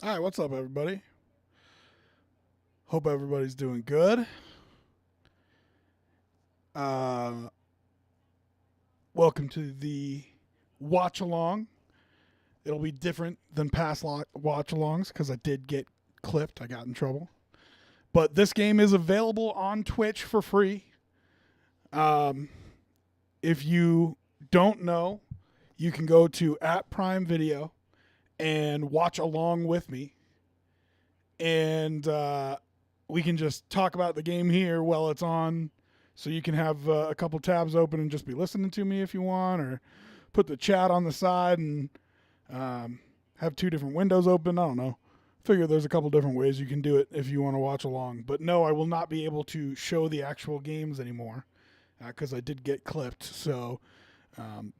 All right, what's up, everybody? Hope everybody's doing good. Uh, Welcome to the watch along. It'll be different than past watch alongs because I did get clipped. I got in trouble. But this game is available on Twitch for free. Um, if you don't know, you can go to at Prime Video and watch along with me. And we can just talk about the game here while it's on. So you can have a couple tabs open and just be listening to me if you want, or put the chat on the side and have two different windows open. I don't know. Figure there's a couple different ways you can do it if you want to watch along. But no, I will not be able to show the actual games anymore because I did get clipped. So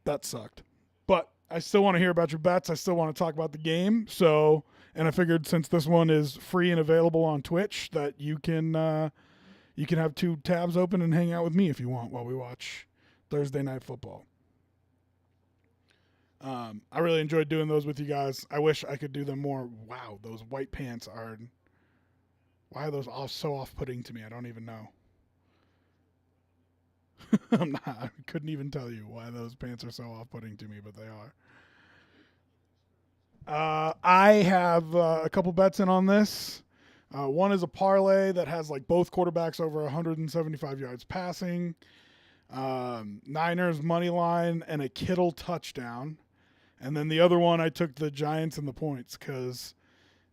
that sucked. But I still want to hear about your bets. I still want to talk about the game. So, and I figured since this one is free and available on Twitch, that you can have two tabs open and hang out with me if you want while we watch Thursday Night Football. I really enjoyed doing those with you guys. I wish I could do them more. Wow, those white pants are. Why are those all so off-putting to me? I don't even know. I'm not. I couldn't even tell you why those pants are so off-putting to me, but they are. I have a couple bets in on this. One is a parlay that has like both quarterbacks over 175 yards passing, Niners money line, and a Kittle touchdown. And then the other one, I took the Giants and the points because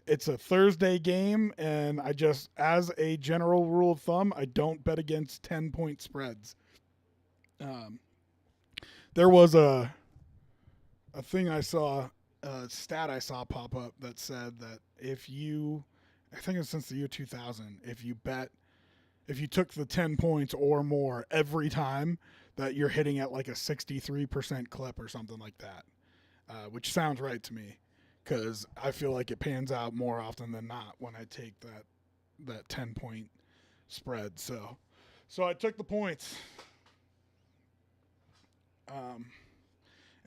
it's a Thursday game, and I just, as a general rule of thumb, I don't bet against 10-point spreads. Um, there was a thing I saw, a stat I saw pop up that said that if you, I think it's since the year 2000, if you took the 10 points or more every time, that you're hitting at like a 63% clip or something like that, which sounds right to me because I feel like it pans out more often than not when I take that 10-point spread. So I took the points. Um,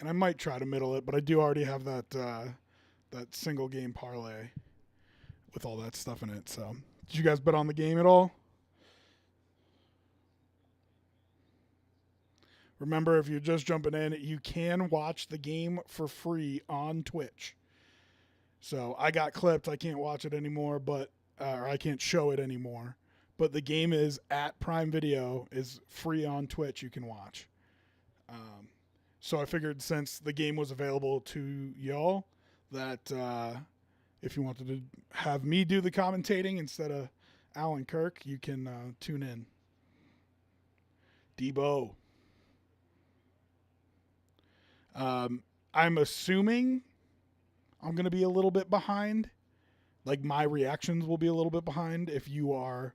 and I might try to middle it, but I do already have that single game parlay with all that stuff in it. So, did you guys bet on the game at all? Remember, if you're just jumping in, you can watch the game for free on Twitch. So I got clipped. I can't watch it anymore, but or I can't show it anymore. But the game is at Prime Video is free on Twitch. You can watch. Um, so I figured since the game was available to y'all, that if you wanted to have me do the commentating instead of Alan Kirk, you can tune in. Debo. I'm assuming I'm going to be a little bit behind. Like my reactions will be a little bit behind if you are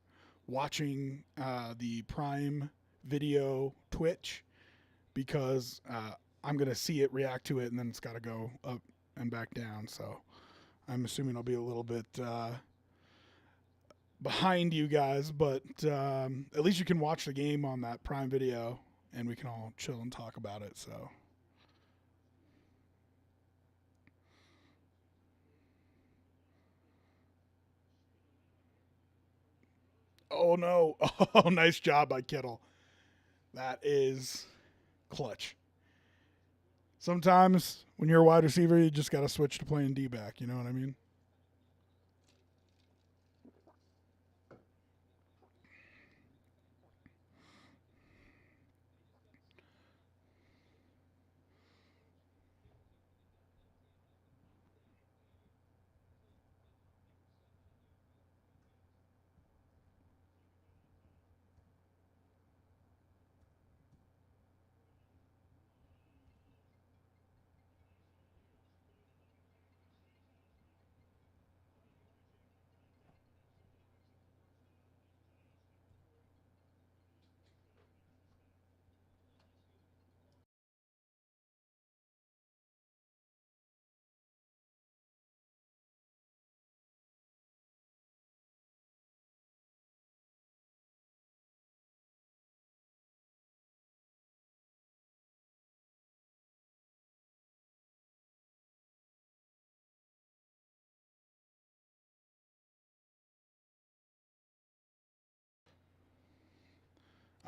watching the Prime Video Twitch because I'm going to see it, react to it, and then it's got to go up and back down. So I'm assuming I'll be a little bit behind you guys, but at least you can watch the game on that Prime Video and we can all chill and talk about it. So. Oh no. Oh, nice job by Kittle. That is clutch. Sometimes when you're a wide receiver, you just got to switch to playing D back. You know what I mean?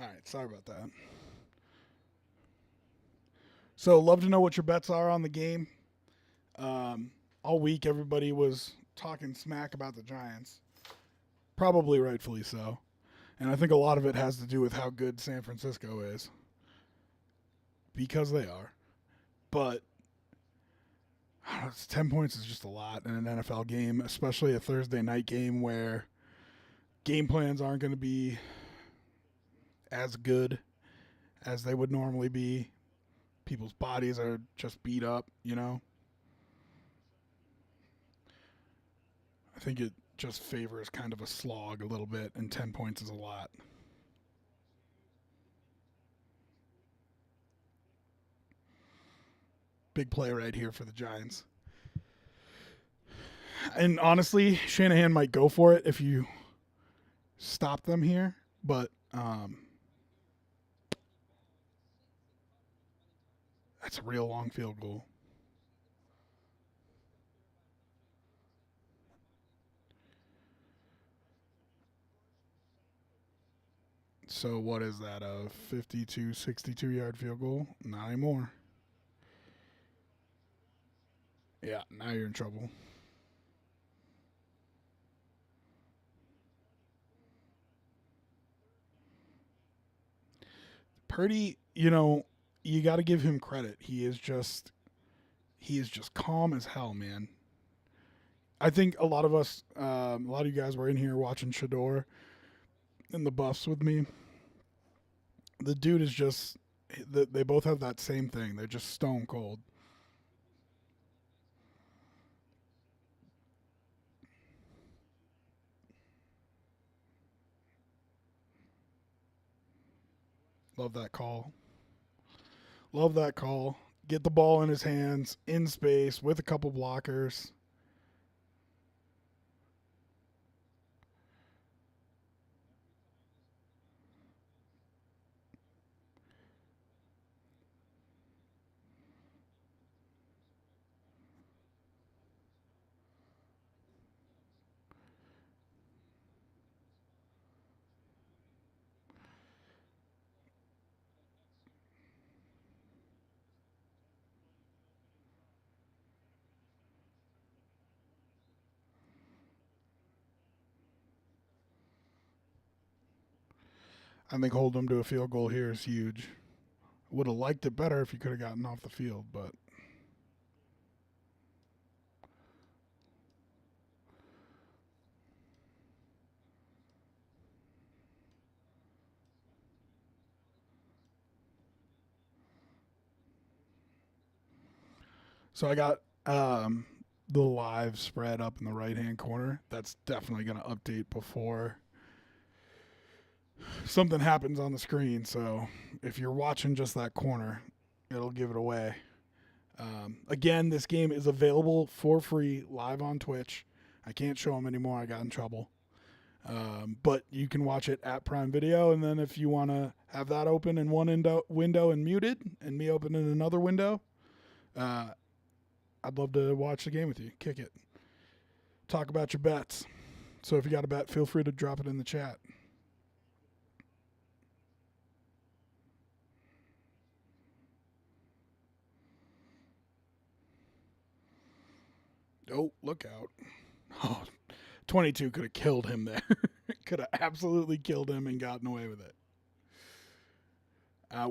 All right, sorry about that. So, love to know what your bets are on the game. Um, all week, everybody was talking smack about the Giants, probably rightfully so. And I think a lot of it has to do with how good San Francisco is, because they are. But 10 points is just a lot in an NFL game, especially a Thursday night game where game plans aren't going to be as good as they would normally be. People's bodies are just beat up, you know? I think it just favors kind of a slog a little bit, and 10 points is a lot. Big play right here for the Giants. And honestly, Shanahan might go for it if you stop them here, but that's a real long field goal. So what is that, a 52, 62-yard field goal? Not anymore. Yeah, now you're in trouble. Purdy, you got to give him credit. He is just calm as hell, man. I think a lot of us, a lot of you guys were in here watching Shador in the Buffs with me. The dude is just, they both have that same thing. They're just stone cold. Love that call. Love that call. Get the ball in his hands, in space, with a couple blockers. I think holding him to a field goal here is huge. Would have liked it better if he could have gotten off the field, but so I got the live spread up in the right hand corner. That's definitely going to update before something happens on the screen. So if you're watching just that corner, it'll give it away. Again, this game is available for free live on Twitch. I can't show them anymore. I got in trouble. But you can watch it at Prime Video, and then if you want to have that open in one window and muted, and me open in another window, uh, I'd love to watch the game with you. Kick it. Talk about your bets. So if you got a bet, feel free to drop it in the chat. Oh, look out. Oh, 22 could have killed him there. Could have absolutely killed him and gotten away with it.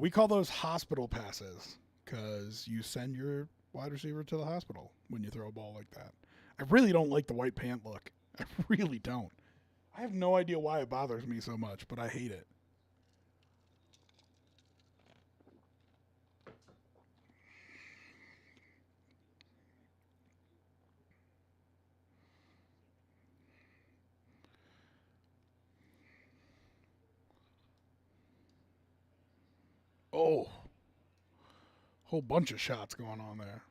We call those hospital passes because you send your wide receiver to the hospital when you throw a ball like that. I really don't like the white pant look. I really don't. I have no idea why it bothers me so much, but I hate it. Oh, whole bunch of shots going on there.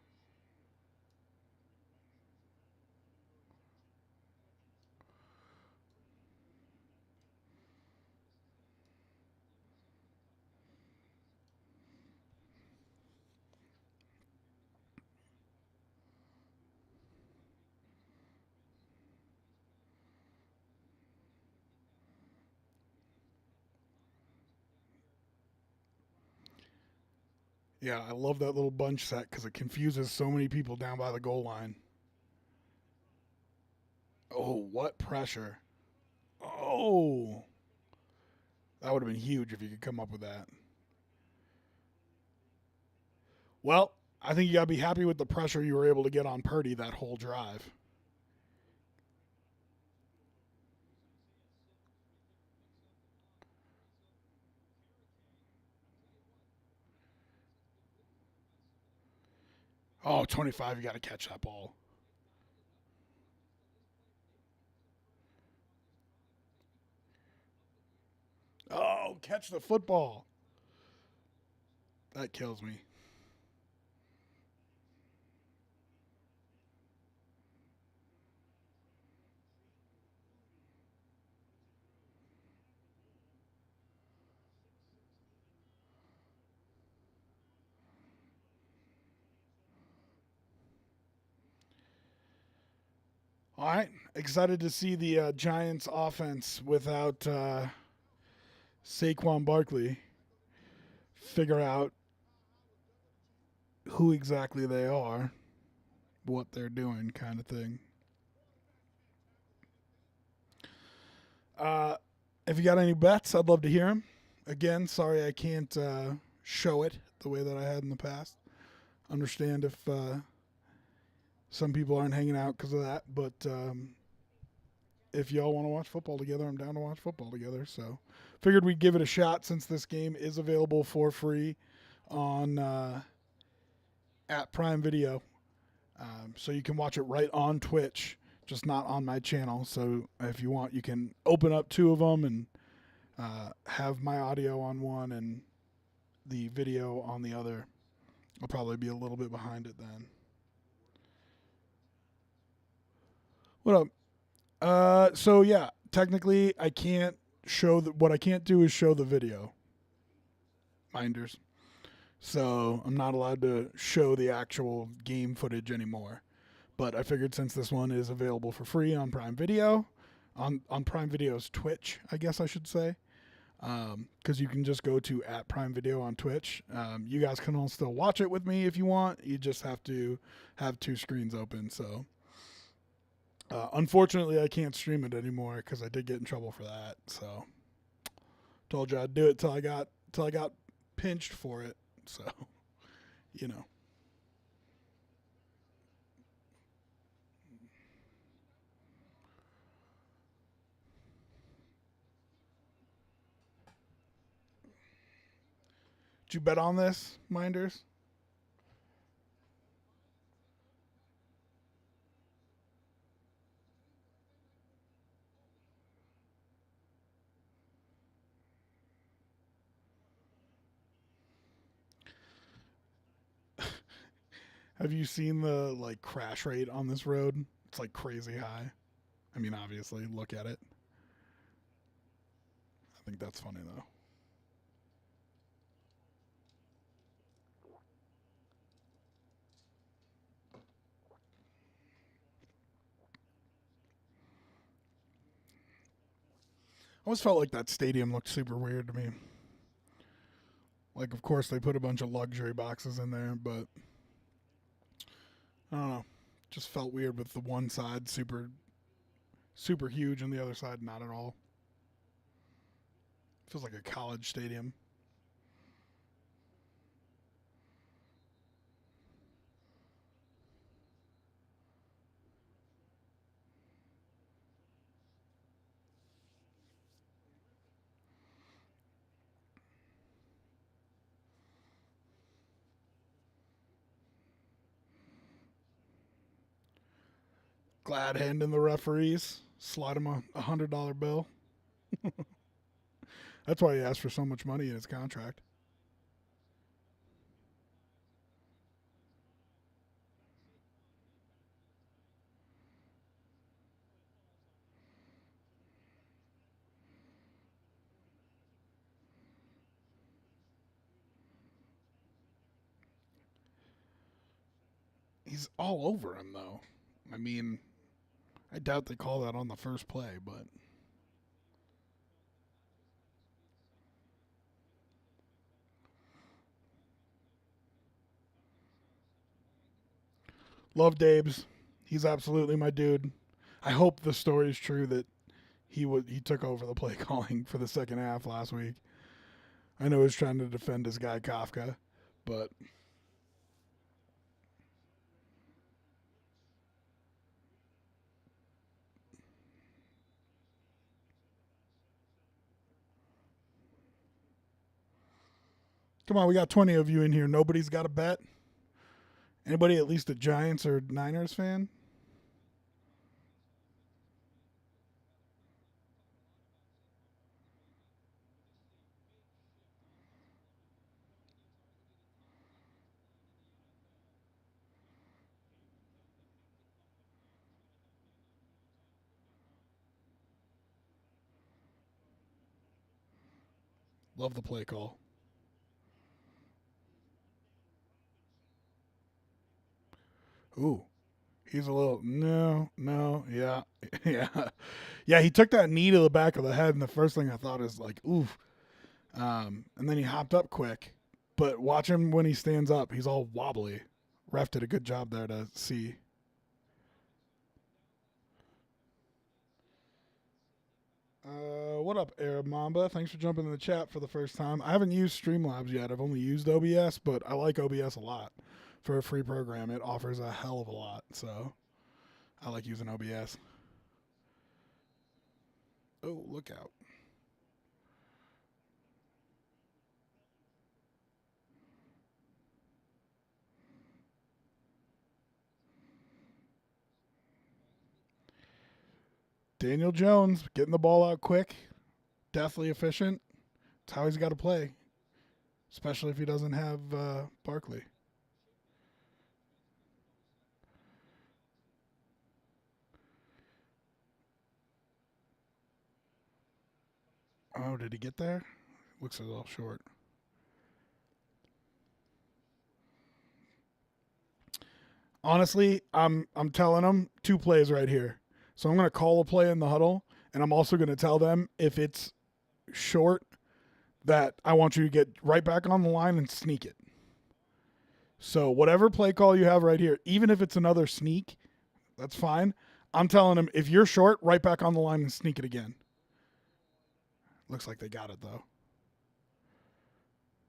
Yeah, I love that little bunch set because it confuses so many people down by the goal line. Oh, what pressure. Oh, that would have been huge if you could come up with that. Well, I think you got to be happy with the pressure you were able to get on Purdy that whole drive. Oh, 25, you got to catch that ball. Oh, catch the football. That kills me. All right. Excited to see the Giants offense without Saquon Barkley figure out who exactly they are, what they're doing, kind of thing. Uh, if you got any bets, I'd love to hear them. Again, sorry I can't show it the way that I had in the past. Understand if some people aren't hanging out because of that, but if y'all want to watch football together, I'm down to watch football together. So, figured we'd give it a shot since this game is available for free on at Prime Video. So you can watch it right on Twitch, just not on my channel. So if you want, you can open up two of them and have my audio on one and the video on the other. I'll probably be a little bit behind it then. What up? So yeah, technically I can't show what I can't do is show the video. Minders. So I'm not allowed to show the actual game footage anymore. But I figured since this one is available for free on Prime Video, on Prime Video's Twitch, I guess I should say, because you can just go to at Prime Video on Twitch. You guys can all still watch it with me if you want. You just have to have two screens open. So unfortunately, I can't stream it anymore because I did get in trouble for that. So told you I'd do it till I got pinched for it. So you know. Did you bet on this, Minders? Have you seen the like crash rate on this road? It's like crazy high. I mean, obviously, look at it. I think that's funny though. I always felt like that stadium looked super weird to me. Like, of course, they put a bunch of luxury boxes in there, but I don't know. Just felt weird with the one side super huge and the other side not at all. Feels like a college stadium. Glad handing the referees, slide him a $100 bill. That's why he asked for so much money in his contract. He's all over him though. I mean, I doubt they call that on the first play, but Love Dabes. He's absolutely my dude. I hope the story is true that he took over the play calling for the second half last week. I know he's trying to defend his guy Kafka, but come on, we got 20 of you in here. Nobody's got a bet. Anybody at least a Giants or Niners fan? Love the play call. Ooh, he's a little yeah, yeah, yeah. He took that knee to the back of the head, and the first thing I thought is like, oof. And then he hopped up quick, but watch him when he stands up. He's all wobbly. Ref did a good job there to see. What up, Arab Mamba? Thanks for jumping in the chat for the first time. I haven't used Streamlabs yet. I've only used OBS, but I like OBS a lot. For a free program, it offers a hell of a lot. So I like using OBS. Oh, look out. Daniel Jones getting the ball out quick, deathly efficient. It's how he's got to play, especially if he doesn't have Barkley. Oh, did he get there? Looks a little short. Honestly, I'm telling them two plays right here. So I'm going to call a play in the huddle, and I'm also going to tell them if it's short that I want you to get right back on the line and sneak it. So whatever play call you have right here, even if it's another sneak, that's fine. I'm telling them if you're short, right back on the line and sneak it again. Looks like they got it though.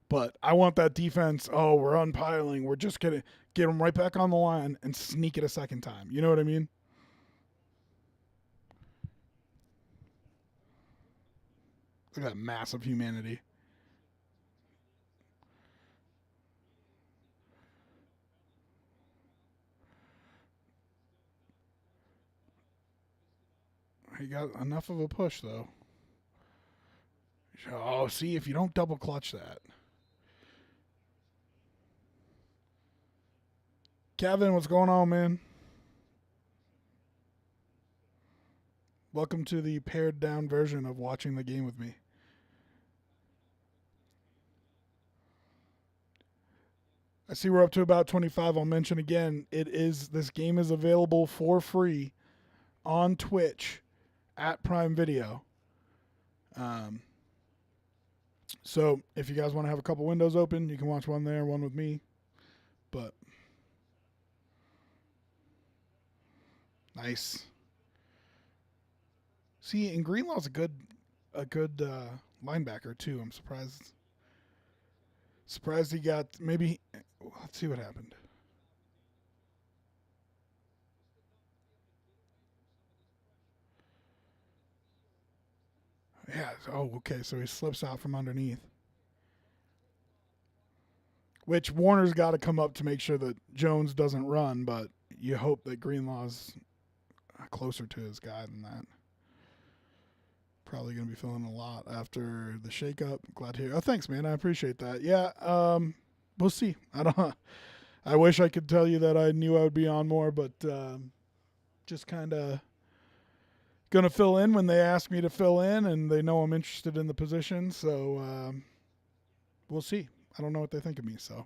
But I want that defense. Oh, we're unpiling. We're just gonna get them right back on the line and sneak it a second time. You know what I mean? Look at that massive humanity. He got enough of a push though. Oh, see if you don't double clutch that. Kevin, what's going on, man? Welcome to the pared down version of watching the game with me. I see we're up to about 25. I'll mention again, this game is available for free on Twitch at Prime Video. So if you guys want to have a couple windows open, you can watch one there, one with me. But nice. See, and Greenlaw's a good linebacker too. I'm surprised he got maybe. Let's see what happened. Yeah. Oh, okay. So he slips out from underneath. Which Warner's got to come up to make sure that Jones doesn't run, but you hope that Greenlaw's closer to his guy than that. Probably going to be feeling a lot after the shakeup. Glad to hear. Oh, thanks, man. I appreciate that. Yeah, we'll see. I don't. I wish I could tell you that I knew I would be on more, but just kind of going to fill in when they ask me to fill in, and they know I'm interested in the position. So we'll see. I don't know what they think of me, so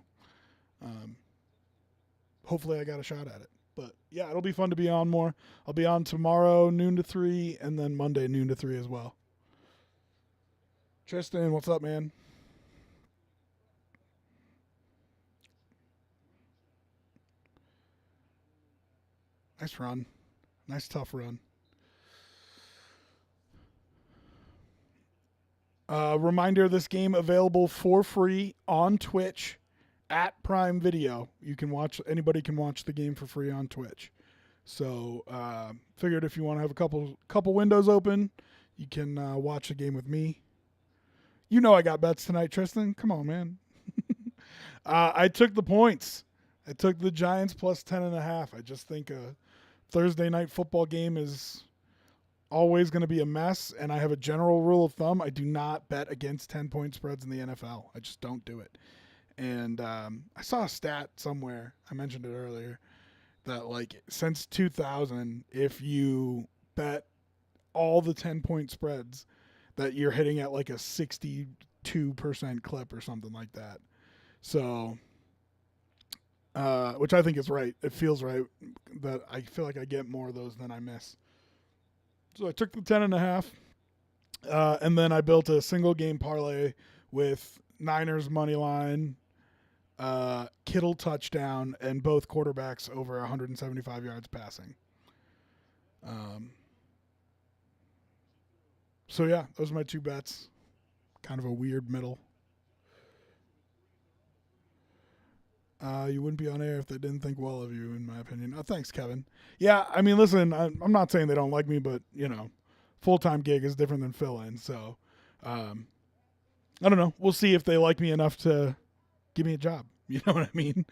hopefully I got a shot at it. But yeah, it'll be fun to be on more. I'll be on tomorrow noon to 3, and then Monday noon to 3 as well. Tristan, what's up, man? Nice run. Nice tough run. Reminder: this game available for free on Twitch at Prime Video. You can watch. Anybody can watch the game for free on Twitch. So figured if you want to have a couple windows open, you can watch the game with me. You know I got bets tonight, Tristan. Come on, man. I took the points. I took the Giants plus 10.5. I just think a Thursday night football game is always going to be a mess, and I have a general rule of thumb. I do not bet against 10-point spreads in the NFL. I just don't do it. And I saw a stat somewhere, I mentioned it earlier, that like since 2000, if you bet all the 10-point spreads, that you're hitting at like a 62% clip or something like that. So, which I think is right. It feels right that I feel like I get more of those than I miss. So I took the 10.5, and then I built a single game parlay with Niners money line, Kittle touchdown, and both quarterbacks over 175 yards passing. So yeah, those are my two bets. Kind of a weird middle. You wouldn't be on air if they didn't think well of you, in my opinion. Oh, thanks, Kevin. Yeah, I mean, listen, I'm not saying they don't like me, but, full-time gig is different than fill-in. So, I don't know. We'll see if they like me enough to give me a job. You know what I mean?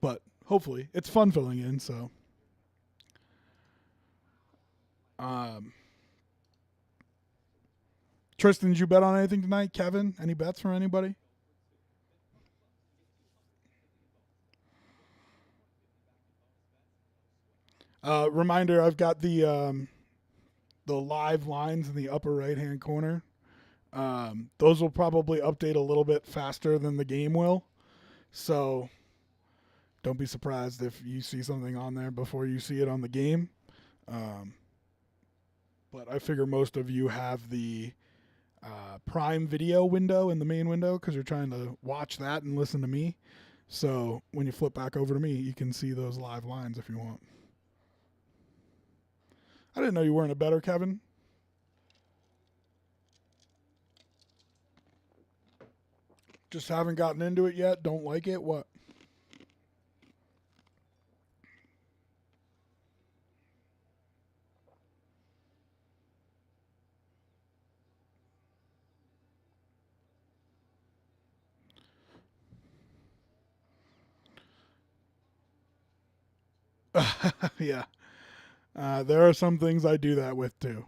But hopefully. It's fun filling in, so. Tristan, did you bet on anything tonight? Kevin, any bets from anybody? Reminder: I've got the live lines in the upper right hand corner. Those will probably update a little bit faster than the game will, so don't be surprised if you see something on there before you see it on the game. But I figure most of you have the Prime Video window in the main window because you're trying to watch that and listen to me. So when you flip back over to me, you can see those live lines if you want. I didn't know you weren't a bettor, Kevin. Just haven't gotten into it yet. Don't like it. What? Yeah. There are some things I do that with too.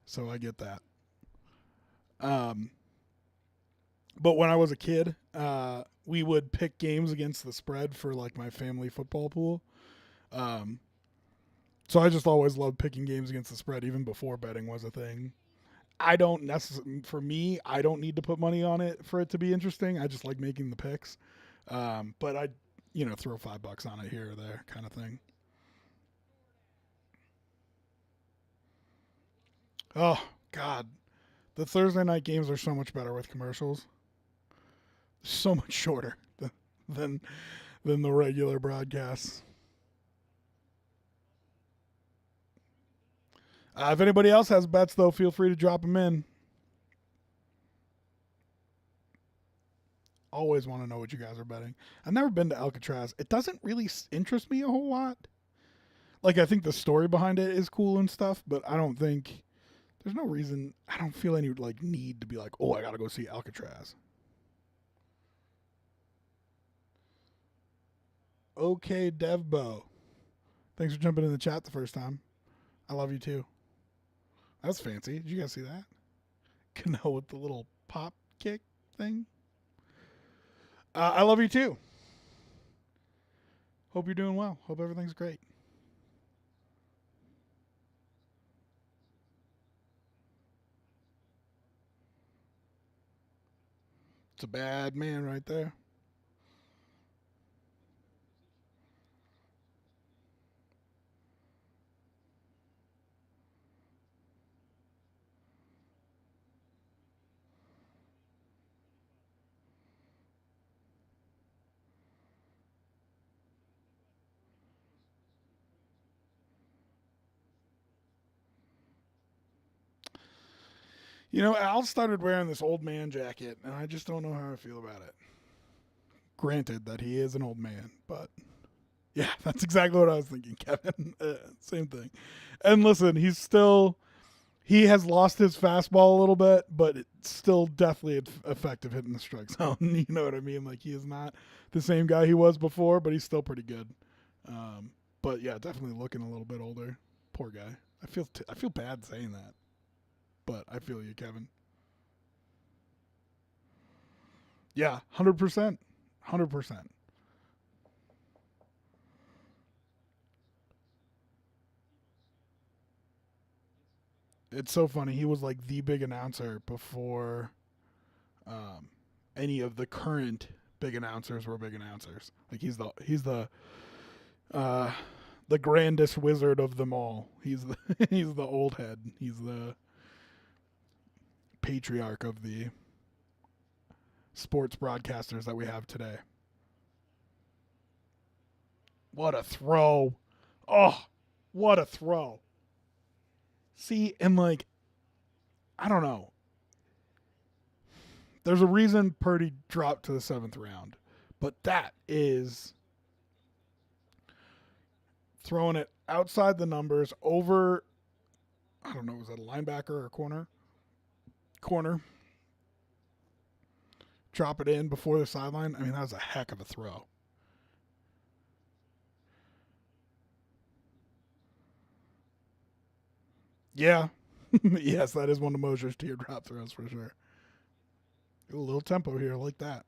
So I get that. But when I was a kid, we would pick games against the spread for like my family football pool. So I just always loved picking games against the spread, even before betting was a thing. I don't necessarily, for me, I don't need to put money on it for it to be interesting. I just like making the picks. But I, throw $5 on it here or there, kind of thing. Oh God, the Thursday night games are so much better with commercials. So much shorter than than the regular broadcasts. If anybody else has bets, though, feel free to drop them in. Always want to know what you guys are betting. I've never been to Alcatraz. It doesn't really interest me a whole lot. Like, I think the story behind it is cool and stuff, but I don't think there's no reason. I don't feel any like need to be like, oh, I gotta go see Alcatraz. Okay, Devbo. Thanks for jumping in the chat the first time. I love you too. That's fancy. Did you guys see that? Cano with the little pop kick thing. I love you too. Hope you're doing well. Hope everything's great. It's a bad man right there. Al started wearing this old man jacket, and I just don't know how I feel about it. Granted that he is an old man, but yeah, that's exactly what I was thinking, Kevin. Same thing. And listen, he has lost his fastball a little bit, but it's still definitely effective hitting the strike zone. You know what I mean? Like, he is not the same guy he was before, but he's still pretty good. But yeah, definitely looking a little bit older. Poor guy. I feel bad saying that, but I feel you, Kevin. Yeah, 100%, 100%. It's so funny. He was like the big announcer before um, any of the current big announcers were big announcers. Like, uh, the grandest wizard of them all. He's the old head. He's the patriarch of the sports broadcasters that we have today. What a throw! Oh, what a throw! See, and like, I don't know. There's a reason Purdy dropped to the seventh round, but that is throwing it outside the numbers over. I don't know. Was that a linebacker or a corner? Corner. Drop it in before the sideline. I mean, that was a heck of a throw. Yeah. Yes, that is one of Mosier's teardrop throws for sure. Ooh, a little tempo here, like that.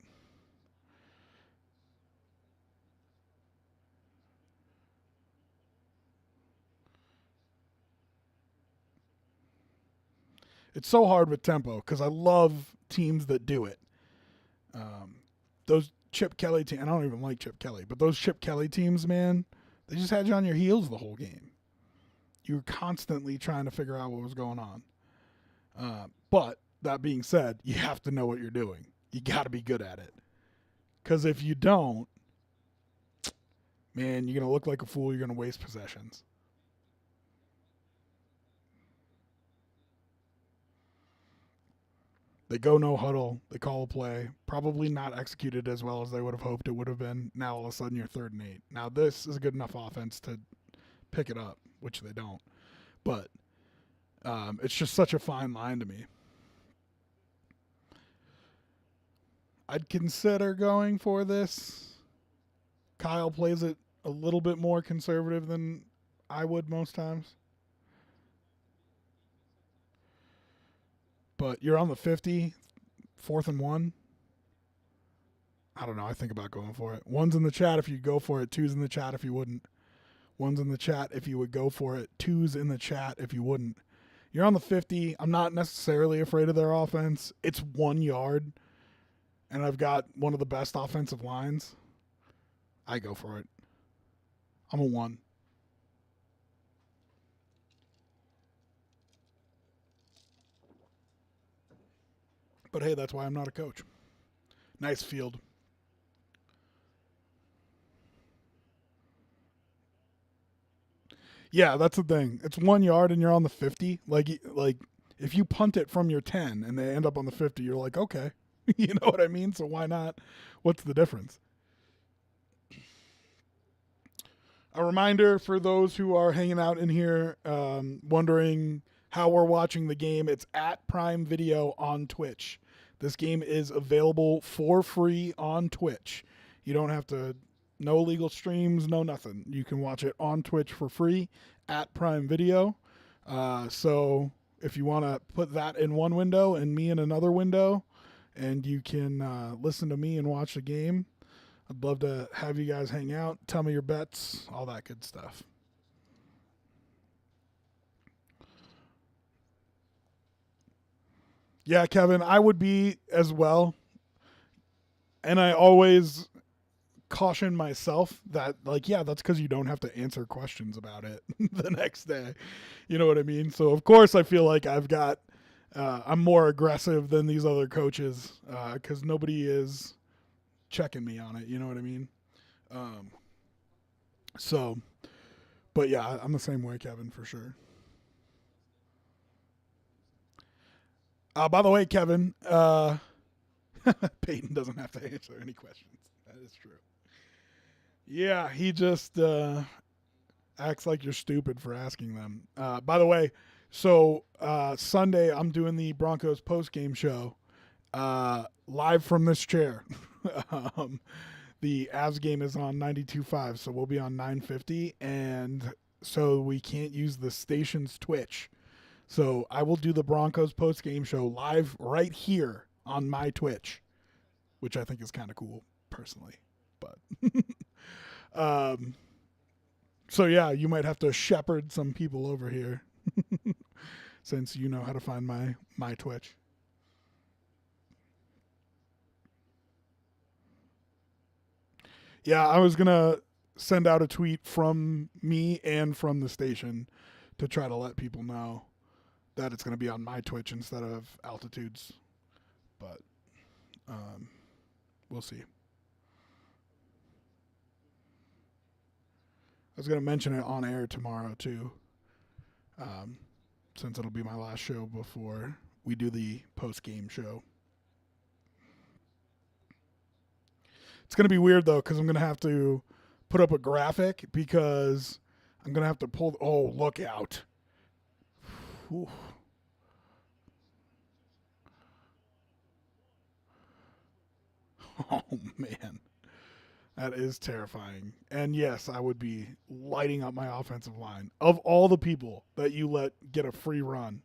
It's so hard with tempo because I love teams that do it. Um, those Chip Kelly teams, I don't even like Chip Kelly, but those Chip Kelly teams, man, they just had you on your heels the whole game. You were constantly trying to figure out what was going on. But that being said, you have to know what you're doing. You got to be good at it. Because if you don't, man, you're going to look like a fool. You're going to waste possessions. They go no huddle. They call a play. Probably not executed as well as they would have hoped it would have been. Now all of a sudden you're 3rd and 8. Now this is a good enough offense to pick it up, which they don't. But it's just such a fine line to me. I'd consider going for this. Kyle plays it a little bit more conservative than I would most times. But you're on the 50, 4th and 1. I don't know. I think about going for it. One's in the chat if you'd go for it. Two's in the chat if you wouldn't. One's in the chat if you would go for it. Two's in the chat if you wouldn't. You're on the 50. I'm not necessarily afraid of their offense. It's 1 yard, and I've got one of the best offensive lines. I go for it. I'm a 1. But hey, that's why I'm not a coach. Nice field. Yeah, that's the thing. It's 1 yard and you're on the 50. Like if you punt it from your 10 and they end up on the 50, you're like, okay, you know what I mean. So why not? What's the difference? A reminder for those who are hanging out in here, wondering how we're watching the game. It's at Prime Video on Twitch. This game is available for free on Twitch. You don't have to, no legal streams, no nothing. You can watch it on Twitch for free at Prime Video. So if you want to put that in one window and me in another window, and you can listen to me and watch the game, I'd love to have you guys hang out, tell me your bets, all that good stuff. Yeah, Kevin, I would be as well. And I always caution myself that, like, yeah, that's because you don't have to answer questions about it the next day. You know what I mean? So, of course, I feel like I'm more aggressive than these other coaches because nobody is checking me on it. You know what I mean? Um, so, but yeah, I'm the same way, Kevin, for sure. By the way, Kevin, Peyton doesn't have to answer any questions. That is true. Yeah, he just acts like you're stupid for asking them. By the way, so Sunday I'm doing the Broncos post game show live from this chair. um, the Avs game is on 92.5, so we'll be on 950, and so we can't use the station's Twitch. So I will do the Broncos post game show live right here on my Twitch, which I think is kind of cool personally. But um, so yeah, you might have to shepherd some people over here since you know how to find my Twitch. Yeah, I was gonna send out a tweet from me and from the station to try to let people know that it's gonna be on my Twitch instead of Altitude's, but um, we'll see. I was gonna mention it on air tomorrow too, um, since it'll be my last show before we do the post game show. It's gonna be weird though because I'm gonna have to put up a graphic because I'm gonna have to pull. Oh, look out! Whew. Oh man, that is terrifying. And yes, I would be lighting up my offensive line. Of all the people that you let get a free run,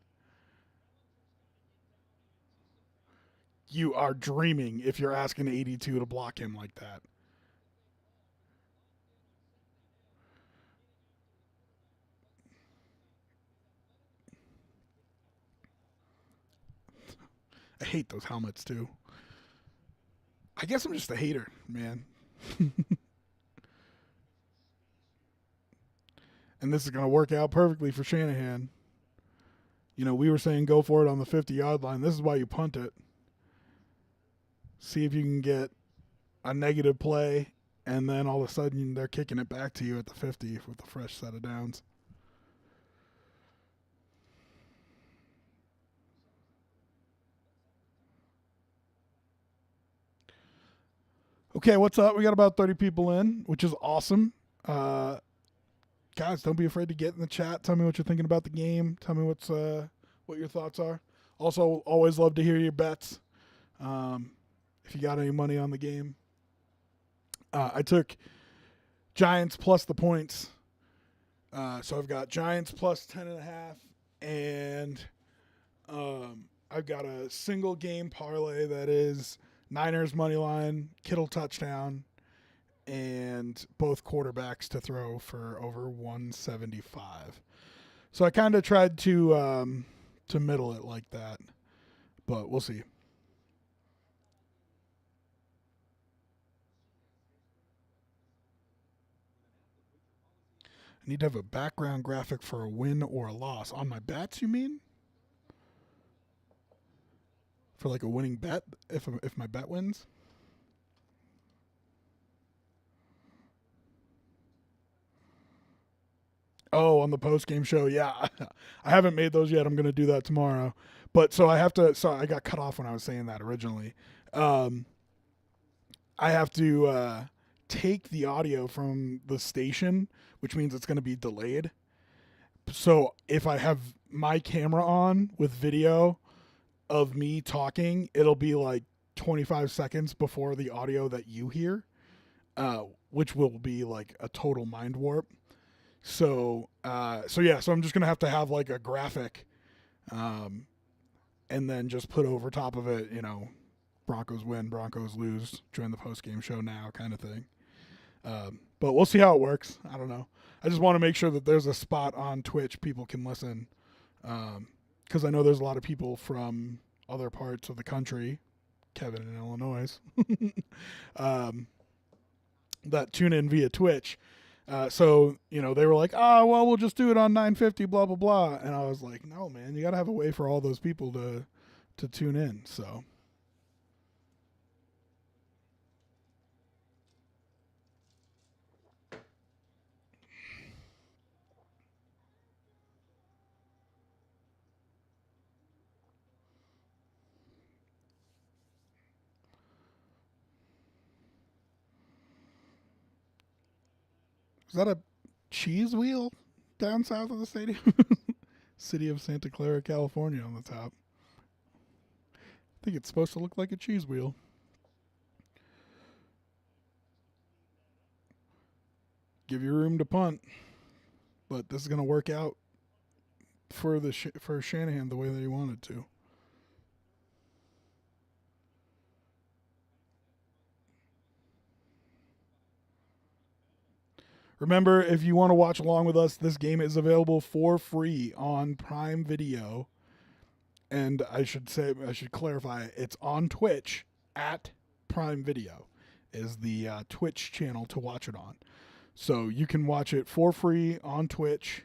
you are dreaming if you're asking 82 to block him like that. I hate those helmets too. I guess I'm just a hater, man. And this is going to work out perfectly for Shanahan. You know, we were saying go for it on the 50-yard line. This is why you punt it. See if you can get a negative play, and then all of a sudden they're kicking it back to you at the 50 with a fresh set of downs. Okay, what's up? We got about 30 people in, which is awesome. Uh, Guys, don't be afraid to get in the chat. Tell me what you're thinking about the game. Tell me what your thoughts are. Also, always love to hear your bets. Um, if you got any money on the game, I took Giants plus the points. So I've got Giants plus 10.5, and I've got a single game parlay that is Niners money line, Kittle touchdown, and both quarterbacks to throw for over 175. So I kind of tried to middle it like that, but we'll see. I need to have a background graphic for a win or a loss on my bets. You mean for like a winning bet if my bet wins? Oh, on the post game show, yeah. I haven't made those yet. I'm gonna do that tomorrow. But so I have to. So I got cut off when I was saying that originally. Um, I have to take the audio from the station, which means it's going to be delayed. So if I have my camera on with video of me talking, it'll be like 25 seconds before the audio that you hear, which will be like a total mind warp. So yeah, so I'm just gonna have to have like a graphic, um, and then just put over top of it, Broncos win, Broncos lose, join the post game show now, kind of thing. But we'll see how it works. I don't know. I just want to make sure that there's a spot on Twitch people can listen, because I know there's a lot of people from other parts of the country, Kevin in Illinois, um, that tune in via Twitch. So they were like, well, we'll just do it on 950, blah blah blah, and I was like, no, man, you got to have a way for all those people to tune in. So Is that a cheese wheel down south of the stadium? City of Santa Clara, California on the top. I think it's supposed to look like a cheese wheel. Give you room to punt, but this is going to work out for for Shanahan the way that he wanted to. Remember, if you want to watch along with us, this game is available for free on Prime Video. And I should clarify, it's on Twitch at Prime Video is the Twitch channel to watch it on. So you can watch it for free on Twitch.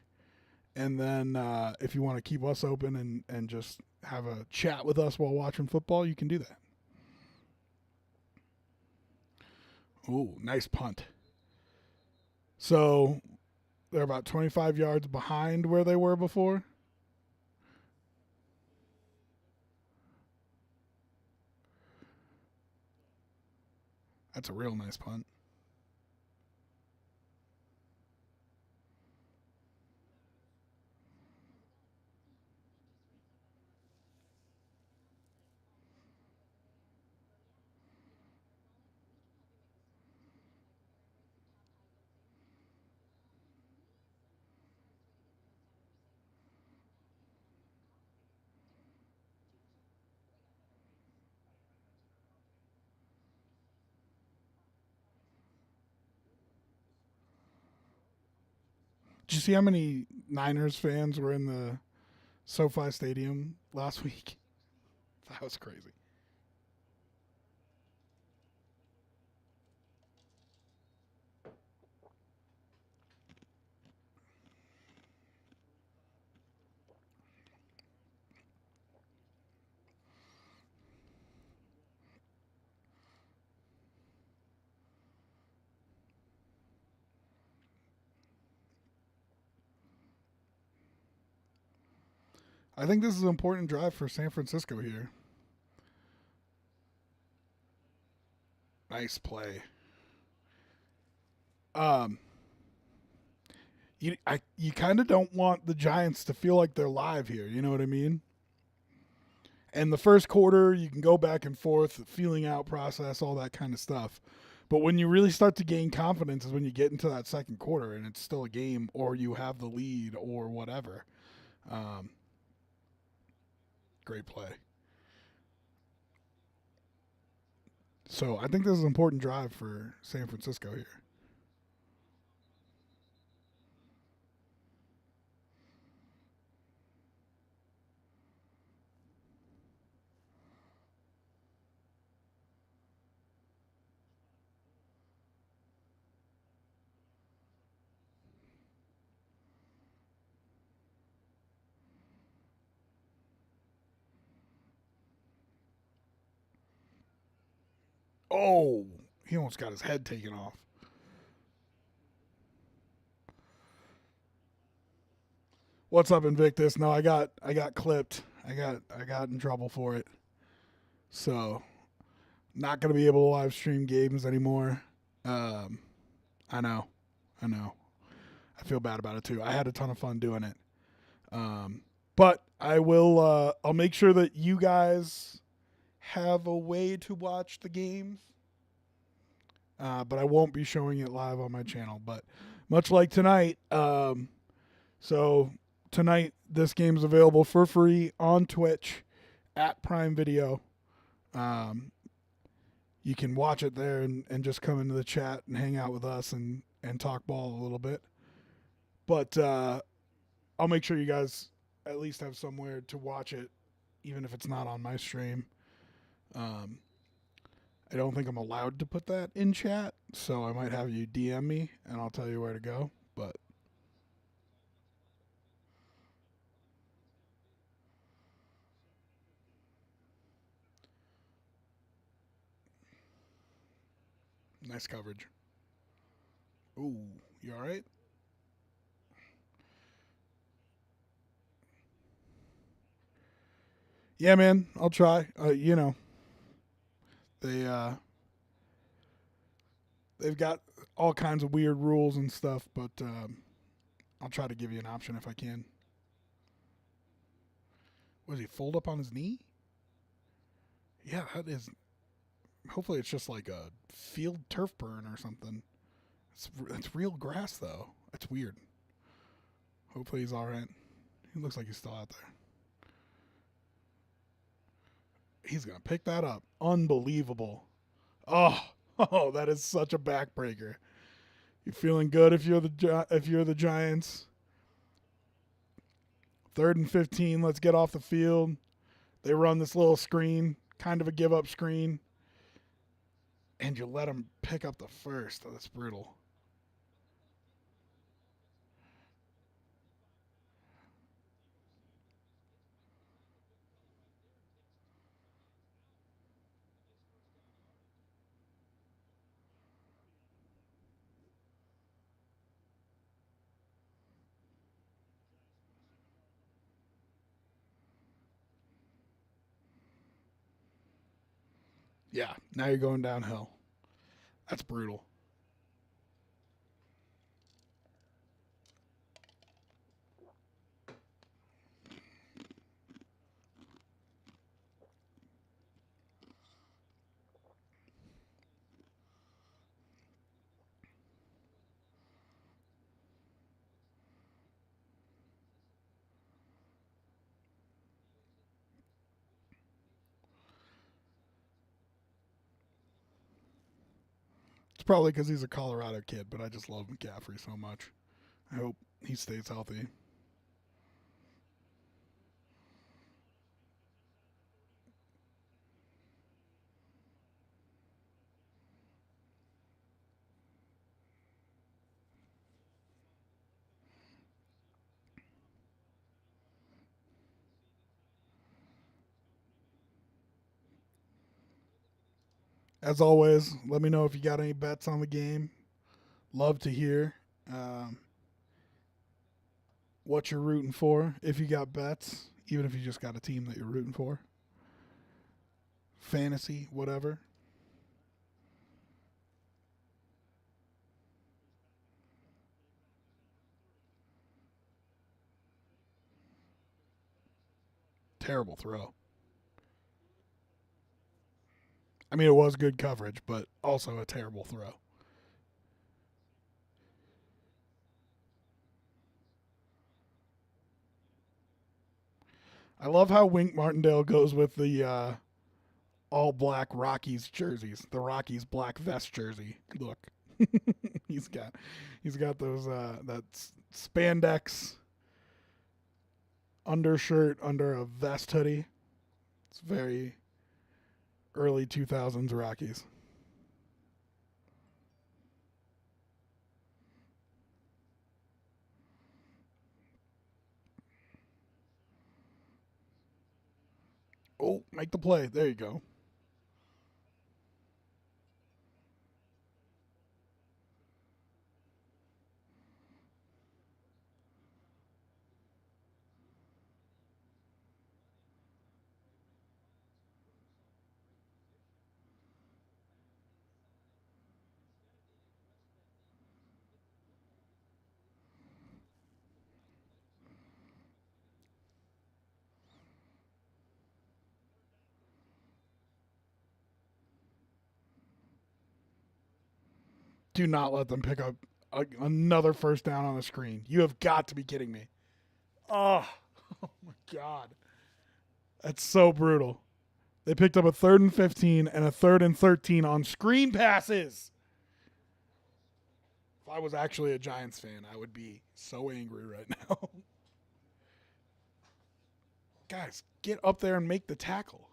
And then if you want to keep us open and just have a chat with us while watching football, you can do that. Ooh, nice punt. So they're about 25 yards behind where they were before. That's a real nice punt. Did you see how many Niners fans were in the SoFi Stadium last week? That was crazy. I think this is an important drive for San Francisco here. Nice play. You kind of don't want the Giants to feel like they're live here. You know what I mean? And the first quarter, you can go back and forth, feeling out process, all that kind of stuff. But when you really start to gain confidence is when you get into that second quarter and it's still a game or you have the lead or whatever. Great play. So I think this is an important drive for San Francisco here. Oh, he almost got his head taken off. What's up, Invictus? No, I got clipped. I got in trouble for it. So not gonna be able to live stream games anymore. Um, I know, I know. I feel bad about it too. I had a ton of fun doing it. But I will. I'll make sure that you guys have a way to watch the games. But I won't be showing it live on my channel. But much like tonight, so tonight this game's available for free on Twitch at Prime Video. You can watch it there and just come into the chat and hang out with us and talk ball a little bit. But I'll make sure you guys at least have somewhere to watch it, even if it's not on my stream. I don't think I'm allowed to put that in chat, so I might have you DM me and I'll tell you where to go. But nice coverage. Ooh, you all right? Yeah, man, I'll try. You know, they they've got all kinds of weird rules and stuff, but I'll try to give you an option if I can. Was he fold up on his knee? Yeah, that is. Hopefully, it's just like a field turf burn or something. It's real grass though. That's weird. Hopefully, he's all right. He looks like he's still out there. He's gonna pick that up. Unbelievable. Oh, oh, that is such a backbreaker. You feeling good if you're the Giants? 3rd and 15. Let's get off the field. They run this little screen, kind of a give up screen, and you let them pick up the first. Oh, that's brutal. Yeah, now you're going downhill. That's brutal. It's probably because he's a Colorado kid, but I just love McCaffrey so much. I hope he stays healthy. As always, let me know if you got any bets on the game. Love to hear um, what you're rooting for. If you got bets, even if you just got a team that you're rooting for, fantasy, whatever. Terrible throw. I mean, it was good coverage, but also a terrible throw. I love how Wink Martindale goes with the all black Rockies jerseys, the Rockies black vest jersey. Look, he's got he's got those that spandex undershirt under a vest hoodie. It's very early 2000s Rockies. Oh, make the play. There you go. Do not let them pick up another first down on the screen. You have got to be kidding me. Oh, oh my God. That's so brutal. They picked up a 3rd and 15 and a 3rd and 13 on screen passes. If I was actually a Giants fan, I would be so angry right now. Guys, get up there and make the tackle.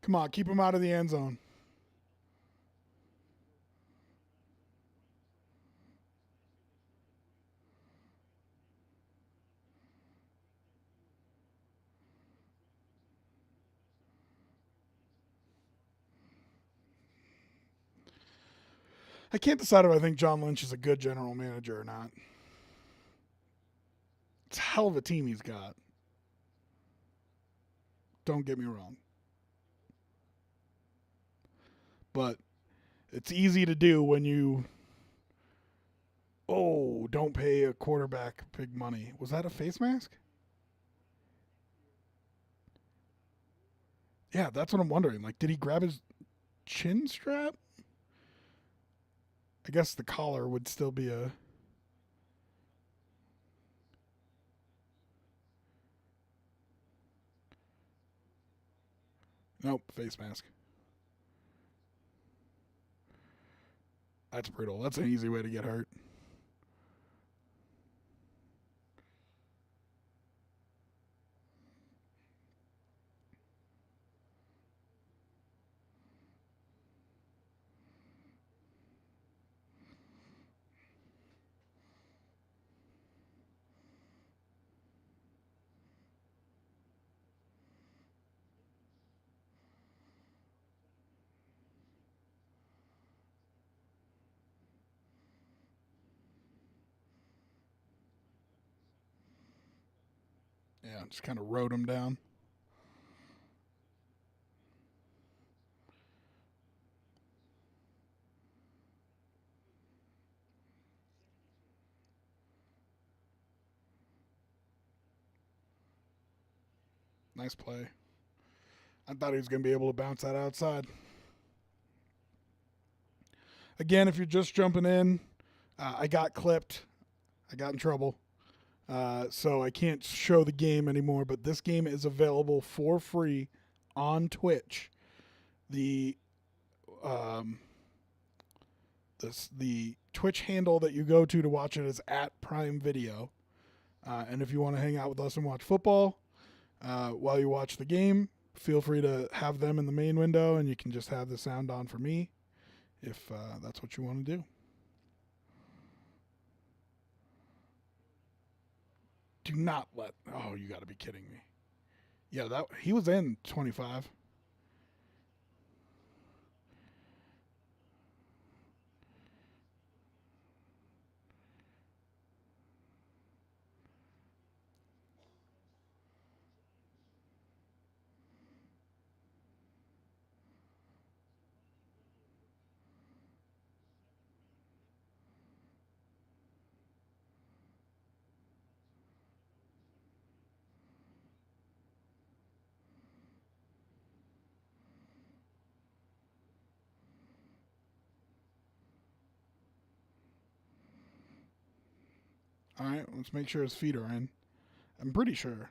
Come on, keep him out of the end zone. I can't decide if I think John Lynch is a good general manager or not. It's a hell of a team he's got. Don't get me wrong. But it's easy to do when you don't pay a quarterback big money. Was that a face mask? Yeah, that's what I'm wondering. Like, did he grab his chin strap? I guess the collar would still be a. Nope, face mask. That's brutal. That's an easy way to get hurt. Yeah, just kind of rode him down. Nice play. I thought he was going to be able to bounce that outside. Again, if you're just jumping in, I got clipped. I got in trouble. So I can't show the game anymore, but this game is available for free on Twitch. The um, the Twitch handle that you go to watch it is at Prime Video. And if you want to hang out with us and watch football while you watch the game, feel free to have them in the main window, and you can just have the sound on for me if that's what you want to do. Do not let. Oh, you got to be kidding me. Yeah, that he was in 25. All right, let's make sure his feet are in. I'm pretty sure.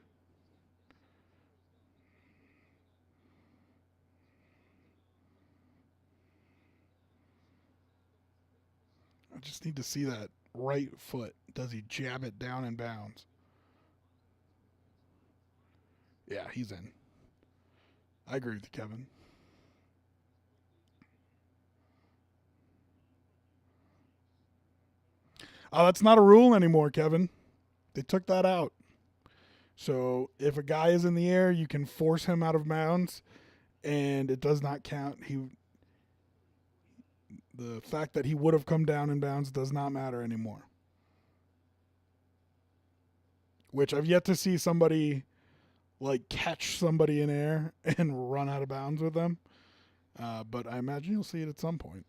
I just need to see that right foot. Does he jab it down in bounds? Yeah, he's in. I agree with you, Kevin. Oh, that's not a rule anymore, Kevin. They took that out. So if a guy is in the air, you can force him out of bounds, and it does not count. The fact that he would have come down in bounds does not matter anymore. Which I've yet to see somebody like catch somebody in air and run out of bounds with them. But I imagine you'll see it at some point.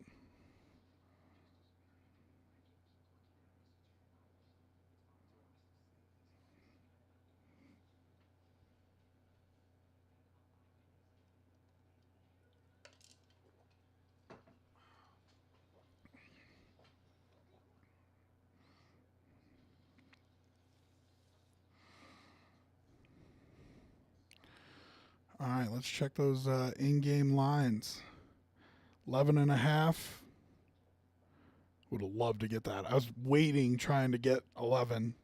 All right, let's check those in-game lines. 11 and a half. Would have loved to get that. I was waiting, trying to get 11.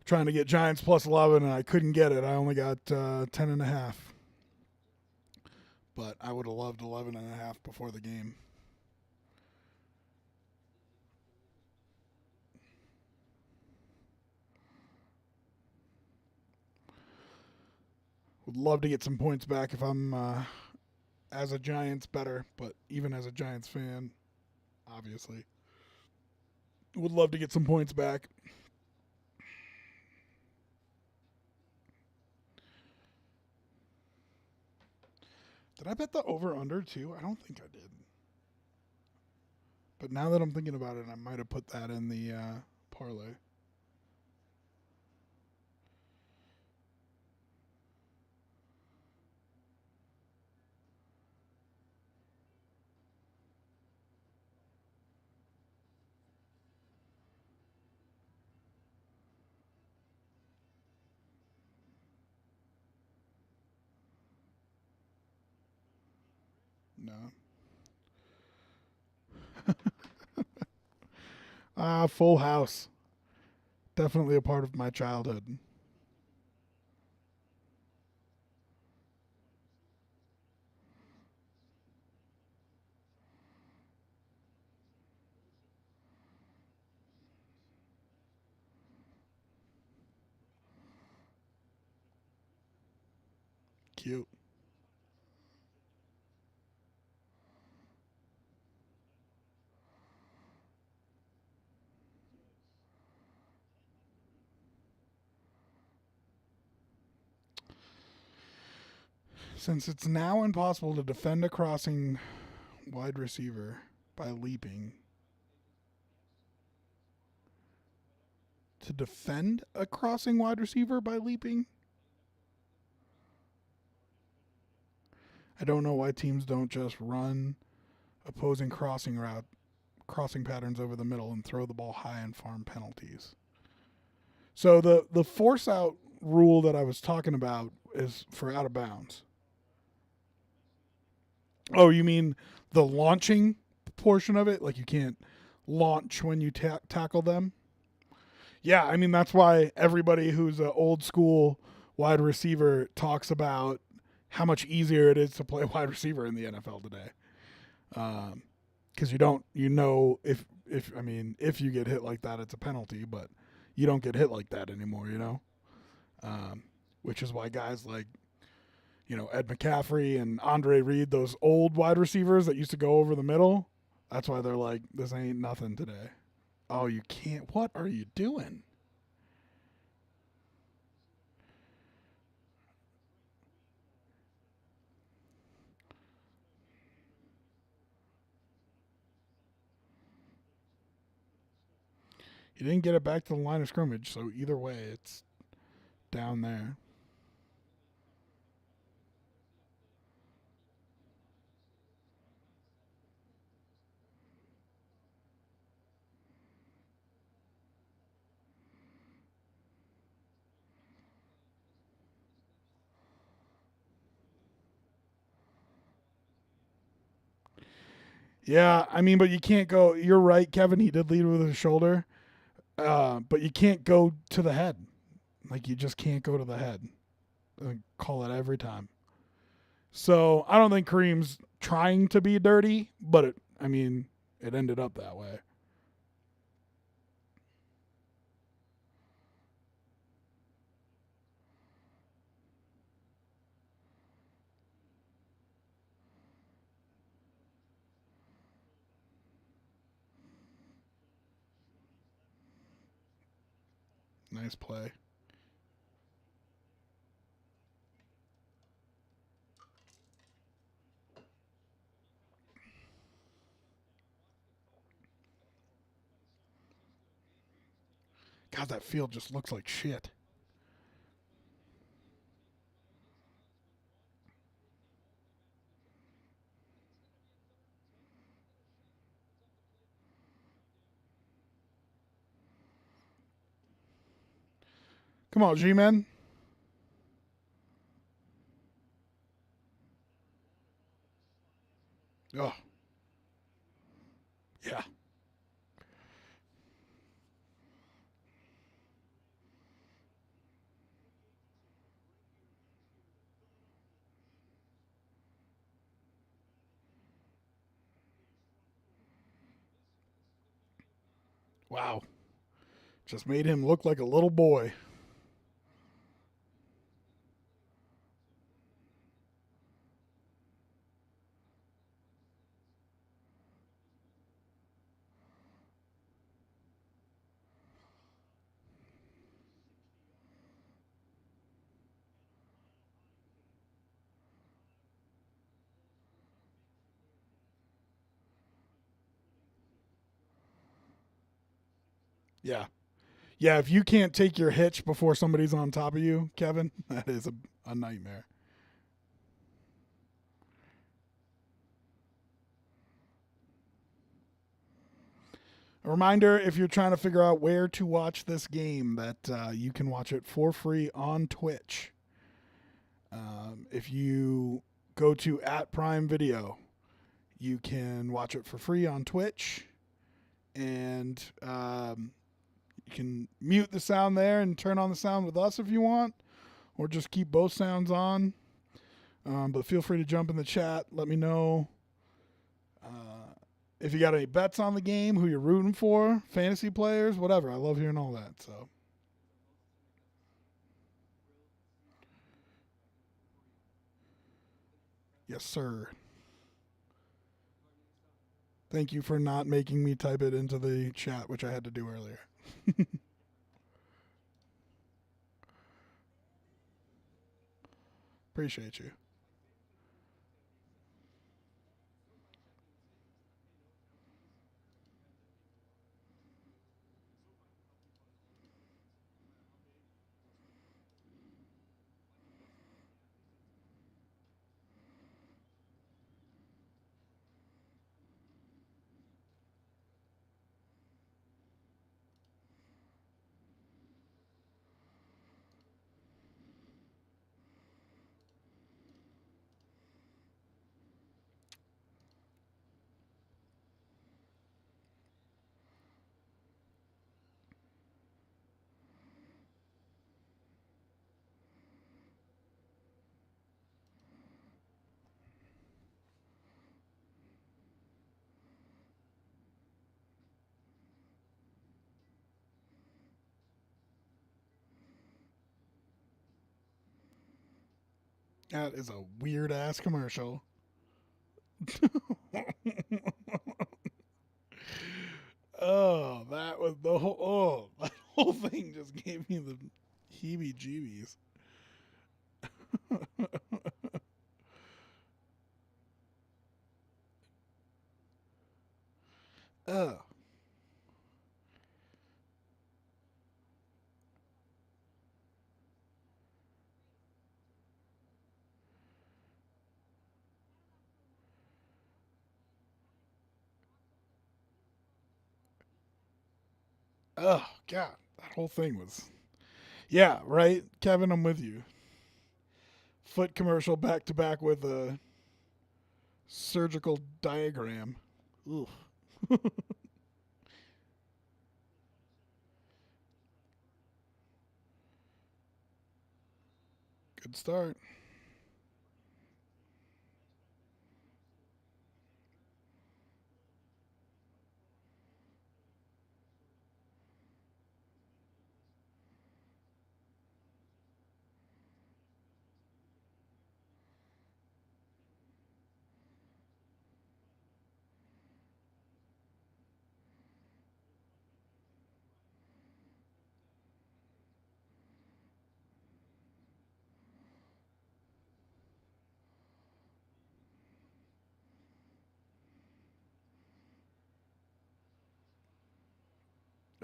Trying to get Giants plus 11, and I couldn't get it. I only got 10 and a half. But I would have loved 11 and a half before the game. Would love to get some points back if I'm as a Giants better, but even as a Giants fan, obviously. Would love to get some points back. Did I bet the over under too? I don't think I did. But now that I'm thinking about it, I might have put that in the parlay. No. Full House. Definitely a part of my childhood. Cute. Since it's now impossible to defend a crossing wide receiver by leaping, to defend a crossing wide receiver by leaping? I don't know why teams don't just run opposing crossing patterns over the middle and throw the ball high and farm penalties. So the force out rule that I was talking about is for out of bounds. Oh, you mean the launching portion of it? Like you can't launch when you tackle them? Yeah, I mean that's why everybody who's an old school wide receiver talks about how much easier it is to play wide receiver in the NFL today. Because if I mean if you get hit like that, it's a penalty, but you don't get hit like that anymore. Which is why guys like Ed McCaffrey and Andre Reed, those old wide receivers that used to go over the middle, that's why they're like, this ain't nothing today. Oh, you can't. What are you doing? He didn't get it back to the line of scrimmage, so either way, it's down there. Yeah, I mean, but you can't go. You're right, Kevin. He did lead with his shoulder, but you can't go to the head. Like you just can't go to the head. I call it every time. So I don't think Kareem's trying to be dirty, but it ended up that way. Nice play. God, that field just looks like shit. Come on, G-Man. Oh, yeah. Wow. Just made him look like a little boy. Yeah. Yeah, if you can't take your hitch before somebody's on top of you, Kevin, that is a nightmare. A reminder, if you're trying to figure out where to watch this game, that you can watch it for free on Twitch. If you go to @Prime Video, you can watch it for free on Twitch, and you can mute the sound there and turn on the sound with us if you want, or just keep both sounds on. But feel free to jump in the chat. Let me know if you got any bets on the game, who you're rooting for, fantasy players, whatever. I love hearing all that. So, yes, sir. Thank you for not making me type it into the chat, which I had to do earlier. Appreciate you. That is a weird ass commercial. Oh, that was the whole. Oh, that whole thing just gave me the heebie-jeebies. Oh, oh, God, that whole thing was. Yeah, right, Kevin. I'm with you. Foot commercial back to back with a surgical diagram. Ooh, good start.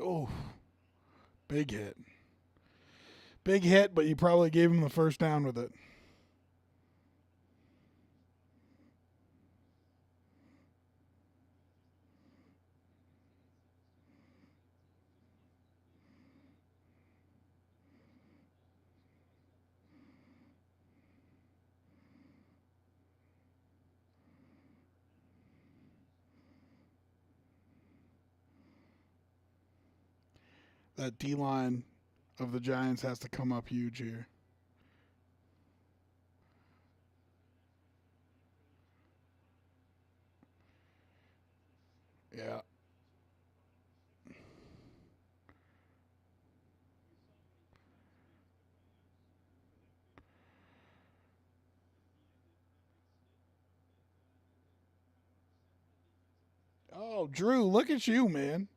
Oh, big hit. Big hit, but you probably gave him the first down with it. That D line of the Giants has to come up huge here. Yeah. Oh, Drew, look at you, man.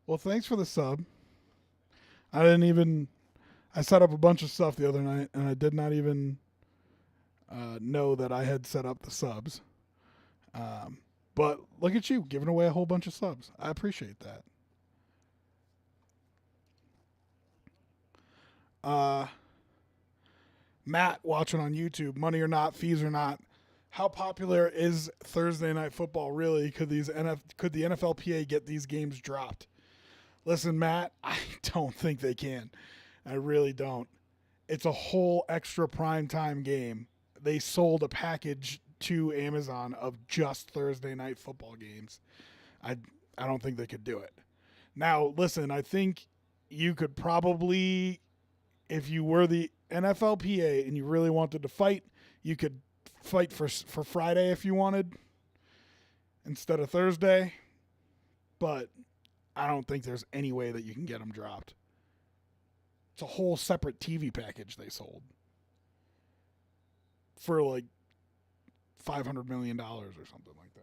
Well, thanks for the sub. I didn't even. I set up a bunch of stuff the other night, and I did not even know that I had set up the subs. Um, but look at you giving away a whole bunch of subs. I appreciate that. Uh, Matt watching on YouTube, money or not, fees or not. How popular is Thursday night football really? Could could the NFLPA get these games dropped? Listen, Matt, I don't think they can. I really don't. It's a whole extra prime time game. They sold a package to Amazon of just Thursday night football games. I I don't think they could do it. Now, listen, I think you could probably, if you were the NFLPA and you really wanted to fight, you could fight for Friday if you wanted instead of Thursday. But I don't think there's any way that you can get them dropped. It's a whole separate TV package they sold for like $500 million or something like that.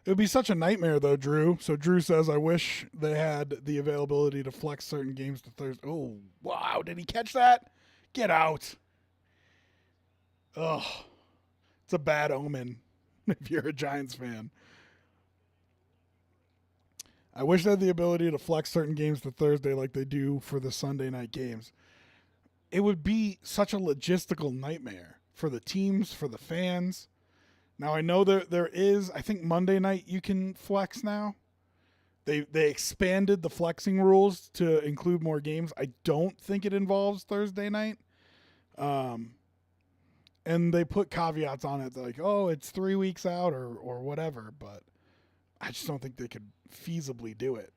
It would be such a nightmare, though, Drew. So Drew says, I wish they had the availability to flex certain games to Thursday. Oh, wow. Did he catch that? Get out. Ugh. It's a bad omen if you're a Giants fan. I wish they had the ability to flex certain games to Thursday like they do for the Sunday night games. It would be such a logistical nightmare for the teams, for the fans. Now I know there is. I think Monday night you can flex now. They expanded the flexing rules to include more games. I don't think it involves Thursday night. Um, and they put caveats on it like, oh, it's 3 weeks out or whatever. But I just don't think they could feasibly do it.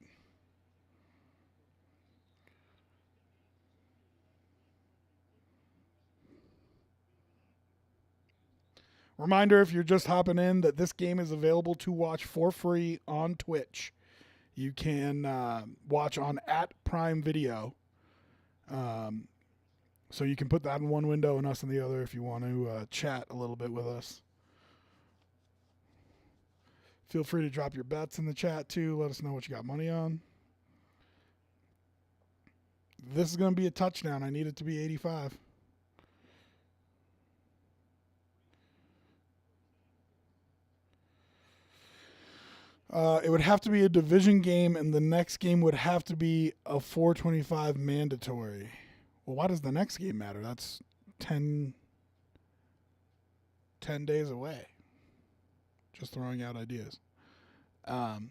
Reminder, if you're just hopping in, that this game is available to watch for free on Twitch. You can watch on at Prime Video. Um, so you can put that in one window and us in the other if you want to chat a little bit with us. Feel free to drop your bets in the chat too. Let us know what you got money on. This is going to be a touchdown. I need it to be 85. It would have to be a division game, and the next game would have to be a 425 mandatory. Well, why does the next game matter? That's 10 days away. Just throwing out ideas. Um,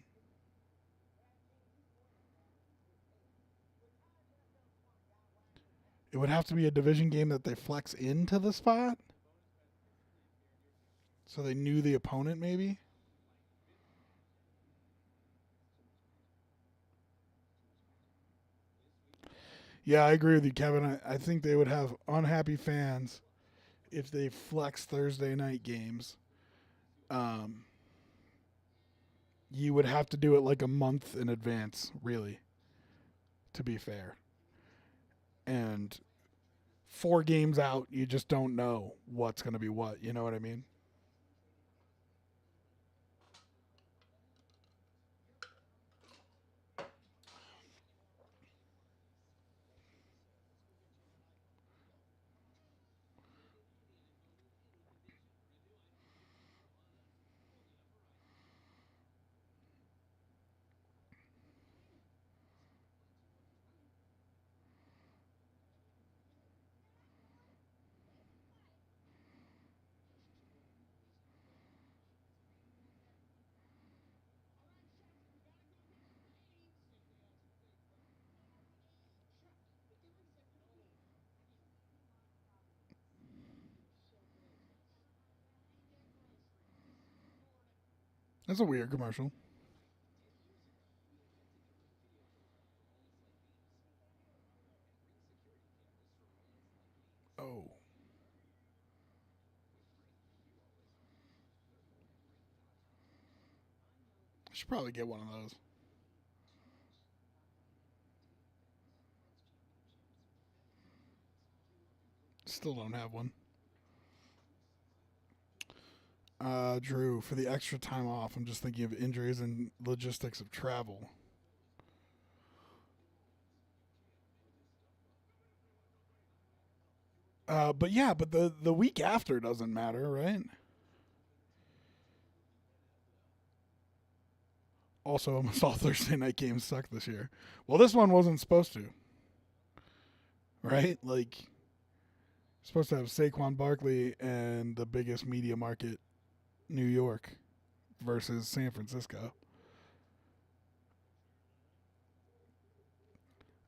it would have to be a division game that they flex into the spot. So they knew the opponent, maybe. Yeah, I agree with you, Kevin. I think they would have unhappy fans if they flex Thursday night games. Um, you would have to do it like a month in advance, really, to be fair. And 4 games out, you just don't know what's going to be what. You know what I mean? That's a weird commercial. Oh, I should probably get one of those. Still don't have one. Drew, for the extra time off, I'm just thinking of injuries and logistics of travel. But yeah, but the week after doesn't matter, right? Also, almost all Thursday night games suck this year. Well, this one wasn't supposed to, right? Like, supposed to have Saquon Barkley and the biggest media market, New York, versus San Francisco.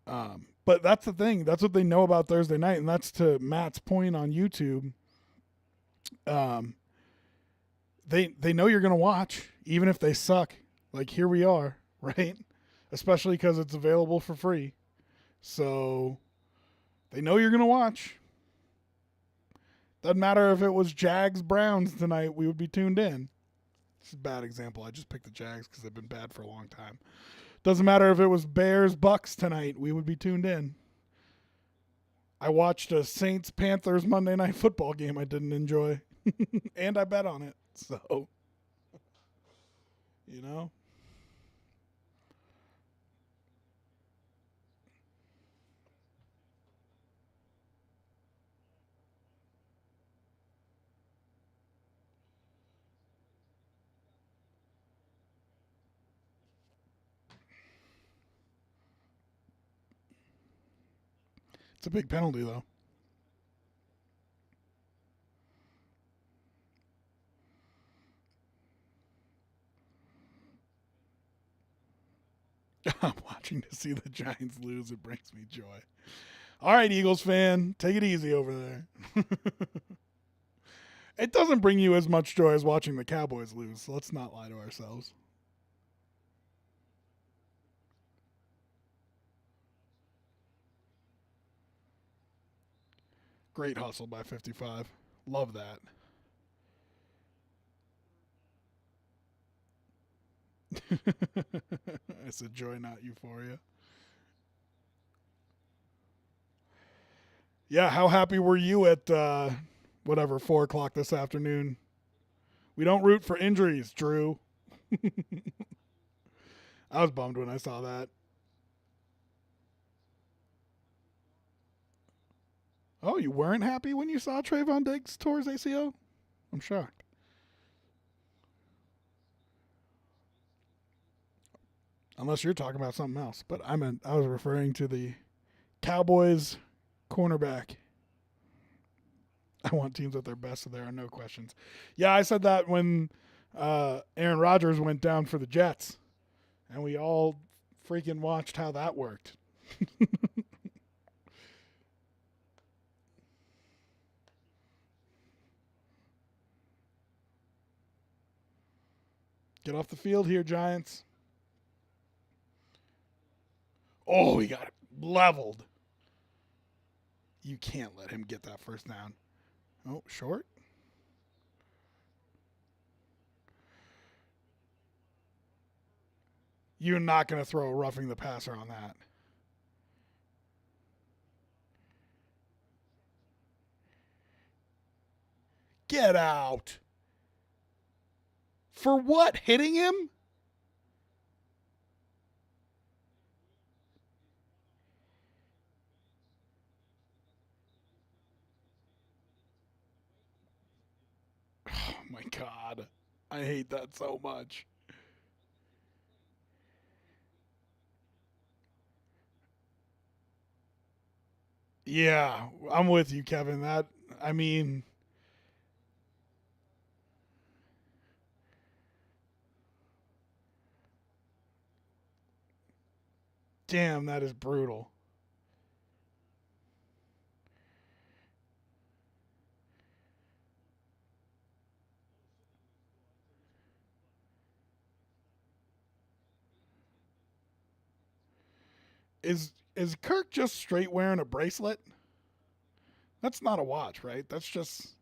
But that's the thing. That's what they know about Thursday night, and that's to Matt's point on YouTube. Um, they know you're gonna watch, even if they suck. Like here we are, right? Especially because it's available for free, so they know you're gonna watch. Doesn't matter if it was Jags Browns tonight, we would be tuned in. This is a bad example. I just picked the Jags because they've been bad for a long time. Doesn't matter if it was Bears Bucks tonight, we would be tuned in. I watched a Saints Panthers Monday Night Football game I didn't enjoy, and I bet on it. So, you know, it's a big penalty though. I'm watching to see the Giants lose. It brings me joy. All right, Eagles fan, take it easy over there. It doesn't bring you as much joy as watching the Cowboys lose. So let's not lie to ourselves. Great hustle by 55. Love that. I said joy, not euphoria. Yeah, how happy were you at whatever 4 o'clock this afternoon? We don't root for injuries, Drew. I was bummed when I saw that. Oh, you weren't happy when you saw Trayvon Diggs tore his ACL? I'm shocked. Unless you're talking about something else, but I was referring to the Cowboys cornerback. I want teams at their best, so there are no questions. Yeah, I said that when Aaron Rodgers went down for the Jets, and we all freaking watched how that worked. Get off the field here, Giants. Oh, he got leveled. You can't let him get that first down. Oh, short. You're not going to throw a roughing the passer on that. Get out. For what? Hitting him? Oh my God. I hate that so much. Yeah, I'm with you, Kevin. I mean, damn, that is brutal. Is Kirk just straight wearing a bracelet? That's not a watch, right? That's just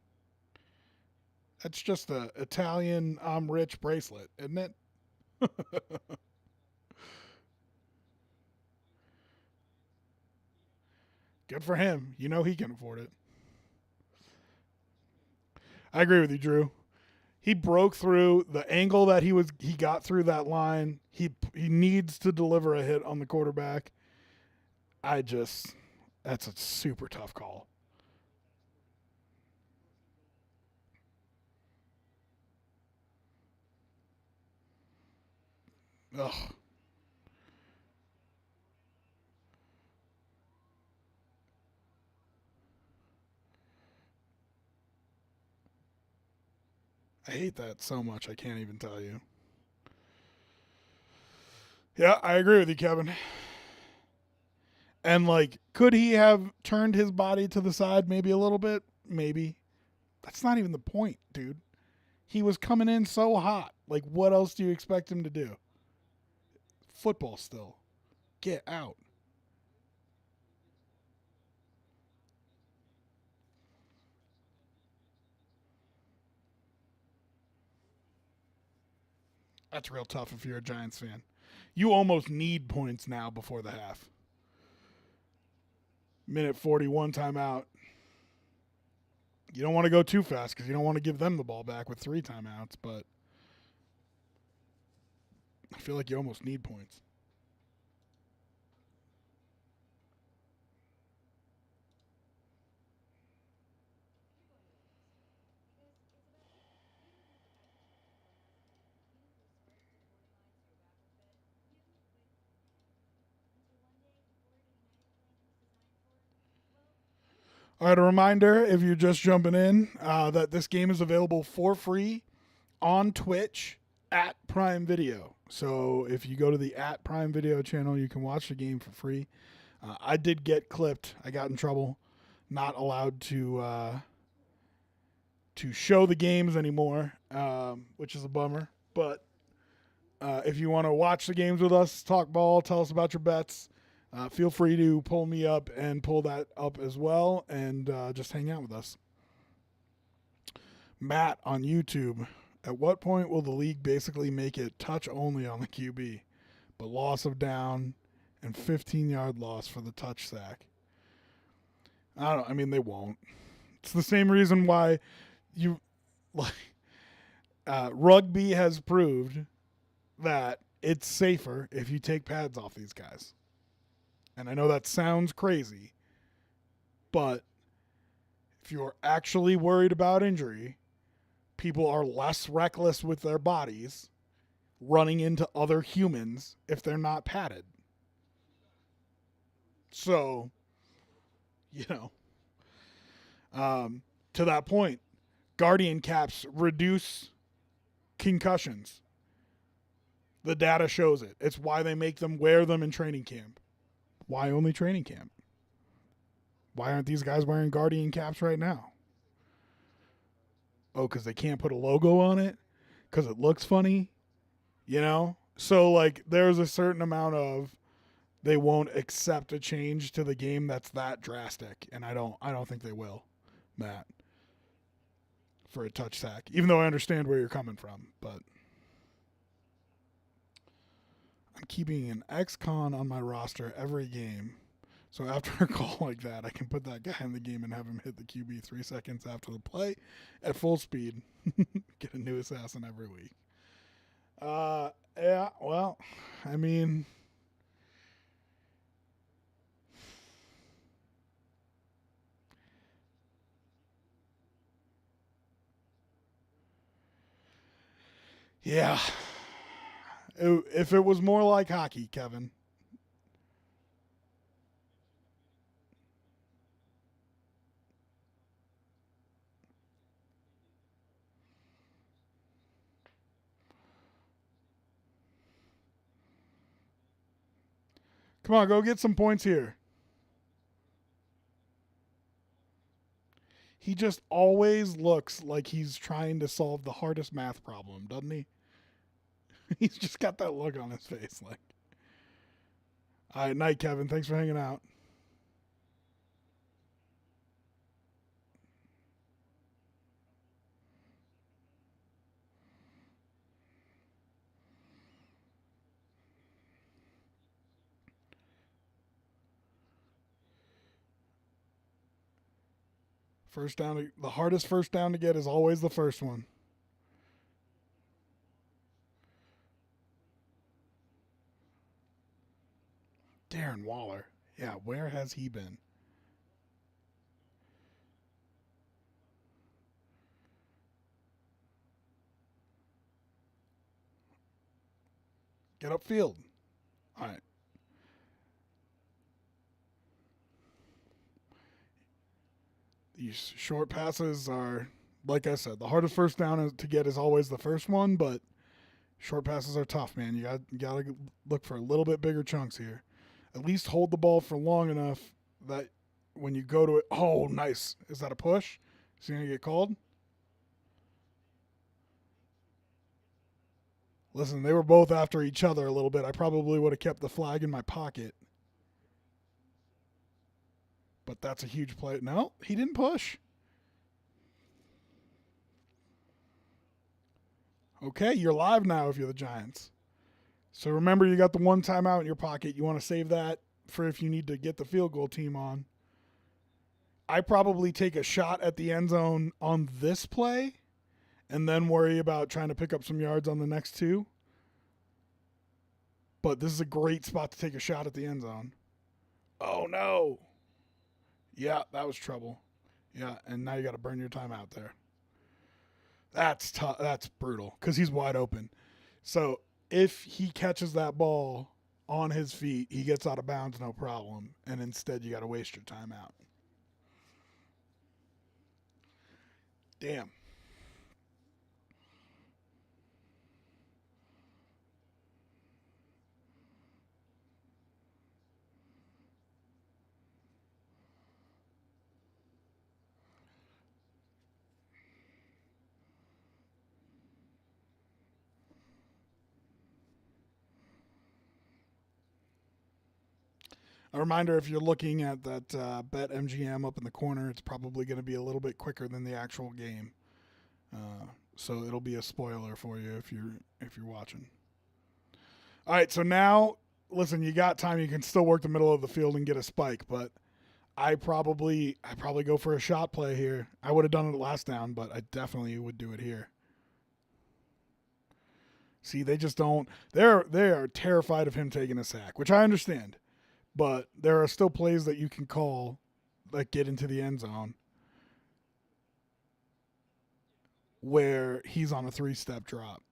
a Italian I'm rich bracelet, isn't it? Good for him. You know he can afford it. I agree with you, Drew. He broke through the angle that he got through that line. He needs to deliver a hit on the quarterback. I just that's a super tough call. Ugh. I hate that so much. I can't even tell you. Yeah, I agree with you, Kevin. And like, could he have turned his body to the side maybe a little bit? Maybe. That's not even the point, dude. He was coming in so hot. Like, what else do you expect him to do? Football still. Get out. That's real tough if you're a Giants fan. You almost need points now before the half. Minute 41 timeout. You don't want to go too fast because you don't want to give them the ball back with 3 timeouts, but I feel like you almost need points. All right, a reminder if you're just jumping in that this game is available for free on Twitch at Prime Video. So if you go to the at Prime Video channel, you can watch the game for free. I did get clipped. I got in trouble. Not allowed to show the games anymore, which is a bummer. But if you want to watch the games with us, talk ball, tell us about your bets, feel free to pull me up and pull that up as well, and just hang out with us. Matt on YouTube. At what point will the league basically make it touch only on the QB, but loss of down and 15-yard loss for the touch sack? I don't. I mean, they won't. It's the same reason why you like rugby has proved that it's safer if you take pads off these guys. And I know that sounds crazy, but if you're actually worried about injury, people are less reckless with their bodies running into other humans if they're not padded. So, you know, to that point, Guardian caps reduce concussions. The data shows it. It's why they make them wear them in training camp. Why only training camp? Why aren't these guys wearing Guardian caps right now? Oh, because they can't put a logo on it? Because it looks funny? You know? So, like, there's a certain amount of they won't accept a change to the game that's that drastic, and I don't think they will, Matt, for a touch sack. Even though I understand where you're coming from, but I'm keeping an ex-con on my roster every game. So after a call like that, I can put that guy in the game and have him hit the QB 3 seconds after the play at full speed. Get a new assassin every week. Yeah, well, I mean, yeah. If it was more like hockey, Kevin. Come on, go get some points here. He just always looks like he's trying to solve the hardest math problem, doesn't he? He's just got that look on his face. Like, all right, night, Kevin. Thanks for hanging out. First down, the hardest first down to get is always the first one. Darren Waller. Yeah, where has he been? Get upfield. All right. These short passes are, like I said, the hardest first down to get is always the first one, but short passes are tough, man. You got to look for a little bit bigger chunks here. At least hold the ball for long enough that when you go to it, oh, nice. Is that a push? Is he going to get called? Listen, they were both after each other a little bit. I probably would have kept the flag in my pocket. But that's a huge play. No, he didn't push. Okay, you're live now if you're the Giants. So remember, you got the one timeout in your pocket. You want to save that for if you need to get the field goal team on. I probably take a shot at the end zone on this play and then worry about trying to pick up some yards on the next two. But this is a great spot to take a shot at the end zone. Oh, no. Yeah, that was trouble. Yeah, and now you got to burn your time out there. That's tough. That's brutal because he's wide open. So if he catches that ball on his feet, he gets out of bounds, no problem. And instead, you got to waste your time out. Damn. A reminder, if you're looking at that Bet MGM up in the corner, it's probably going to be a little bit quicker than the actual game. So it'll be a spoiler for you if you're watching. All right, so now listen, you got time. You can still work the middle of the field and get a spike, but I probably go for a shot play here. I would have done it last down, but I definitely would do it here. See, they just don't. They are terrified of him taking a sack, which I understand. But there are still plays that you can call that get into the end zone where he's on a 3-step drop.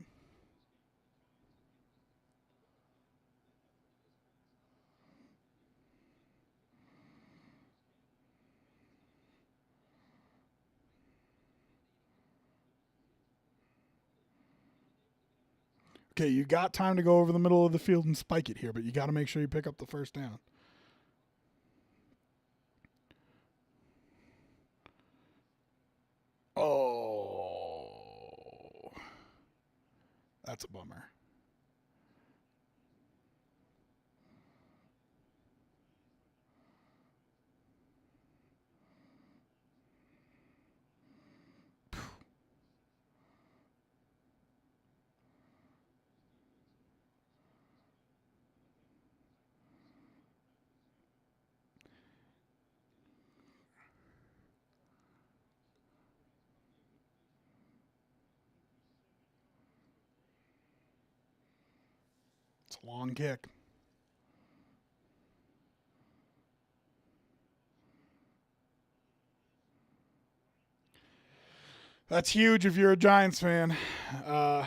Okay, you got time to go over the middle of the field and spike it here, but you got to make sure you pick up the first down. Oh, that's a bummer. It's a long kick. That's huge if you're a Giants fan. Uh,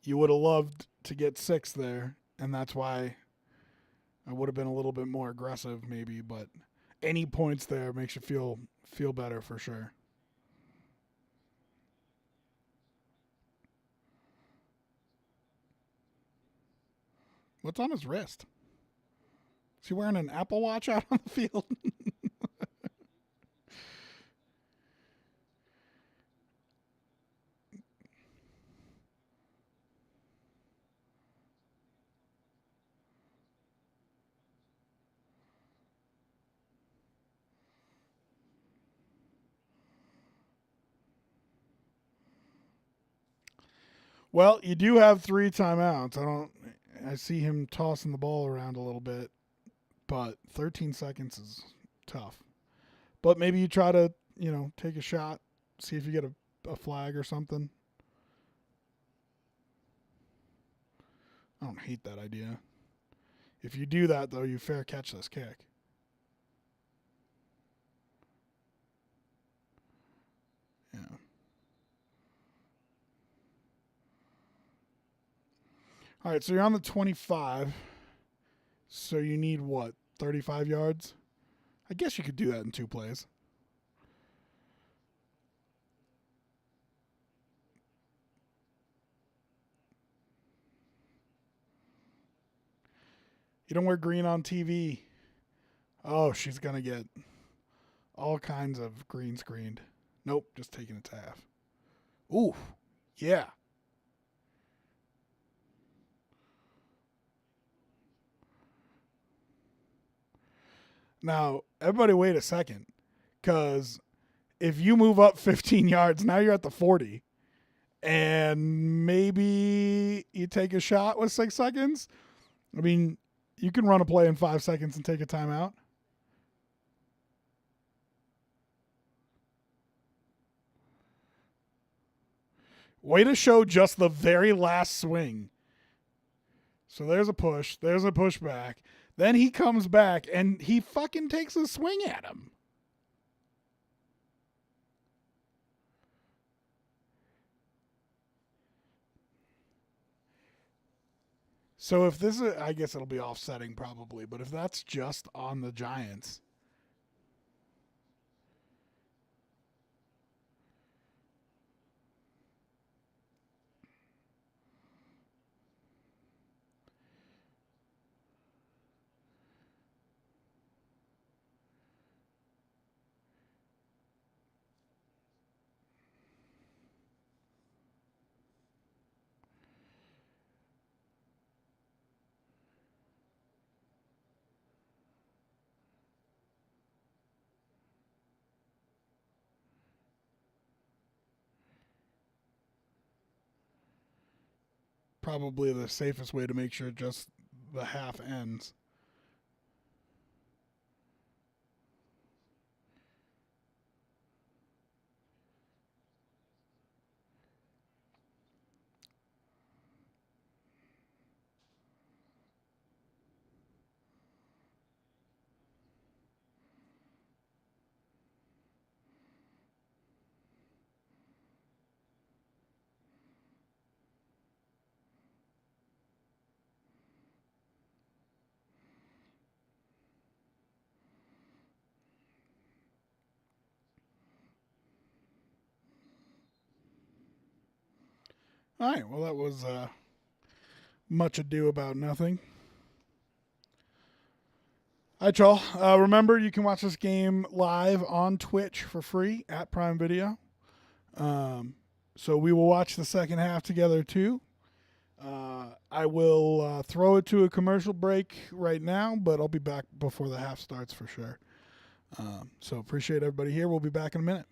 you would have loved to get 6 there, and that's why I would have been a little bit more aggressive, maybe. But any points there makes you feel better for sure. What's on his wrist? Is he wearing an Apple Watch out on the field? Well, you do have 3 timeouts. I see him tossing the ball around a little bit. but 13 seconds is tough. But maybe you try to, take a shot, see if you get a flag or something. I don't hate that idea. If you do that, though, you fair catch this kick. Yeah. All right, so you're on the 25. So you need what? 35 yards? I guess you could do that in 2 plays. You don't wear green on TV. Oh, she's going to get all kinds of green screened. Nope, just taking it to half. Ooh, yeah. Now, everybody wait a second. Because if you move up 15 yards, now you're at the 40. And maybe you take a shot with 6 seconds. I mean, you can run a play in 5 seconds and take a timeout. Way to show just the very last swing. So there's a push. There's a pushback. Then he comes back and he fucking takes a swing at him. So if this is, I guess it'll be offsetting probably, but if that's just on the Giants. Probably the safest way to make sure just the half ends. All right, well, that was much ado about nothing. All right, y'all. Remember, you can watch this game live on Twitch for free at Prime Video. So we will watch the second half together, too. I will throw it to a commercial break right now, but I'll be back before the half starts for sure. So appreciate everybody here. We'll be back in a minute.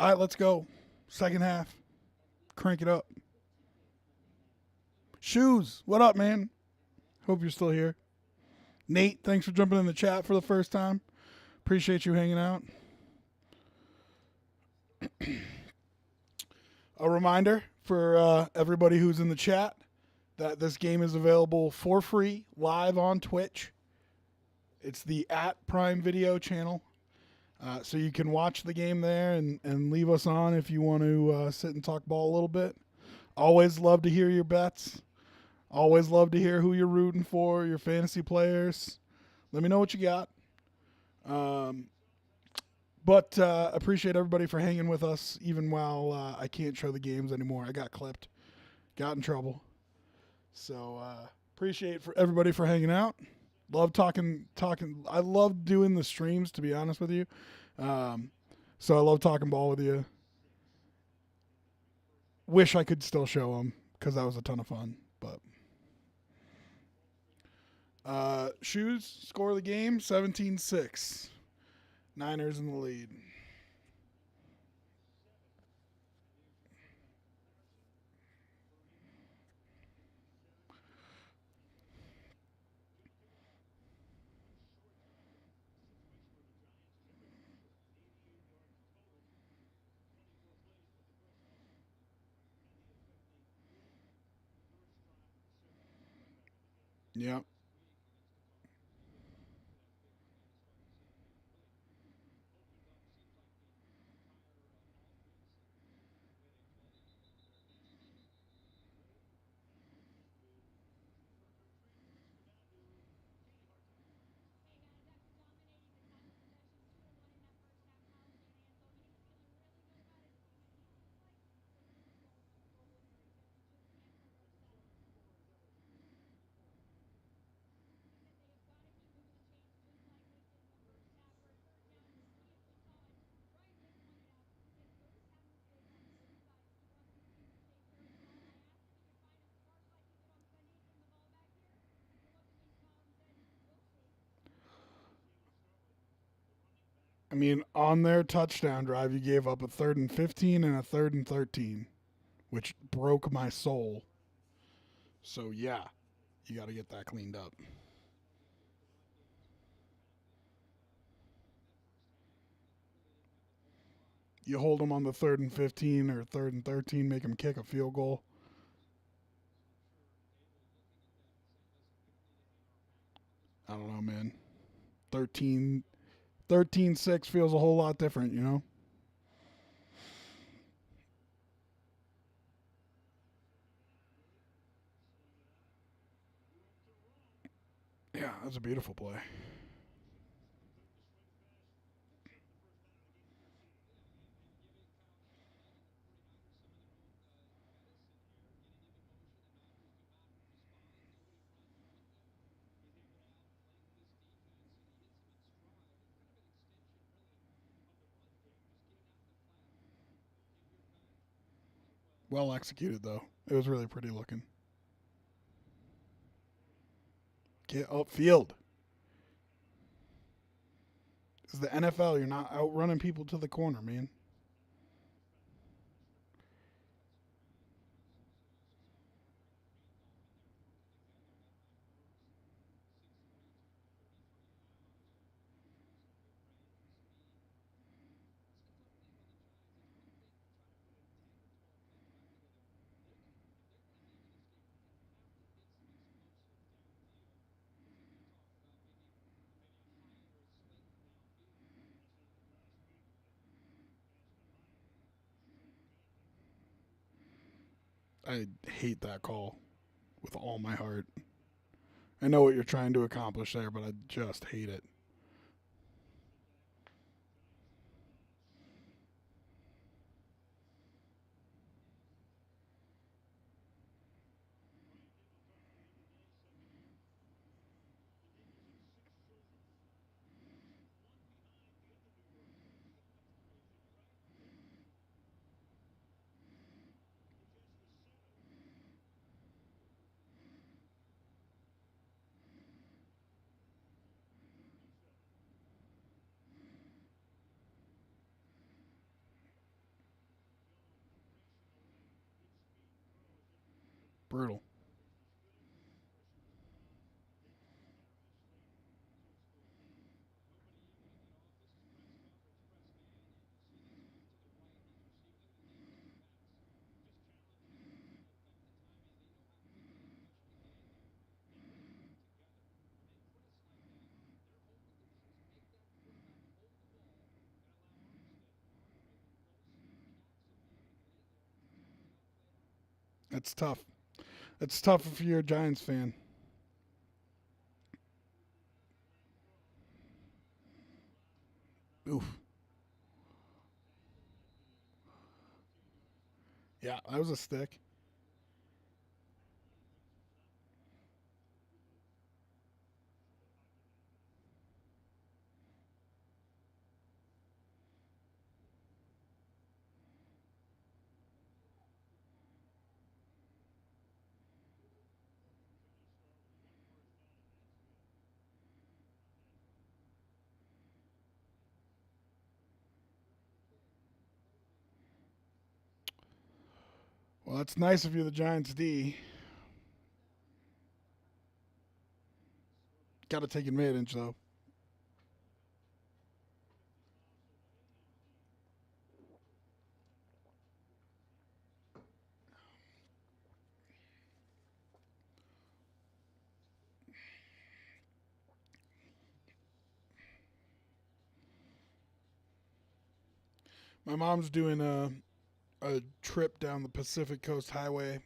All right, let's go. Second half. Crank it up. Shoes, what up, man? Hope you're still here. Nate, thanks for jumping in the chat for the first time. Appreciate you hanging out. A reminder for everybody who's in the chat that this game is available for free live on Twitch. It's the @Prime Video channel. So you can watch the game there and leave us on if you want to sit and talk ball a little bit. Always love to hear your bets. Always love to hear who you're rooting for, your fantasy players. Let me know what you got. But appreciate everybody for hanging with us even while I can't show the games anymore. I got clipped. Got in trouble. So appreciate for everybody for hanging out. Love talking. I love doing the streams, to be honest with you. So I love talking ball with you. Wish I could still show them because that was a ton of fun. But Shoes, score of the game, 17-6. Niners in the lead. Yep. I mean, on their touchdown drive, you gave up a 3rd and 15 and a 3rd and 13, which broke my soul. So, yeah, you got to get that cleaned up. You hold them on the 3rd and 15 or 3rd and 13, make them kick a field goal. I don't know, man. 13 6 feels a whole lot different, you know? Yeah, that's a beautiful play. Well executed, though. It was really pretty looking. Get upfield. This is the NFL. You're not outrunning people to the corner, man. I hate that call with all my heart. I know what you're trying to accomplish there, but I just hate it. Brutal. It's tough. It's tough if you're a Giants fan. Oof. Yeah, that was a stick. Well, it's nice if you're the Giants D. Got to take advantage, though. My mom's doing a trip down the Pacific Coast Highway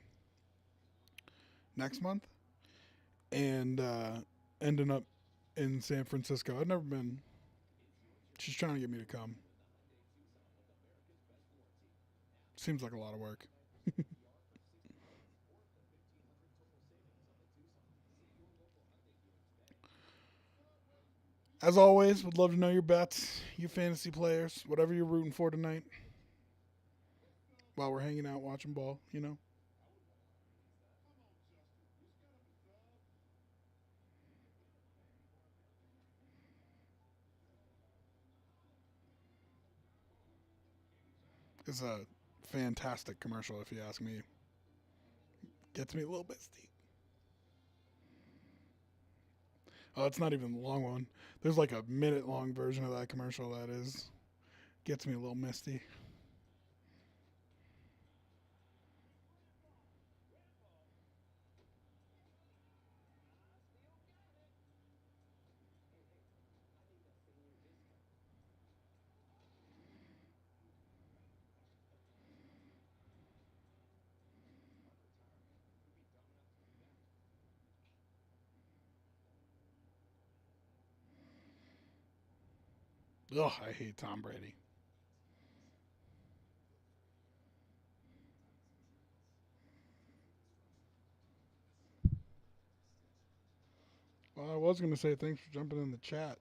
next month and ending up in San Francisco. I've never been. She's trying to get me to come. Seems like a lot of work. As always, would love to know your bets, your fantasy players, whatever you're rooting for tonight while we're hanging out watching ball, you know? It's a fantastic commercial, if you ask me. Gets me a little misty. Oh, it's not even the long one. There's like a minute long version of that commercial that is gets me a little misty. Ugh, I hate Tom Brady. Well, I was gonna say thanks for jumping in the chat,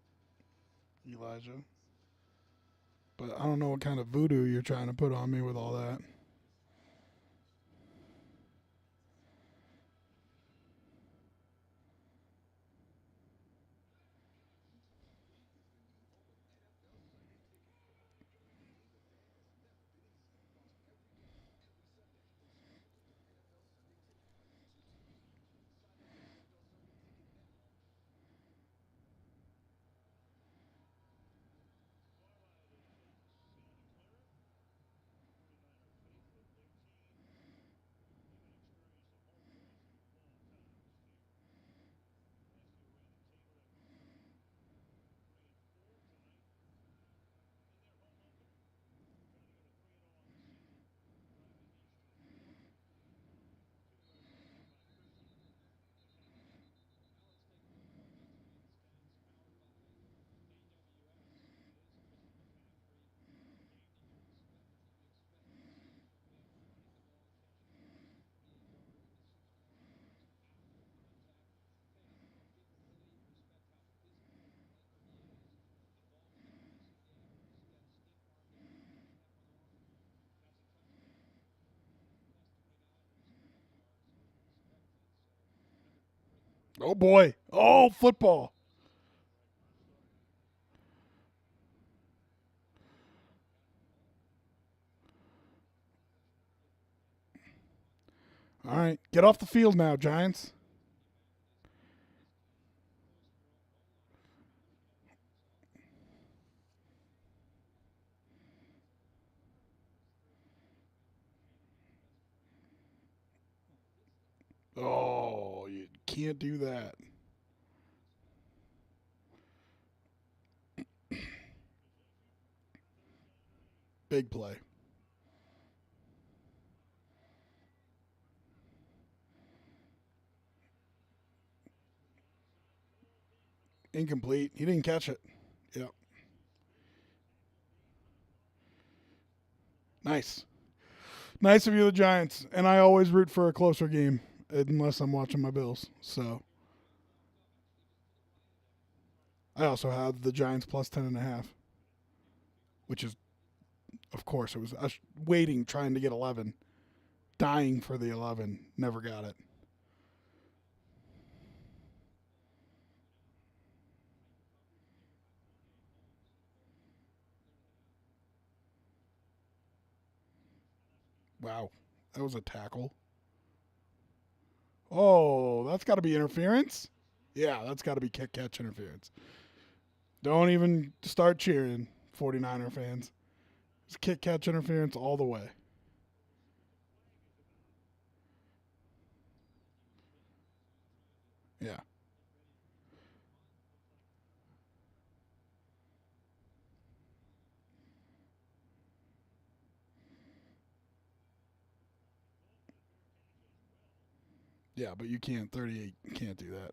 Elijah. But I don't know what kind of voodoo you're trying to put on me with all that. Oh boy. Oh, football. All right, get off the field now, Giants. Oh, you can't do that. Big play. Incomplete. He didn't catch it. Yep. Nice. Nice of you, the Giants. And I always root for a closer game unless I'm watching my Bills. So I also have the Giants plus 10.5, which is, of course, it was us waiting, trying to get 11, dying for the 11. Never got it. Wow. That was a tackle. Oh, that's got to be interference? Yeah, that's got to be kick catch interference. Don't even start cheering, 49er fans. It's kick catch interference all the way. Yeah. Yeah, but you can't 38 you can't do that.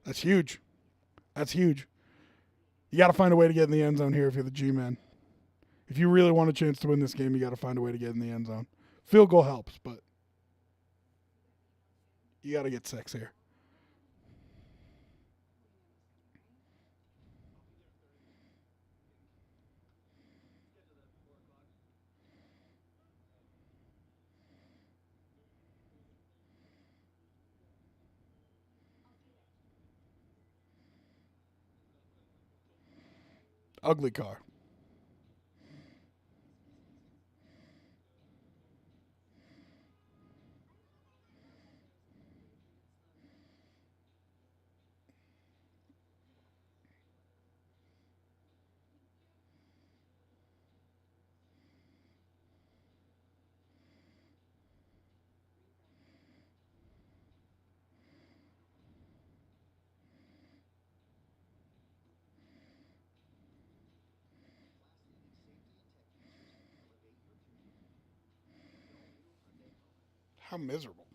That's huge. That's huge. You got to find a way to get in the end zone here if you're the G-men. If you really want a chance to win this game, you got to find a way to get in the end zone. Field goal helps, but you got to get 6 here. Ugly car. How miserable.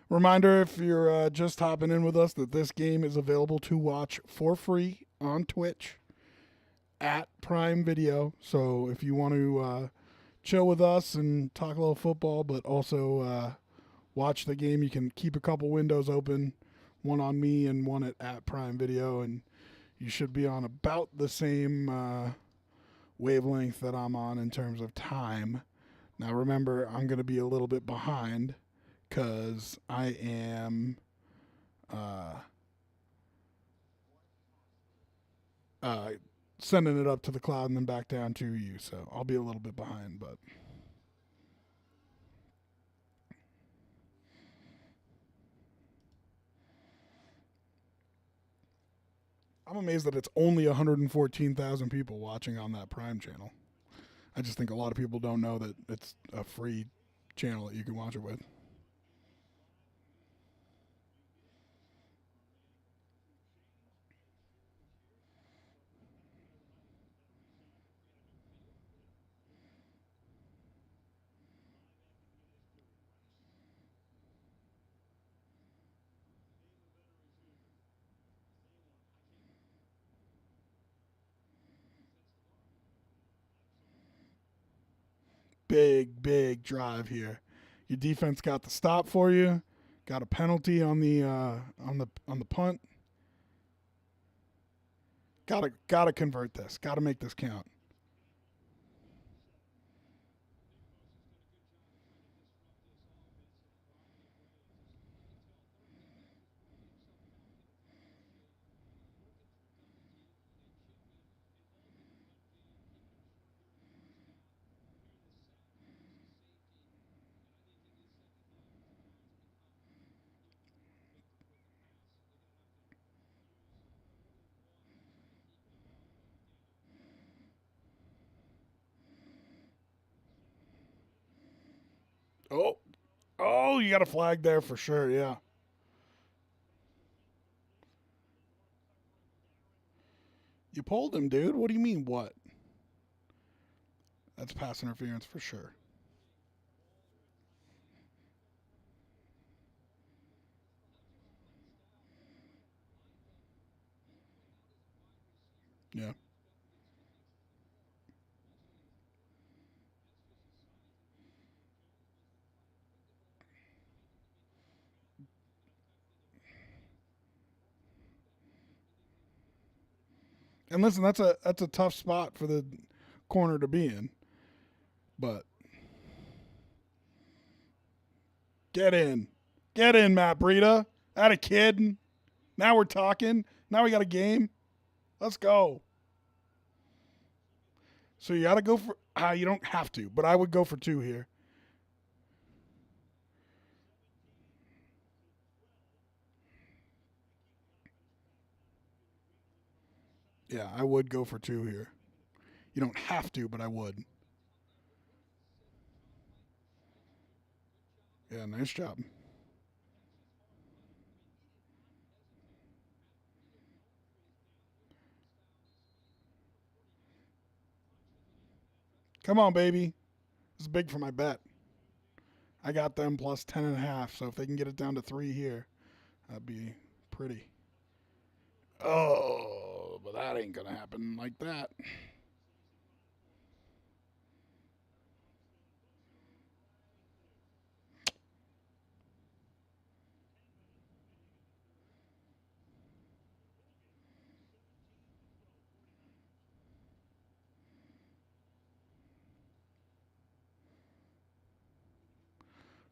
Reminder if you're just hopping in with us that this game is available to watch for free on Twitch at Prime Video. So if you want to chill with us and talk a little football, but also watch the game, you can keep a couple windows open, one on me and one at Prime Video, and you should be on about the same wavelength that I'm on in terms of time. Now remember, I'm going to be a little bit behind because I am uh, uh, sending it up to the cloud and then back down to you. So I'll be a little bit behind, but I'm amazed that it's only 114,000 people watching on that Prime channel. I just think a lot of people don't know that it's a free channel that you can watch it with. big drive here. Your defense got the stop for you. Got a penalty on the punt. Gotta convert this. Gotta make this count. Oh, oh, you got a flag there for sure. Yeah, you pulled him, dude. What do you mean? What? That's pass interference for sure. Yeah. And listen, that's a tough spot for the corner to be in. But get in, Matt Breida. At a kid. Now we're talking. Now we got a game. Let's go. So you got to go for. You don't have to, but I would go for two here. Yeah, I would go for two here. You don't have to, but I would. Yeah, nice job. Come on, baby. This is big for my bet. I got them plus 10.5. So if they can get it down to three here, that'd be pretty. Oh, but that ain't gonna happen like that.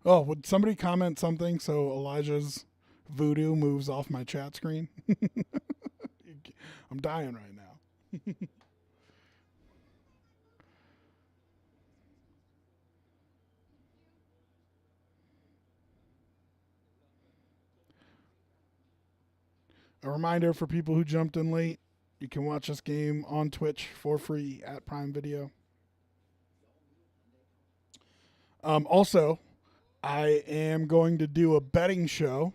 Oh, would somebody comment something so Elijah's voodoo moves off my chat screen? I'm dying right now. A reminder for people who jumped in late, you can watch this game on Twitch for free at Prime Video. Also, I am going to do a betting show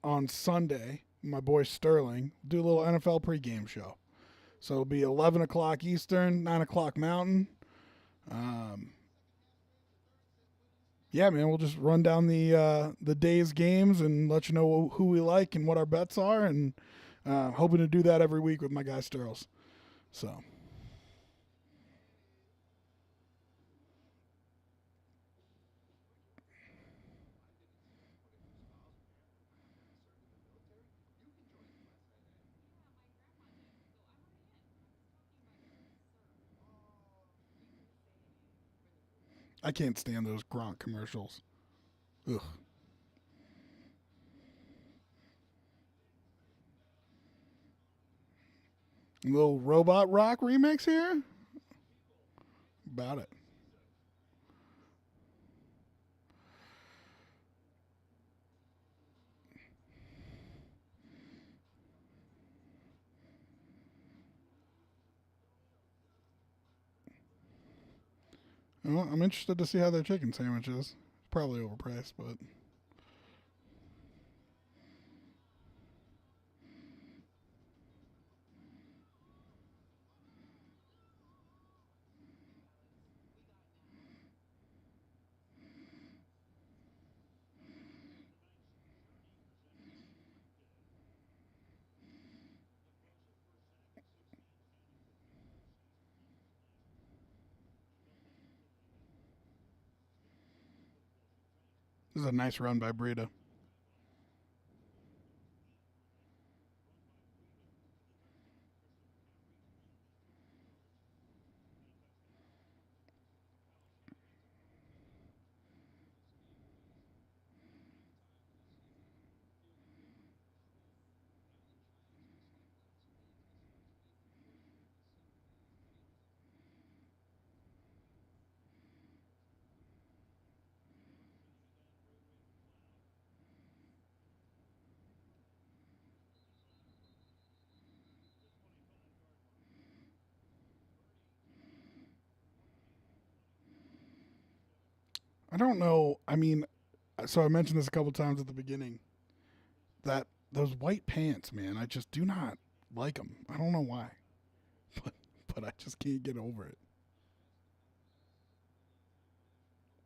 on Sunday. My boy Sterling do a little NFL pregame show. So it'll be 11 o'clock Eastern, 9 o'clock Mountain. Um, yeah, man, we'll just run down the day's games and let you know who we like and what our bets are, and hoping to do that every week with my guy Sterls. So I can't stand those Gronk commercials. Ugh. A little robot rock remix here. About it. Well, I'm interested to see how their chicken sandwich is. Probably overpriced, but This is a nice run by Breida. I don't know. I mean, so I mentioned this a couple times at the beginning that those white pants, man, I just do not like them. I don't know why, but but I just can't get over it.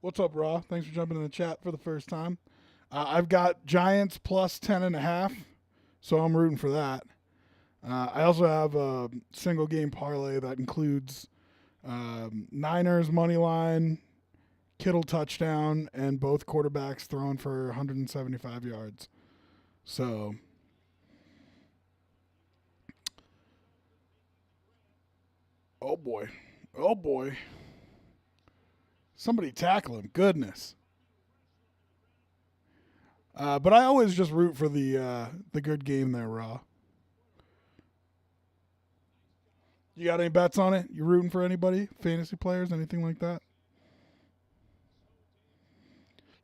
What's up, Raw? Thanks for jumping in the chat for the first time. I've got Giants plus 10.5, so I'm rooting for that. I also have a single game parlay that includes Niners money line, Kittle touchdown, and both quarterbacks throwing for 175 yards. So, oh boy, oh boy, somebody tackle him! Goodness. But I always just root for the good game there, Raw. You got any bets on it? You rooting for anybody? Fantasy players, anything like that?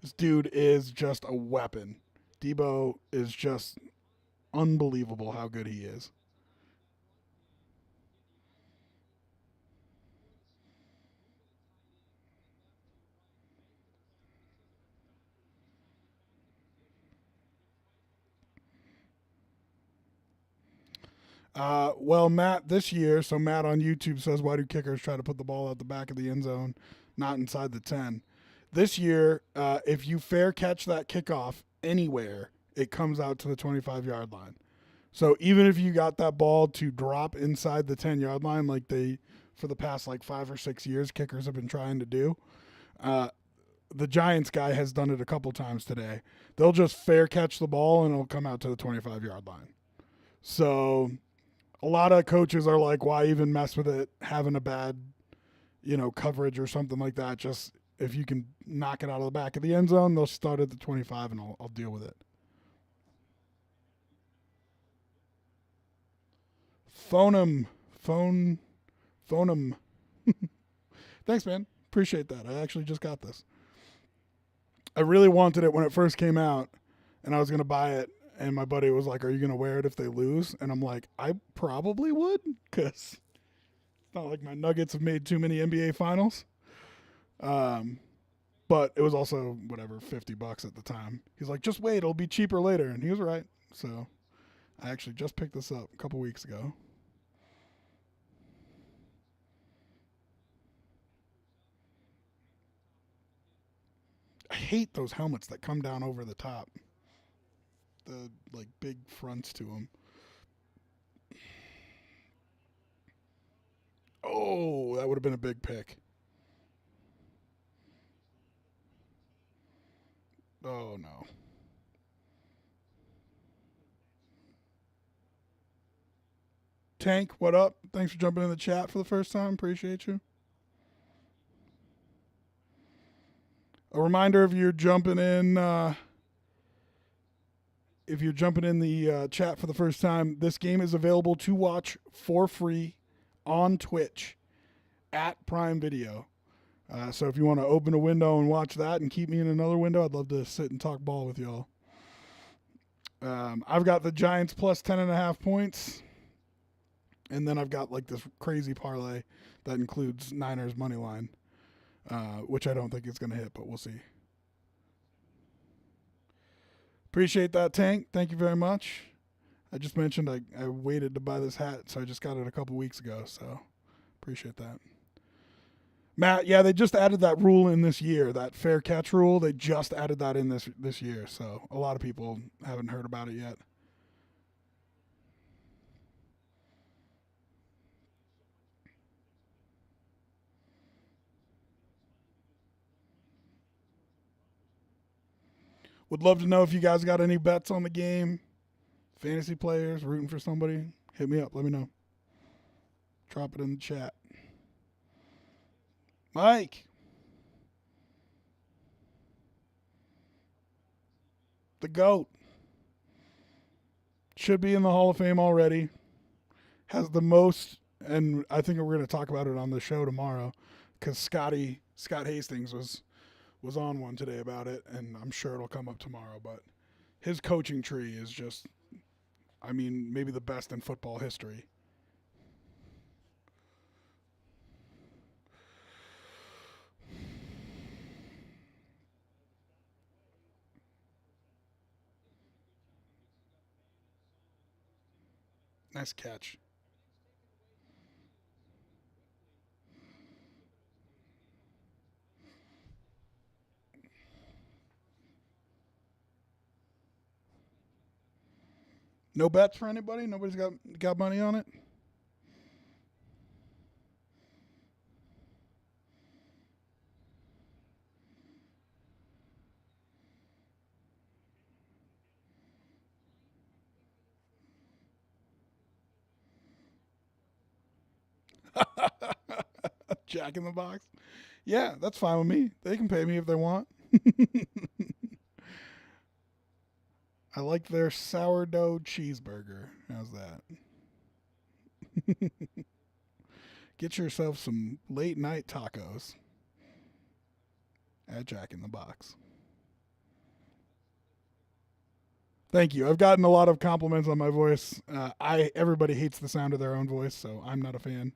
This dude is just a weapon. Debo is just unbelievable how good he is. Well, Matt, this year, so Matt on YouTube says, why do kickers try to put the ball out the back of the end zone, not inside the 10? This year, if you fair catch that kickoff anywhere, it comes out to the 25-yard line. So even if you got that ball to drop inside the 10-yard line, like they, for the past like 5 or 6 years, kickers have been trying to do, uh, the Giants guy has done it a couple times today. They'll just fair catch the ball and it'll come out to the 25-yard line. So a lot of coaches are like, why even mess with it having a bad, coverage or something like that? Just if you can knock it out of the back of the end zone, they'll start at the 25 and I'll deal with it. Phone him. Phone him. Thanks, man. Appreciate that. I actually just got this. I really wanted it when it first came out and I was going to buy it. And my buddy was like, are you going to wear it if they lose? And I'm like, I probably would, because it's not like my Nuggets have made too many NBA finals. But it was also, whatever, $50 at the time. He's like, just wait, it'll be cheaper later. And he was right. So I actually just picked this up a couple weeks ago. I hate those helmets that come down over the top. The, like, big fronts to them. Oh, that would have been a big pick. Oh, no. Tank, what up? Thanks for jumping in the chat for the first time. Appreciate you. A reminder, if you're jumping in the chat for the first time, this game is available to watch for free on Twitch at Prime Video. So if you want to open a window and watch that and keep me in another window, I'd love to sit and talk ball with y'all. I've got the Giants plus 10.5 points. And then I've got like this crazy parlay that includes Niners money line, which I don't think it's going to hit, but we'll see. Appreciate that, Tank. Thank you very much. I just mentioned I waited to buy this hat, so I just got it a couple weeks ago, so appreciate that. Matt, yeah, they just added that rule in this year, that fair catch rule. They just added that in this year, so a lot of people haven't heard about it yet. Would love to know if you guys got any bets on the game. Fantasy players, rooting for somebody. Hit me up. Let me know. Drop it in the chat. Mike. The GOAT. Should be in the Hall of Fame already. Has the most, and I think we're going to talk about it on the show tomorrow, because Scott Hastings was on one today about it, and I'm sure it'll come up tomorrow. But his coaching tree is just, I mean, maybe the best in football history. Nice catch. No bets for anybody? Nobody's got money on it? Jack in the Box? Yeah, that's fine with me. They can pay me if they want. I like their sourdough cheeseburger. How's that? Get yourself some late night tacos at Jack in the Box. Thank you. I've gotten a lot of compliments on my voice. Everybody hates the sound of their own voice, so I'm not a fan.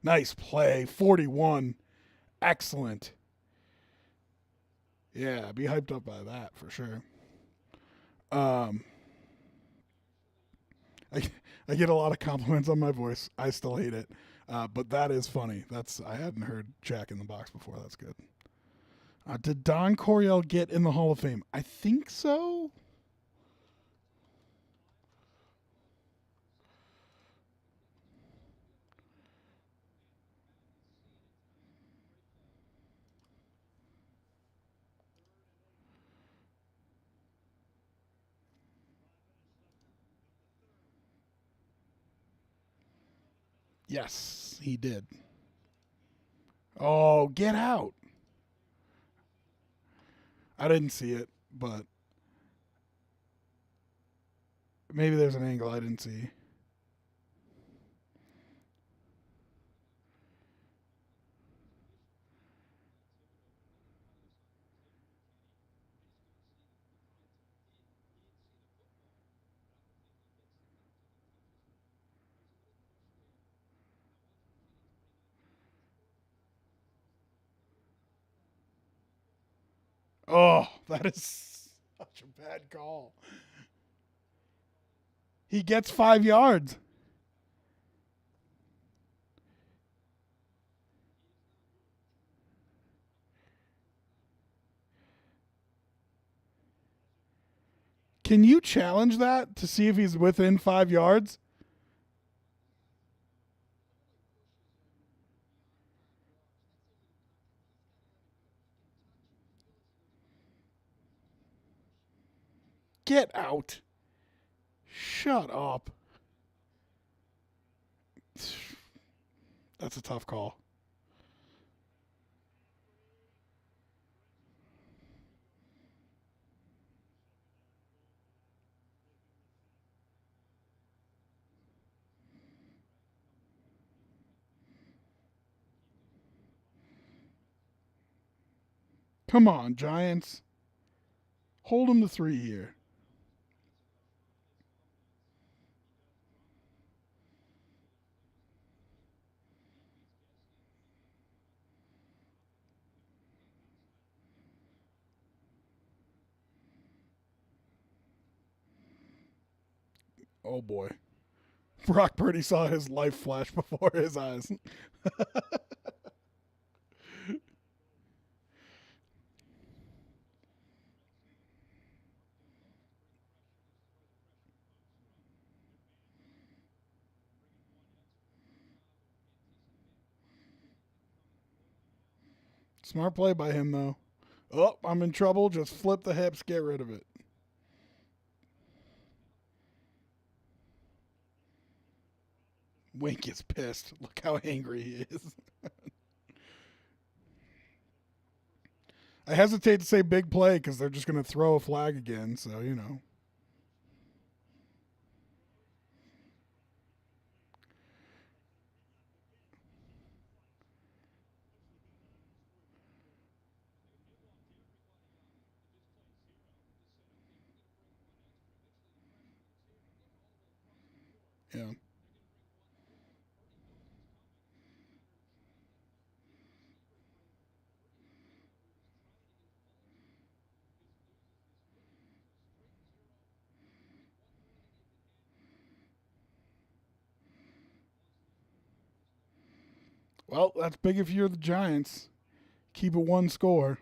Nice play. 41. Excellent. Yeah, be hyped up by that for sure. Um, I, I get a lot of compliments on my voice. I still hate it. But that is funny. I hadn't heard Jack in the Box before. That's good. Did Don Coryell get in the Hall of Fame? I think so. Yes, he did. Oh, get out. I didn't see it, but maybe there's an angle I didn't see. Oh, that is such a bad call. He gets 5 yards. Can you challenge that to see if he's within 5 yards? Get out. Shut up. That's a tough call. Come on, Giants. Hold him to 3 here. Oh boy. Brock Purdy saw his life flash before his eyes. Smart play by him, though. Oh, I'm in trouble. Just flip the hips, get rid of it. Wink is pissed. Look how angry he is. I hesitate to say big play because they're just going to throw a flag again. So, yeah. Well, that's big if you're the Giants. Keep it one score.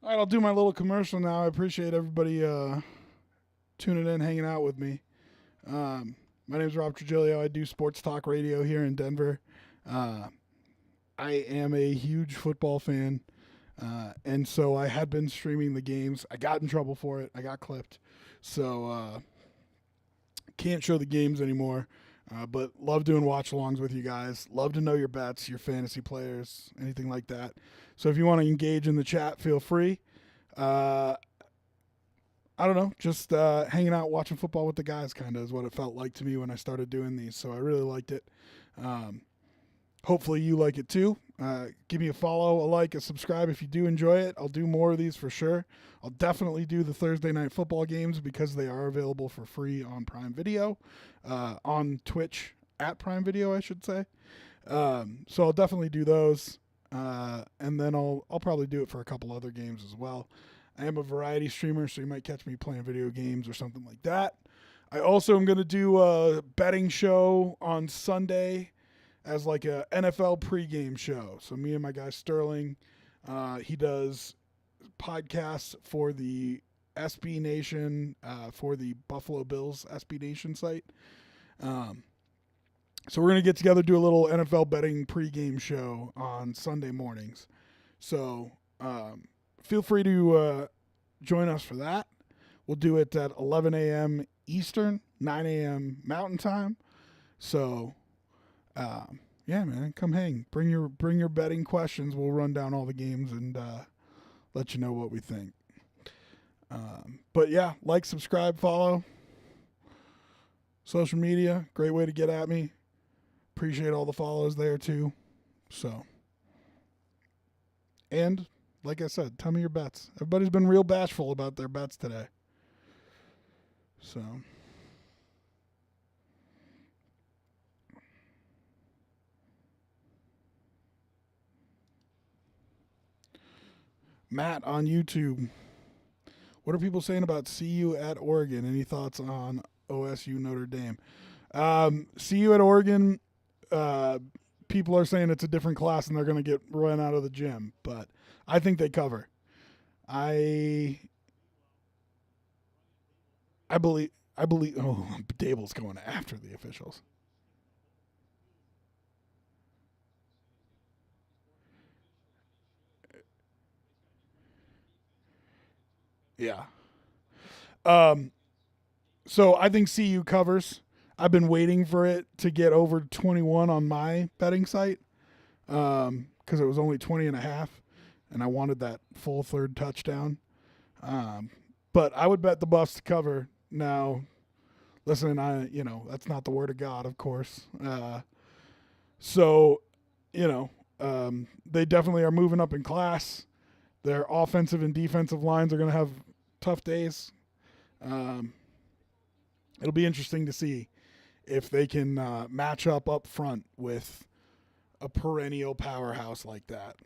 All right, I'll do my little commercial now. I appreciate everybody tuning in, hanging out with me. My name is Rob Trujillo. I do sports talk radio here in Denver. Uh, I am a huge football fan, and so I had been streaming the games. I got in trouble for it. I got clipped, so can't show the games anymore. But love doing watch-alongs with you guys. Love to know your bets, your fantasy players, anything like that. So if you want to engage in the chat, feel free. Uh, I don't know, just hanging out, watching football with the guys, kind of is what it felt like to me when I started doing these. So I really liked it. Um, Hopefully you like it too. Give me a follow, a like, a subscribe if you do enjoy it. I'll do more of these for sure. I'll definitely do the Thursday night football games because they are available for free on Prime Video, on Twitch at Prime Video, I should say. So I'll definitely do those, and then I'll probably do it for a couple other games as well. I am a variety streamer, so you might catch me playing video games or something like that. I also am going to do a betting show on Sunday as like a NFL pregame show. So me and my guy Sterling, he does podcasts for the SB Nation, for the Buffalo Bills SB Nation site. So we're going to get together, do a little NFL betting pregame show on Sunday mornings. So feel free to join us for that. We'll do it at 11 a.m. Eastern, 9 a.m. Mountain Time. So yeah, man, come hang. Bring your betting questions. We'll run down all the games and let you know what we think. But yeah, like, subscribe, follow. Social media, great way to get at me. Appreciate all the follows there too. So, and like I said, tell me your bets. Everybody's been real bashful about their bets today. So. Matt on YouTube. What are people saying about CU at Oregon? Any thoughts on OSU Notre Dame? CU at Oregon, people are saying it's a different class and they're going to get run out of the gym, but I think they cover. I believe. Oh, Dable's going after the officials. Yeah. Um. So I think CU covers. I've been waiting for it to get over 21 on my betting site because it was only 20 and a half, and I wanted that full third touchdown. Um, but I would bet the Buffs to cover. Now, listen, that's not the word of God, of course. So, they definitely are moving up in class. Their offensive and defensive lines are going to have tough days. Um, it'll be interesting to see if they can match up front with a perennial powerhouse like that.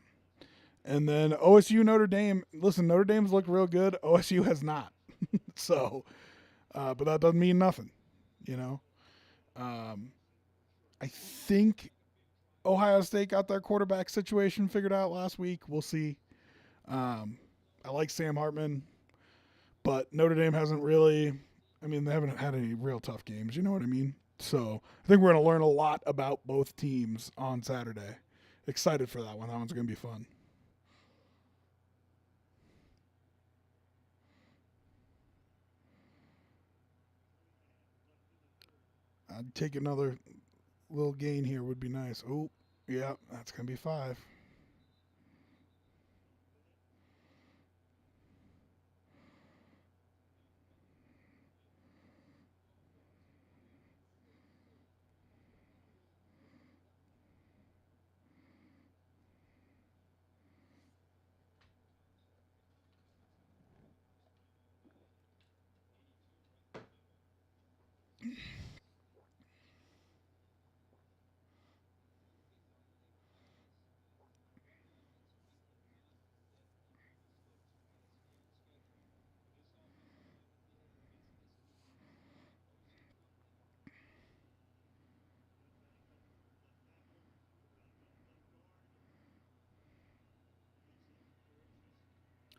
And then OSU Notre Dame. Listen, Notre Dame's looked real good. OSU has not. So, but that doesn't mean nothing, you know. Um, I think Ohio State got their quarterback situation figured out last week. We'll see. I like Sam Hartman, but Notre Dame hasn't really. I mean, they haven't had any real tough games. You know what I mean? So I think we're going to learn a lot about both teams on Saturday. Excited for that one. That one's going to be fun. I'd take another little gain here. Would be nice. Oh, yeah, that's going to be 5.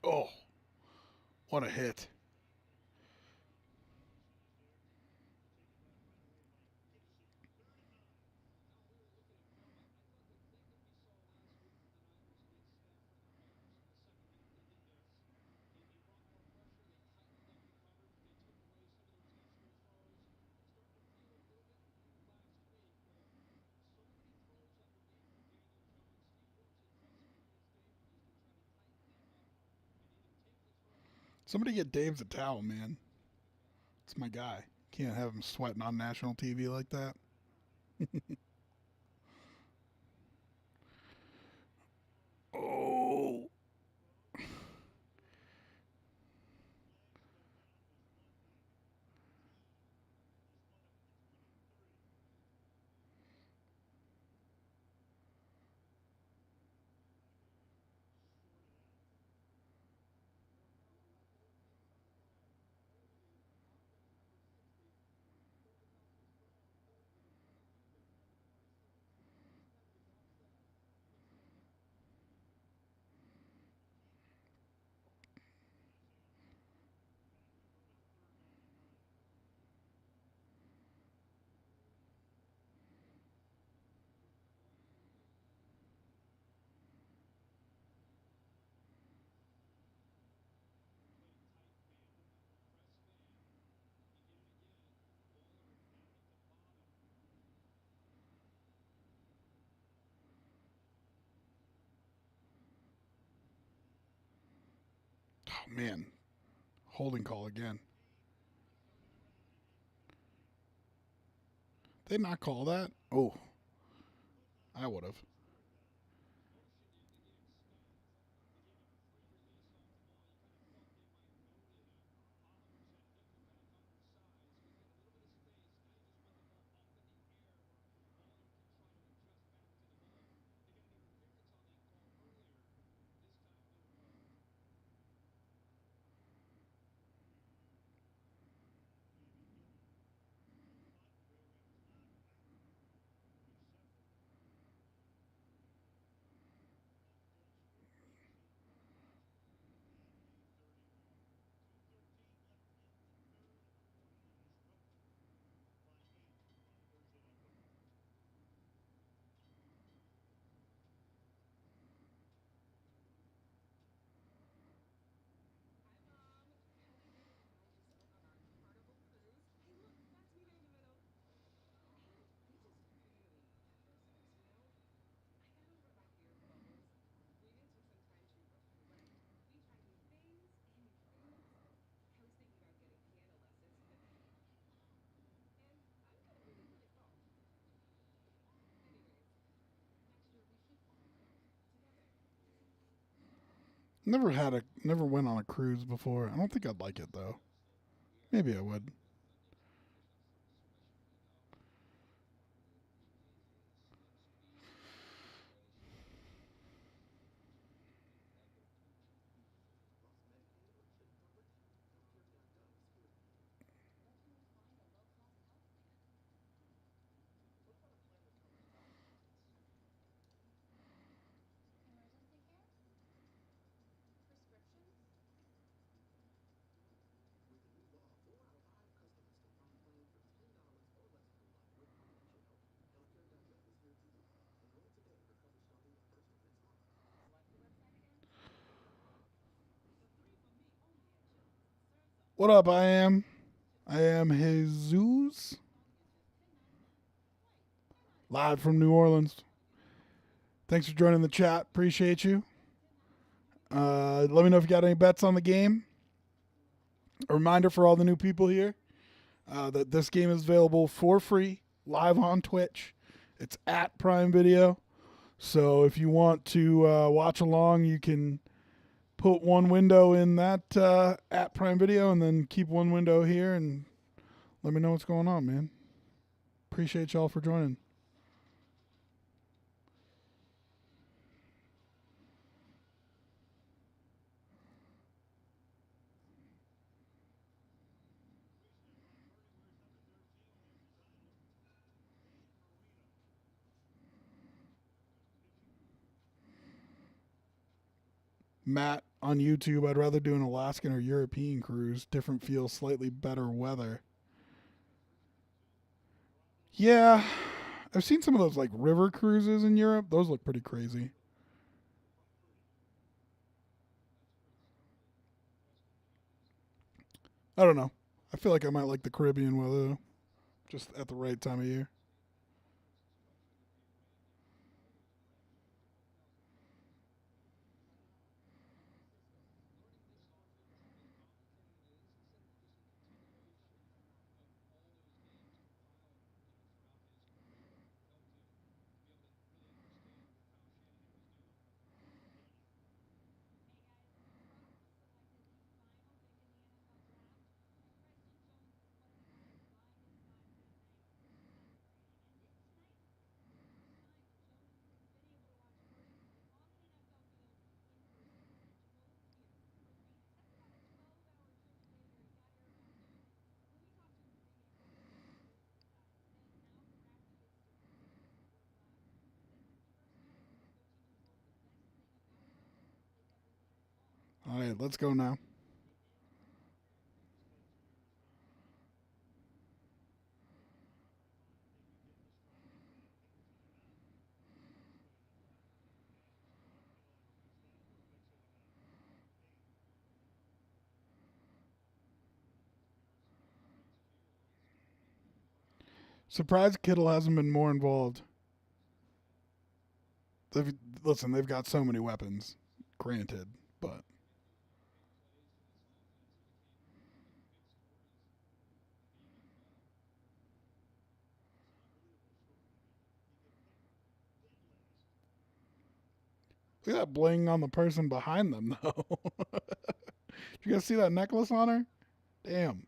Oh, what a hit! Somebody get Dave the towel, man. It's my guy. Can't have him sweating on national TV like that. Oh, oh man, holding call again. They not call that? Oh, I would have. Never went on a cruise before. I don't think I'd like it though. Maybe I would. What up? I am Jesus, live from New Orleans. Thanks for joining the chat. Appreciate you. Let me know if you got any bets on the game. A reminder for all the new people here that this game is available for free live on Twitch. It's at Prime Video. So if you want to watch along, you can put one window in that at Prime Video and then keep one window here and let me know what's going on, man. Appreciate y'all for joining. Matt on YouTube, I'd rather do an Alaskan or European cruise. Different feel, slightly better weather. Yeah, I've seen some of those like river cruises in Europe. Those look pretty crazy. I don't know. I feel like I might like the Caribbean weather, just at the right time of year. All right, let's go now. Surprised Kittle hasn't been more involved. They've, listen, they've got so many weapons, granted, but look at that bling on the person behind them, though. Did you guys see that necklace on her? Damn.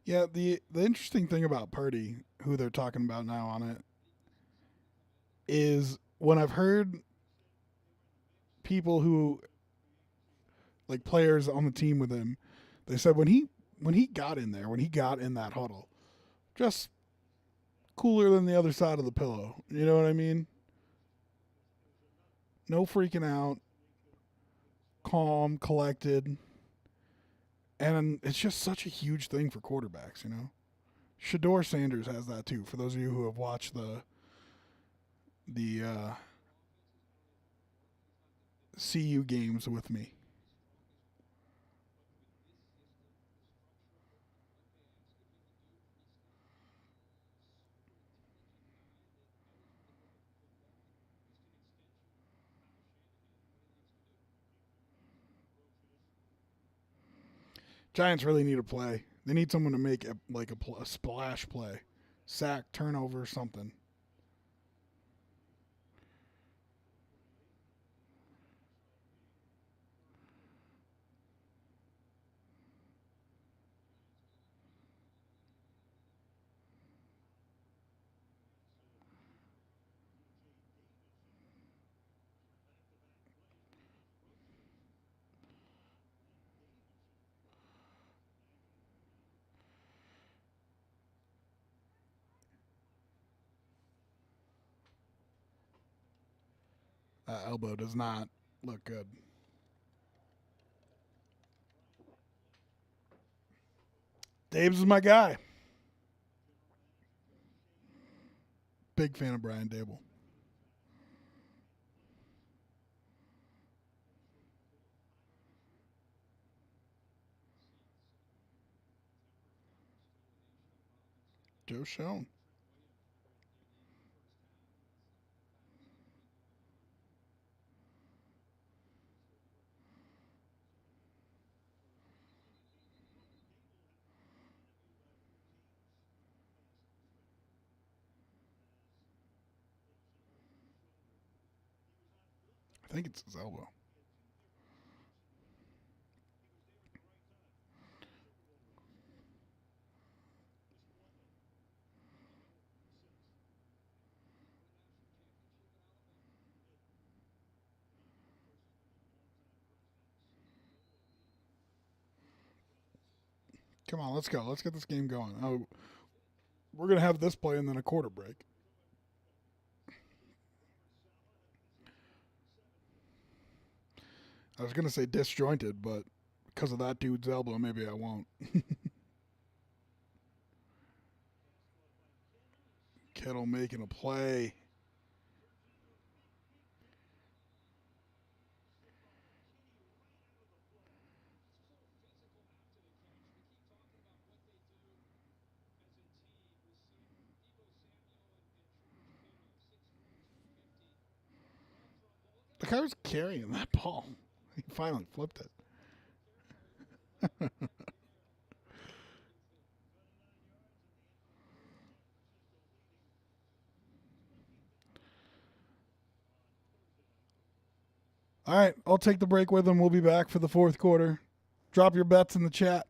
Yeah, the interesting thing about Purdy, who they're talking about now on it, is when I've heard people who like players on the team with him, they said when he got in there, when he got in that huddle, just cooler than the other side of the pillow. You know what I mean? No freaking out, calm, collected, and it's just such a huge thing for quarterbacks. Shador Sanders has that too. For those of you who have watched the CU games with me. Giants really need a play. They need someone to make a splash play, sack, turnover, something. Elbow does not look good. Davis is my guy. Big fan of Brian Dable. Joe Schoen. I think it's his elbow. Come on, let's go. Let's get this game going. Oh, we're gonna have this play and then a quarter break. I was gonna say disjointed, but because of that dude's elbow, maybe I won't. Kittle making a play. The guy was carrying that ball. He finally flipped it. All right, I'll take the break with him. We'll be back for the fourth quarter. Drop your bets in the chat.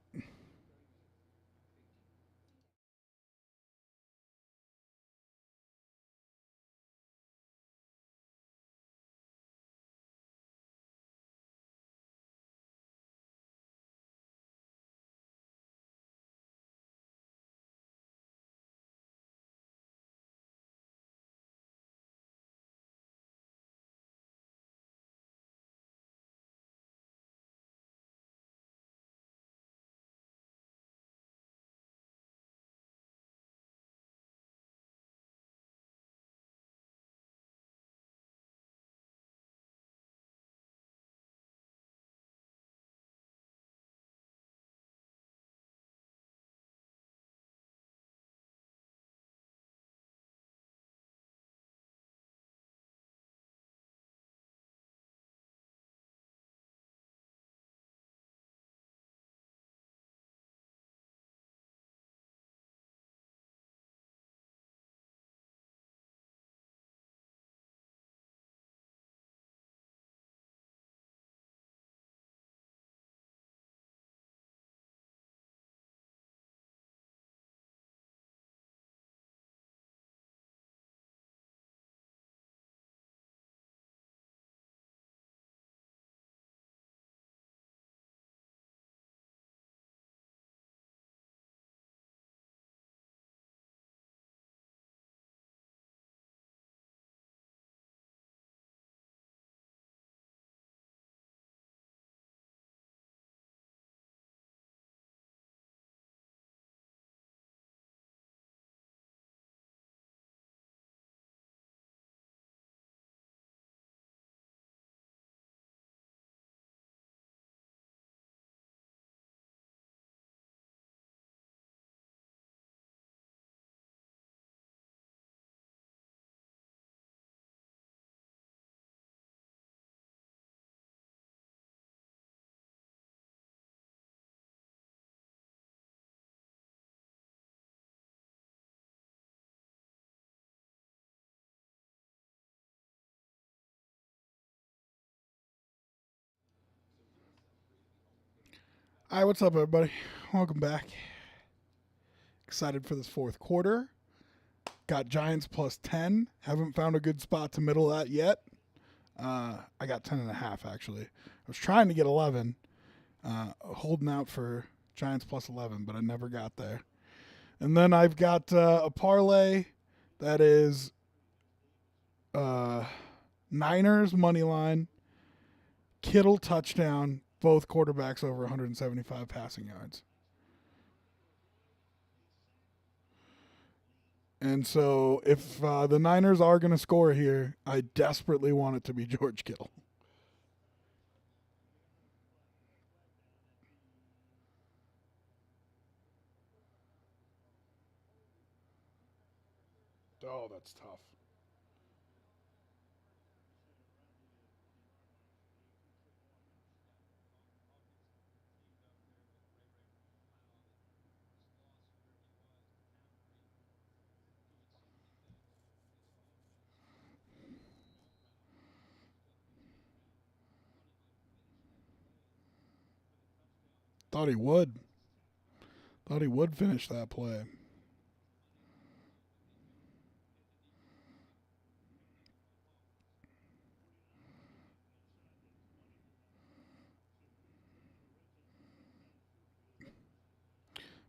Hi, what's up, everybody? Welcome back. Excited for this fourth quarter. Got Giants plus 10. Haven't found a good spot to middle that yet. I got 10.5, actually. I was trying to get 11, holding out for Giants plus 11, but I never got there. And then I've got a parlay that is Niners money line, Kittle touchdown, both quarterbacks over 175 passing yards. And so if the Niners are going to score here, I desperately want it to be George Kittle. Oh, that's tough. Thought he would. Thought he would finish that play.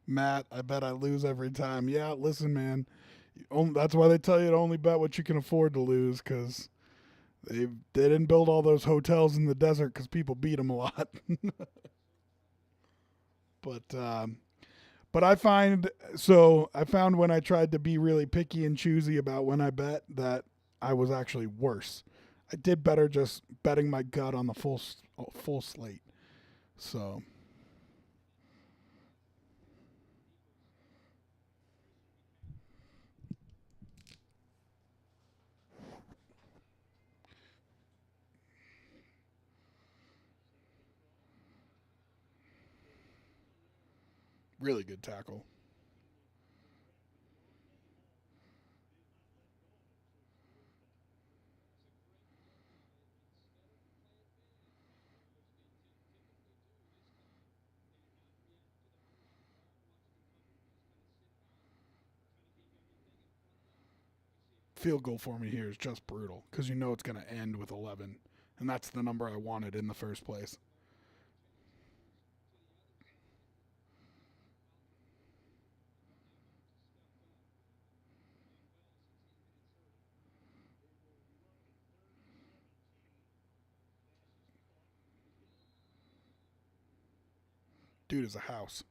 Matt, I bet I lose every time. Yeah, listen, man. That's why they tell you to only bet what you can afford to lose, because they didn't build all those hotels in the desert because people beat them a lot. but I found when I tried to be really picky and choosy about when I bet that I was actually worse. I did better just betting my gut on the full slate. So really good tackle. Field goal for me here is just brutal because you know it's going to end with 11, and that's the number I wanted in the first place. Dude is a house.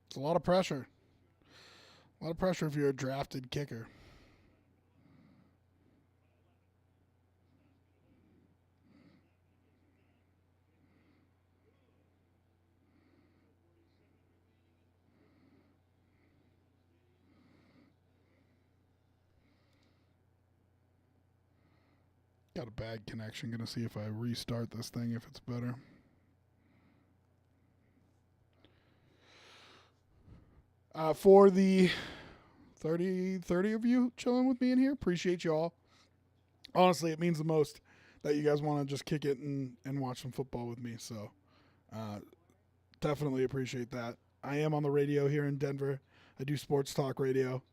It's a lot of pressure. A lot of pressure if you're a drafted kicker. Got a bad connection. Gonna see if I restart this thing if it's better. For the 30 of you chilling with me in here, appreciate you all. Honestly, it means the most that you guys want to just kick it and watch some football with me. So uh, definitely appreciate that. I am on the radio here in Denver. I do sports talk radio.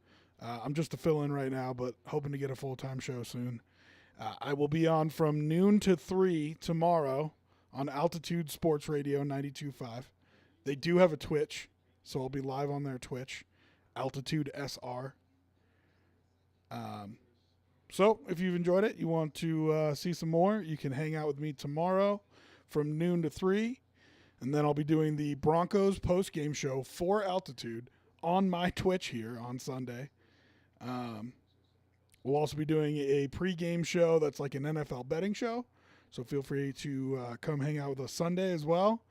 I'm just a fill in right now, but hoping to get a full time show soon. I will be on from noon to 3 tomorrow on Altitude Sports Radio 92.5. They do have a Twitch, so I'll be live on their Twitch, Altitude SR. Um, so if you've enjoyed it, you want to see some more, you can hang out with me tomorrow from noon to 3. And then I'll be doing the Broncos post-game show for Altitude on my Twitch here on Sunday. Um, we'll also be doing a pre-game show that's like an NFL betting show. So feel free to come hang out with us Sunday as well.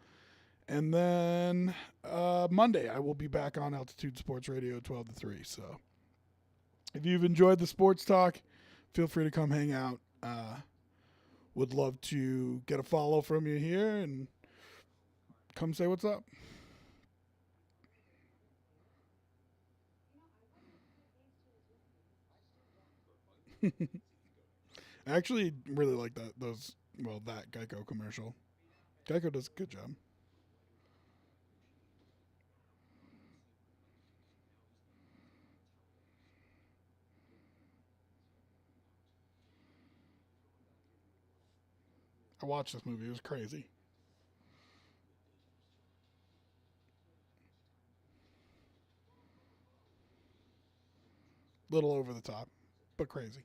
And then Monday, I will be back on Altitude Sports Radio 12 to 3. So if you've enjoyed the sports talk, feel free to come hang out. Would love to get a follow from you here and come say what's up. I actually really like that Geico commercial. Geico does a good job. I watched this movie. It was crazy. Little over the top, but crazy.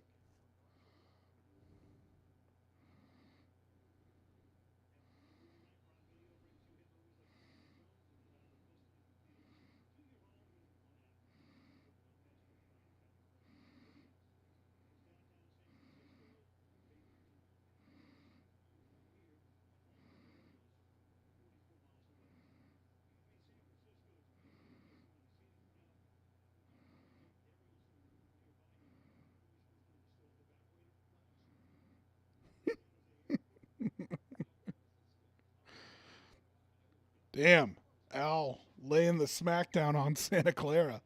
Damn. Al laying the smackdown on Santa Clara.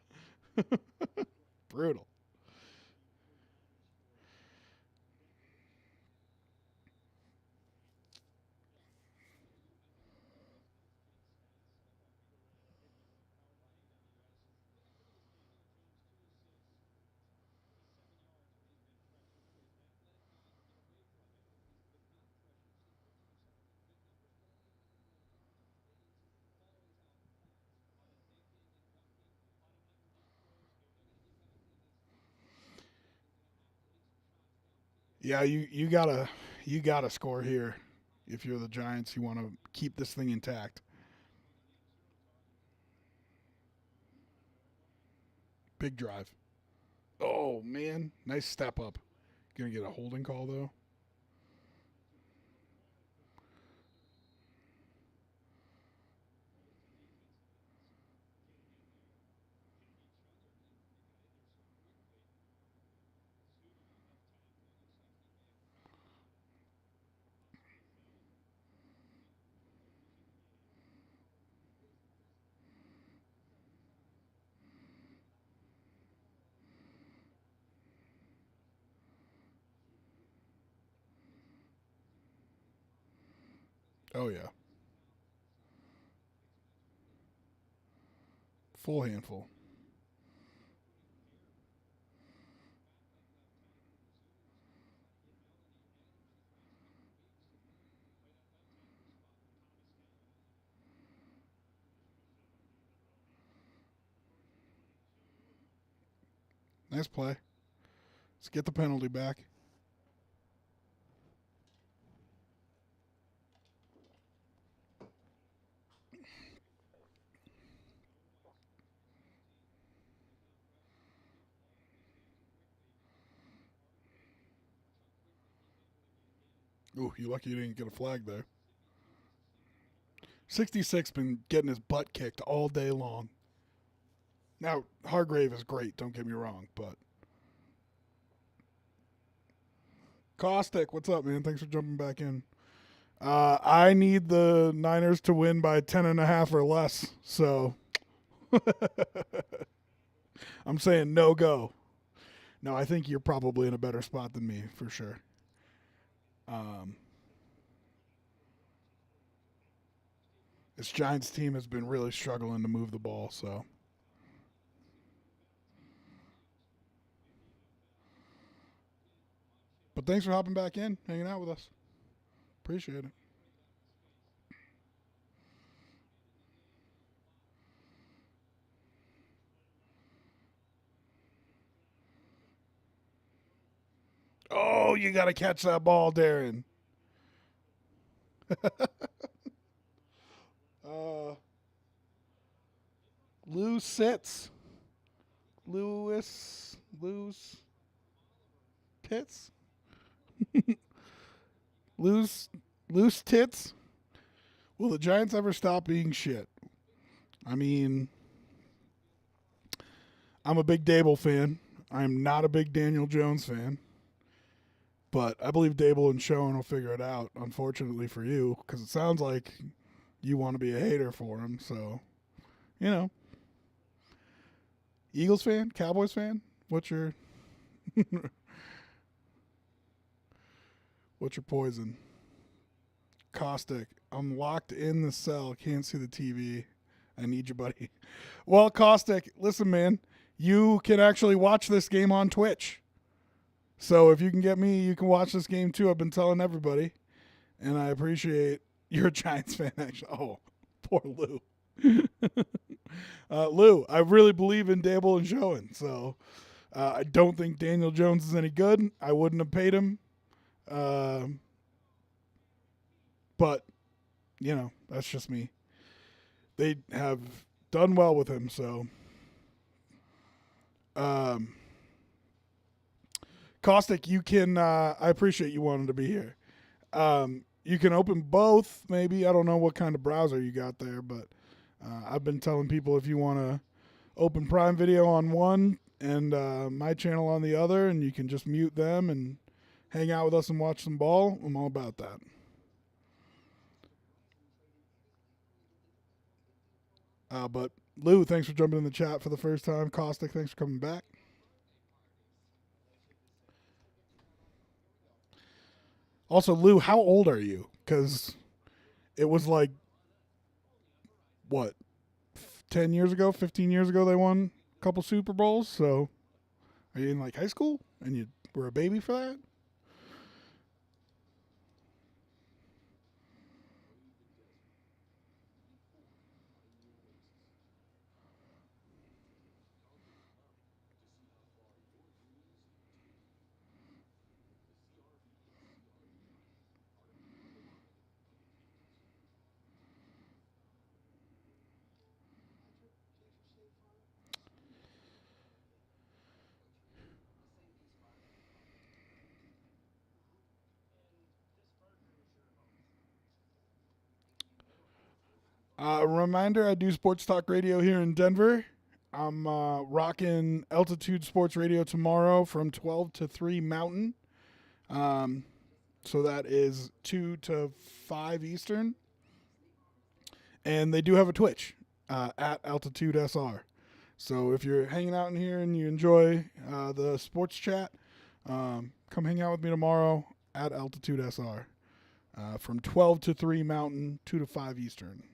Brutal. Yeah, you gotta score here. If you're the Giants, you want to keep this thing intact. Big drive. Oh man, nice step up. Gonna get a holding call though. Oh yeah, full handful. Nice play. Let's get the penalty back. Ooh, you lucky you didn't get a flag there. 66 been getting his butt kicked all day long. Now Hargrave is great. Don't get me wrong, but Caustic, what's up, man? Thanks for jumping back in. I need the Niners to win by 10.5 or less. So I'm saying no go. No, I think you're probably in a better spot than me for sure. Um, this Giants team has been really struggling to move the ball. So, but thanks for hopping back in, hanging out with us. Appreciate it. Oh, you got to catch that ball, Darren. uh, Lou sits. Lose Pitts. Lose tits. Will the Giants ever stop being shit? I mean, I'm a big Dable fan. I'm not a big Daniel Jones fan. But I believe Dable and Schoen will figure it out, unfortunately for you, because it sounds like you want to be a hater for him. So, you know, Eagles fan, Cowboys fan. What's your what's your poison? Caustic. I'm locked in the cell. Can't see the TV. I need you, buddy. Well, Caustic, listen, man. You can actually watch this game on Twitch. So if you can get me, you can watch this game too. I've been telling everybody, and I appreciate you're a Giants fan. Actually, oh, poor Lou. Lou, I really believe in Dable and Schoen. So I don't think Daniel Jones is any good. I wouldn't have paid him. But, you know, that's just me. They have done well with him, so. Caustic, you can, I appreciate you wanting to be here. You can open both, maybe. I don't know what kind of browser you got there, but I've been telling people if you want to open Prime Video on one and my channel on the other, and you can just mute them and hang out with us and watch some ball, I'm all about that. But Lou, thanks for jumping in the chat for the first time. Caustic, thanks for coming back. Also, Lou, how old are you? Because it was like, what, 10 years ago, 15 years ago, they won a couple Super Bowls. So are you in like high school and you were a baby for that? Reminder, I do sports talk radio here in Denver. I'm rocking Altitude Sports Radio tomorrow from 12 to 3 Mountain. So that is 2 to 5 Eastern. And they do have a Twitch at Altitude SR. So if you're hanging out in here and you enjoy the sports chat, come hang out with me tomorrow at Altitude SR from 12 to 3 Mountain, 2 to 5 Eastern.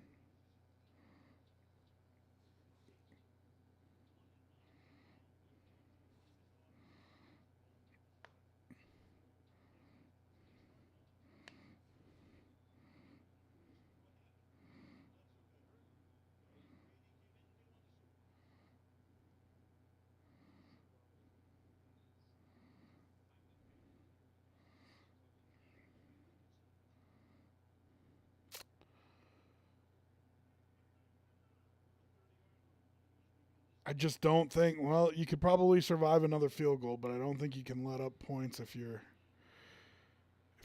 I just don't think. Well, you could probably survive another field goal, but I don't think you can let up points if you're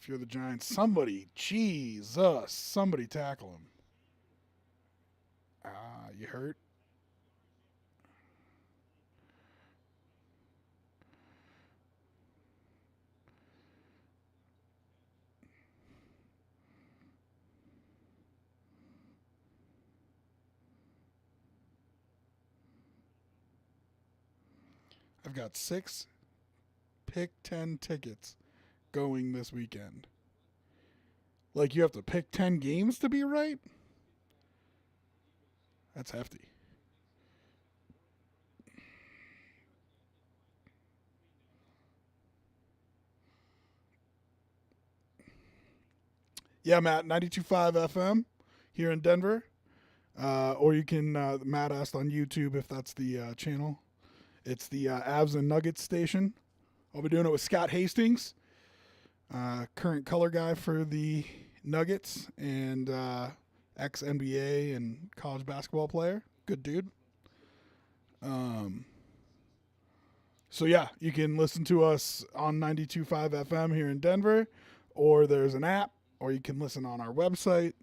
the Giants. Somebody, Jesus, somebody tackle him. You hurt? I've got 6 pick 10 tickets going this weekend. Like, you have to pick 10 games to be right? That's hefty. Yeah, Matt, 92.5 FM here in Denver. Or you can, Matt asked on YouTube if that's the channel. It's the Avs and Nuggets station. I'll be doing it with Scott Hastings, current color guy for the Nuggets and ex-NBA and college basketball player. Good dude. So, yeah, you can listen to us on 92.5 FM here in Denver, or there's an app, or you can listen on our website.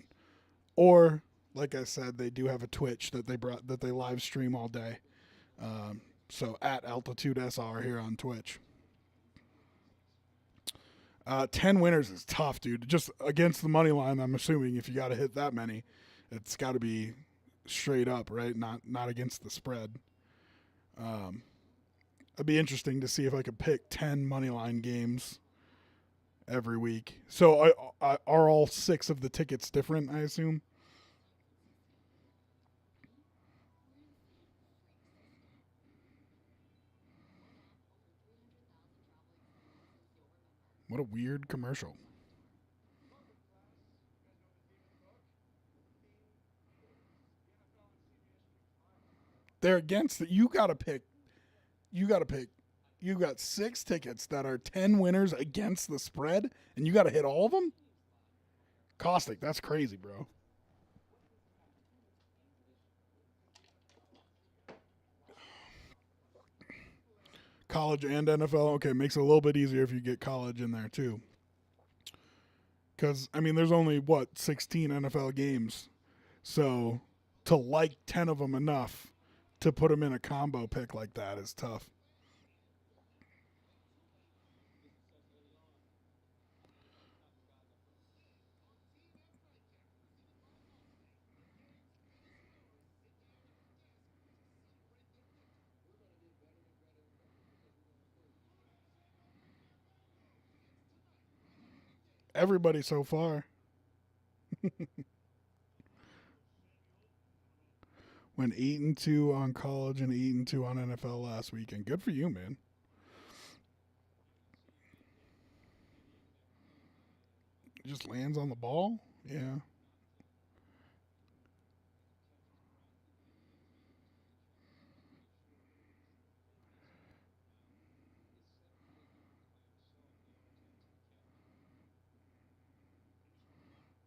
Or, like I said, they do have a Twitch that they live stream all day. So at Altitude SR here on Twitch. 10 winners is tough, dude. Just against the money line, I'm assuming if you got to hit that many, it's got to be straight up, right? Not against the spread. It'd be interesting to see if I could pick 10 money line games every week. So are all 6 of the tickets different, I assume? What a weird commercial. They're against it. You got to pick. You got to pick. You got 6 tickets that are 10 winners against the spread, and you got to hit all of them? Caustic, that's crazy, bro. College and NFL. Okay, makes it a little bit easier if you get college in there too. Because I mean, there's only what 16 NFL games, so to like 10 of them enough to put them in a combo pick like that is tough. Everybody so far went 8-2 on college and 8-2 on NFL last weekend. Good for you, man. Just lands on the ball. Yeah,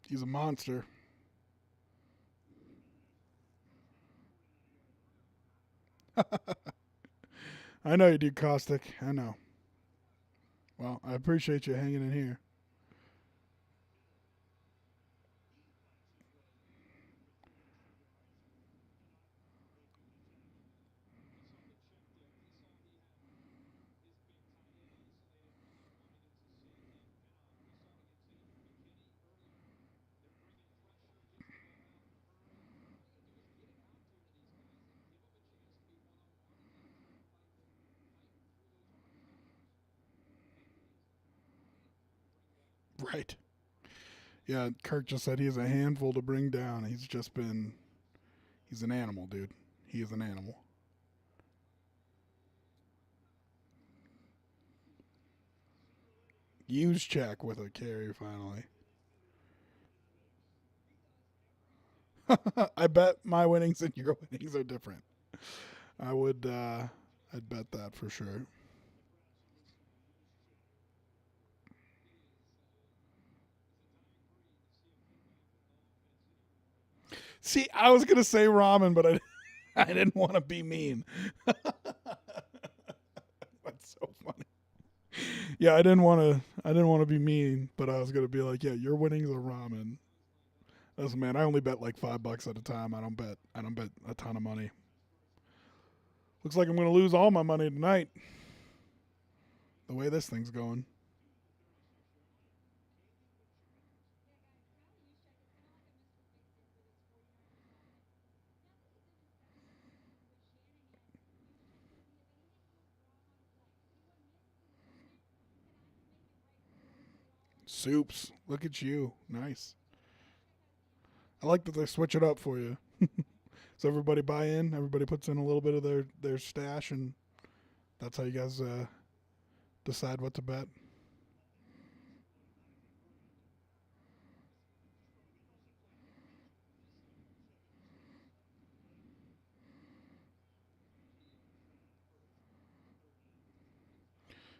he's a monster. I know you do, Caustic. I know. Well, I appreciate you hanging in here. Right. Yeah, Kirk just said he's a handful to bring down. He's an animal, dude. He is an animal. Use check with a carry finally. I bet my winnings and your winnings are different. I would, I'd bet that for sure. See, I was gonna say ramen, but I didn't want to be mean. That's so funny. Yeah, I didn't want to be mean, but I was gonna be like, yeah, your winnings are ramen. Listen, man, I only bet like $5 at a time. I don't bet a ton of money. Looks like I'm gonna lose all my money tonight. The way this thing's going. Soups. Look at you. Nice. I like that they switch it up for you. So everybody buy in. Everybody puts in a little bit of their stash, and that's how you guys decide what to bet.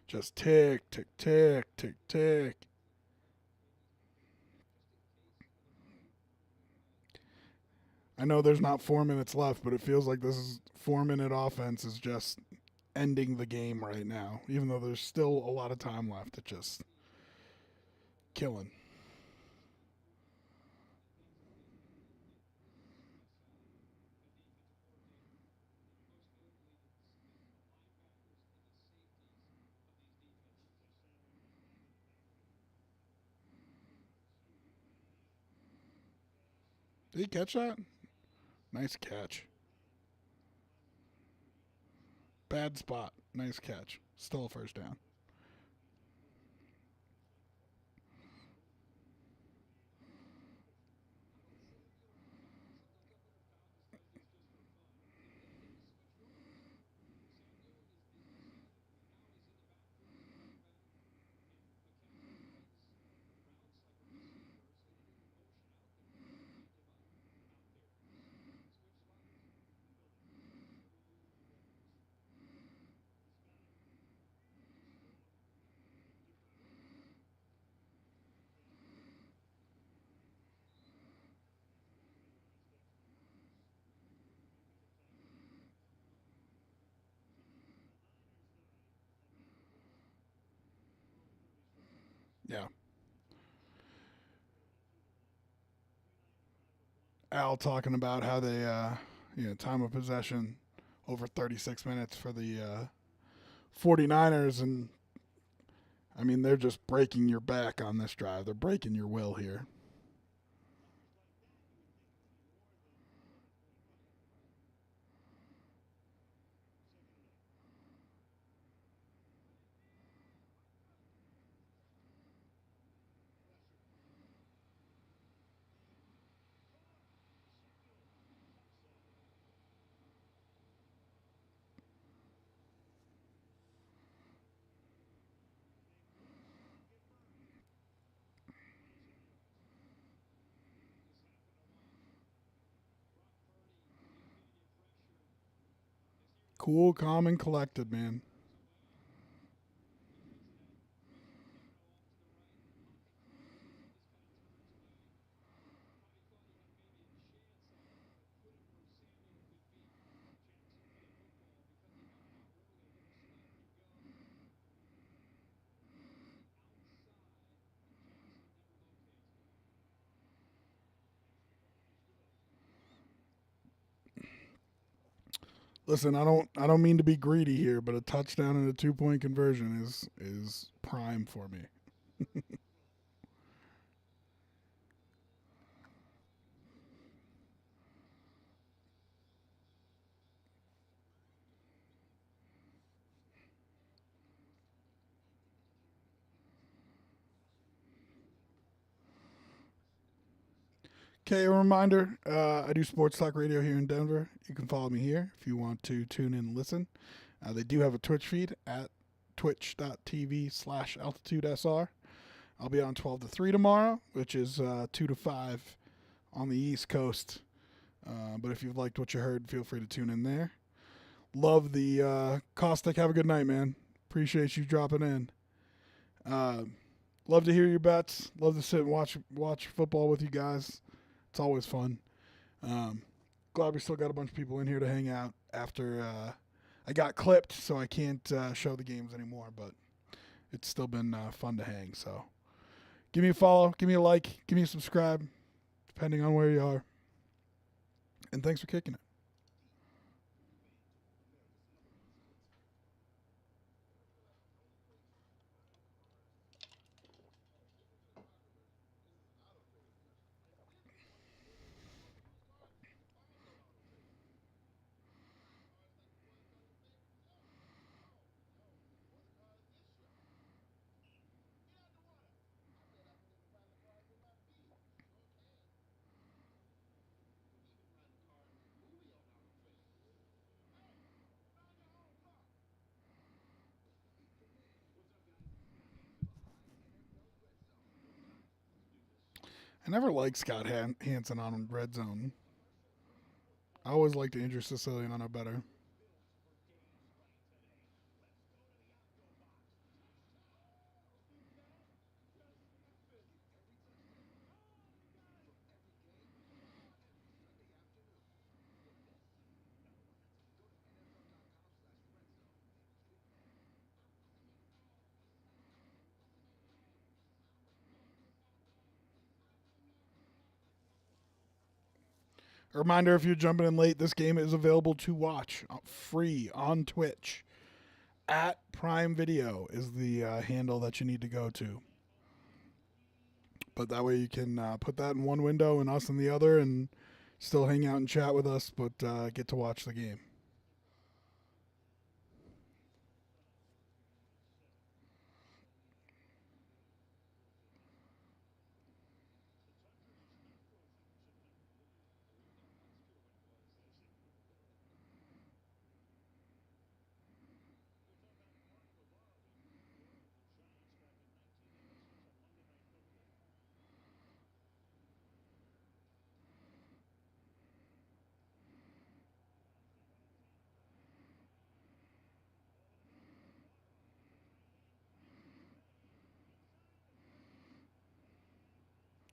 Just tick, tick, tick, tick, tick. I know there's not 4 minutes left, but it feels like this is 4 minute offense is just ending the game right now. Even though there's still a lot of time left, it's just killing. Did he catch that? Nice catch. Bad spot. Nice catch. Still a first down. Yeah. Al talking about how they, time of possession over 36 minutes for the 49ers. And, I mean, they're just breaking your back on this drive. They're breaking your will here. Cool, calm, and collected, man. Listen, I don't mean to be greedy here, but a touchdown and a 2-point conversion is prime for me. Okay, a reminder, I do sports talk radio here in Denver. You can follow me here if you want to tune in and listen. They do have a Twitch feed at twitch.tv/altitudesr. I'll be on 12 to 3 tomorrow, which is 2 to 5 on the East Coast. But if you've liked what you heard, feel free to tune in there. Love the Caustic. Have a good night, man. Appreciate you dropping in. Love to hear your bets. Love to sit and watch football with you guys. It's always fun. Glad we still got a bunch of people in here to hang out after I got clipped, so I can't show the games anymore. But it's still been fun to hang. So give me a follow, give me a like, give me a subscribe, depending on where you are. And thanks for kicking it. I never liked Scott Hansen on Red Zone. I always liked Andrew Sicilian on it better. A reminder, if you're jumping in late, this game is available to watch free on Twitch. At Prime Video is the handle that you need to go to. But that way you can put that in one window and us in the other and still hang out and chat with us, but get to watch the game.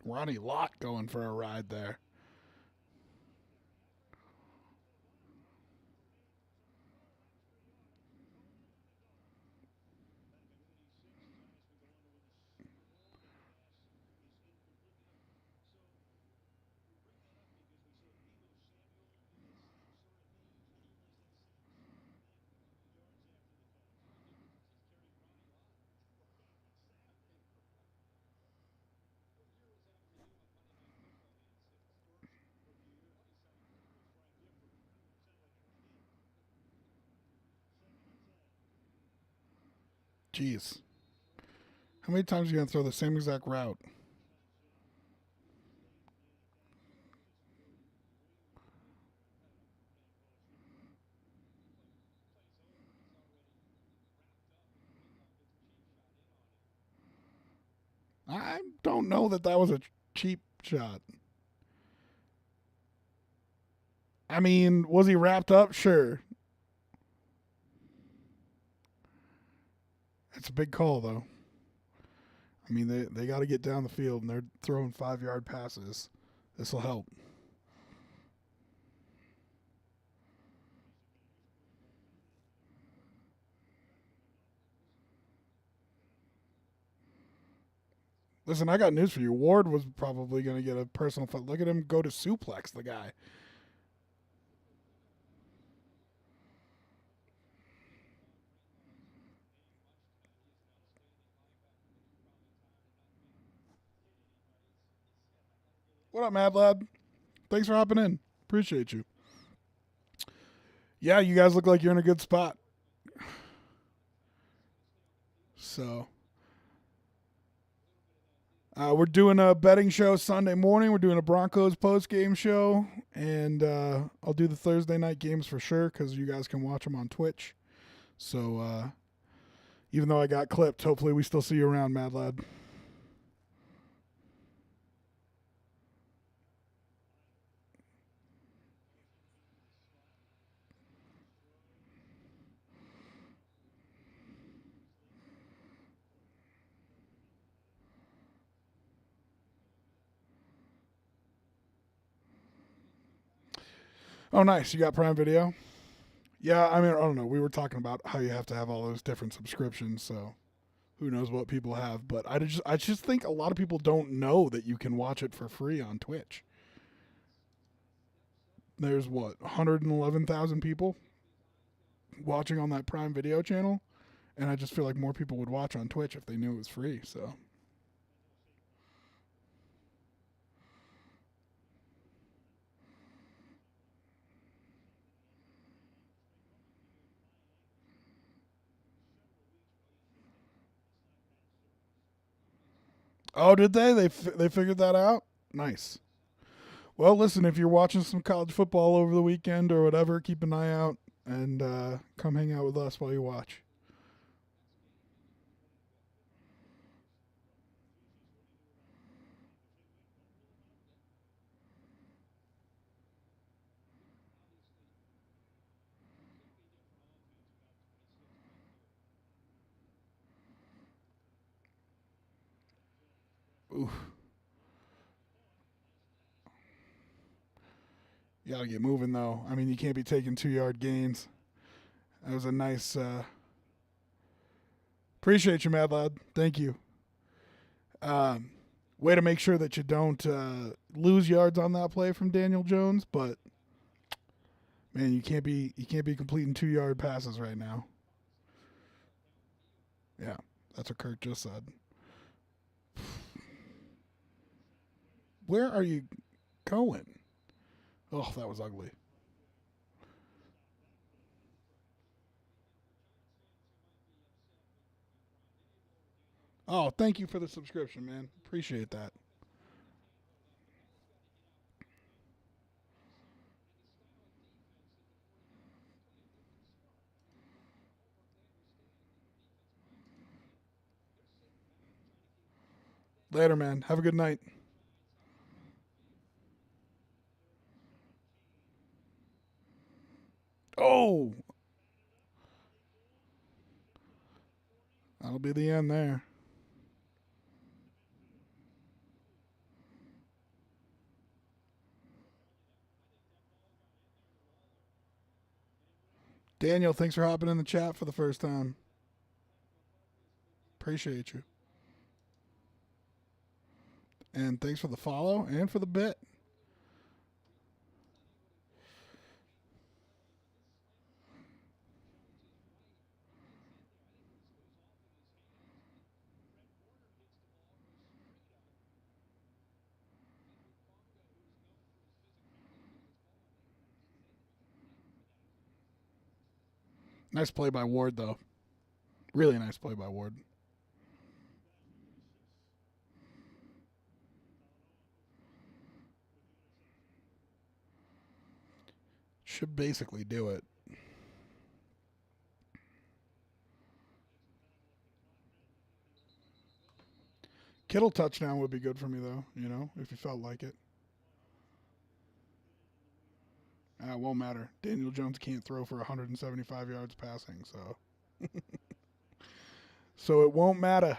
Ronnie Lott going for a ride there. Jeez. How many times are you going to throw the same exact route? I don't know that was a cheap shot. I mean, was he wrapped up? Sure. It's a big call, though. I mean, they got to get down the field, and they're throwing 5-yard passes. This will help. Listen, I got news for you. Ward was probably going to get a personal foul. Look at him go to suplex the guy. What up, Mad Lad? Thanks for hopping in. Appreciate you. Yeah, you guys look like you're in a good spot. So, we're doing a betting show Sunday morning. We're doing a Broncos post game show, and I'll do the Thursday night games for sure because you guys can watch them on Twitch. So, even though I got clipped, hopefully we still see you around, Mad Lad. Oh, nice. You got Prime Video? Yeah, I mean, I don't know. We were talking about how you have to have all those different subscriptions, so who knows what people have. But I just think a lot of people don't know that you can watch it for free on Twitch. There's what 111,000 people watching on that Prime Video channel, and I just feel like more people would watch on Twitch if they knew it was free. So, oh, did they? They figured that out. Nice. Well, listen, if you're watching some college football over the weekend or whatever, keep an eye out and come hang out with us while you watch. Oof. You gotta get moving though. I mean, you can't be taking 2-yard gains. That was a nice. Appreciate you, Mad Lad. Thank you. Um, Way to make sure that you don't lose yards on that play from Daniel Jones, but man, you can't be completing 2-yard passes right now. Yeah, that's what Kirk just said. Where are you going? Oh, that was ugly. Oh, thank you for the subscription, man. Appreciate that. Later, man. Have a good night. Oh, that'll be the end there. Daniel, thanks for hopping in the chat for the first time. Appreciate you. And thanks for the follow and for the bit. Nice play by Ward, though. Really nice play by Ward. Should basically do it. Kittle touchdown would be good for me, though, if you felt like it. It won't matter. Daniel Jones can't throw for 175 yards passing, so it won't matter.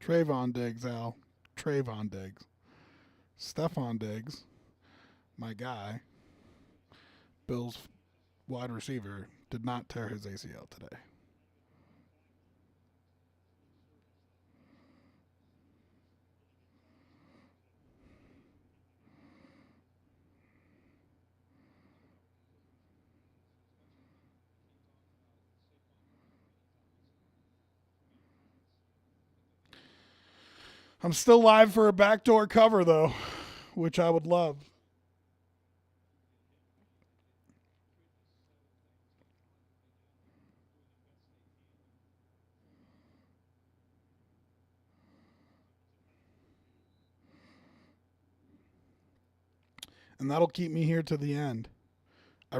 Trayvon Diggs, Al. Trayvon Diggs. Stephon Diggs, my guy, Bills wide receiver, did not tear his ACL today. I'm still live for a backdoor cover, though, which I would love. And that'll keep me here to the end. I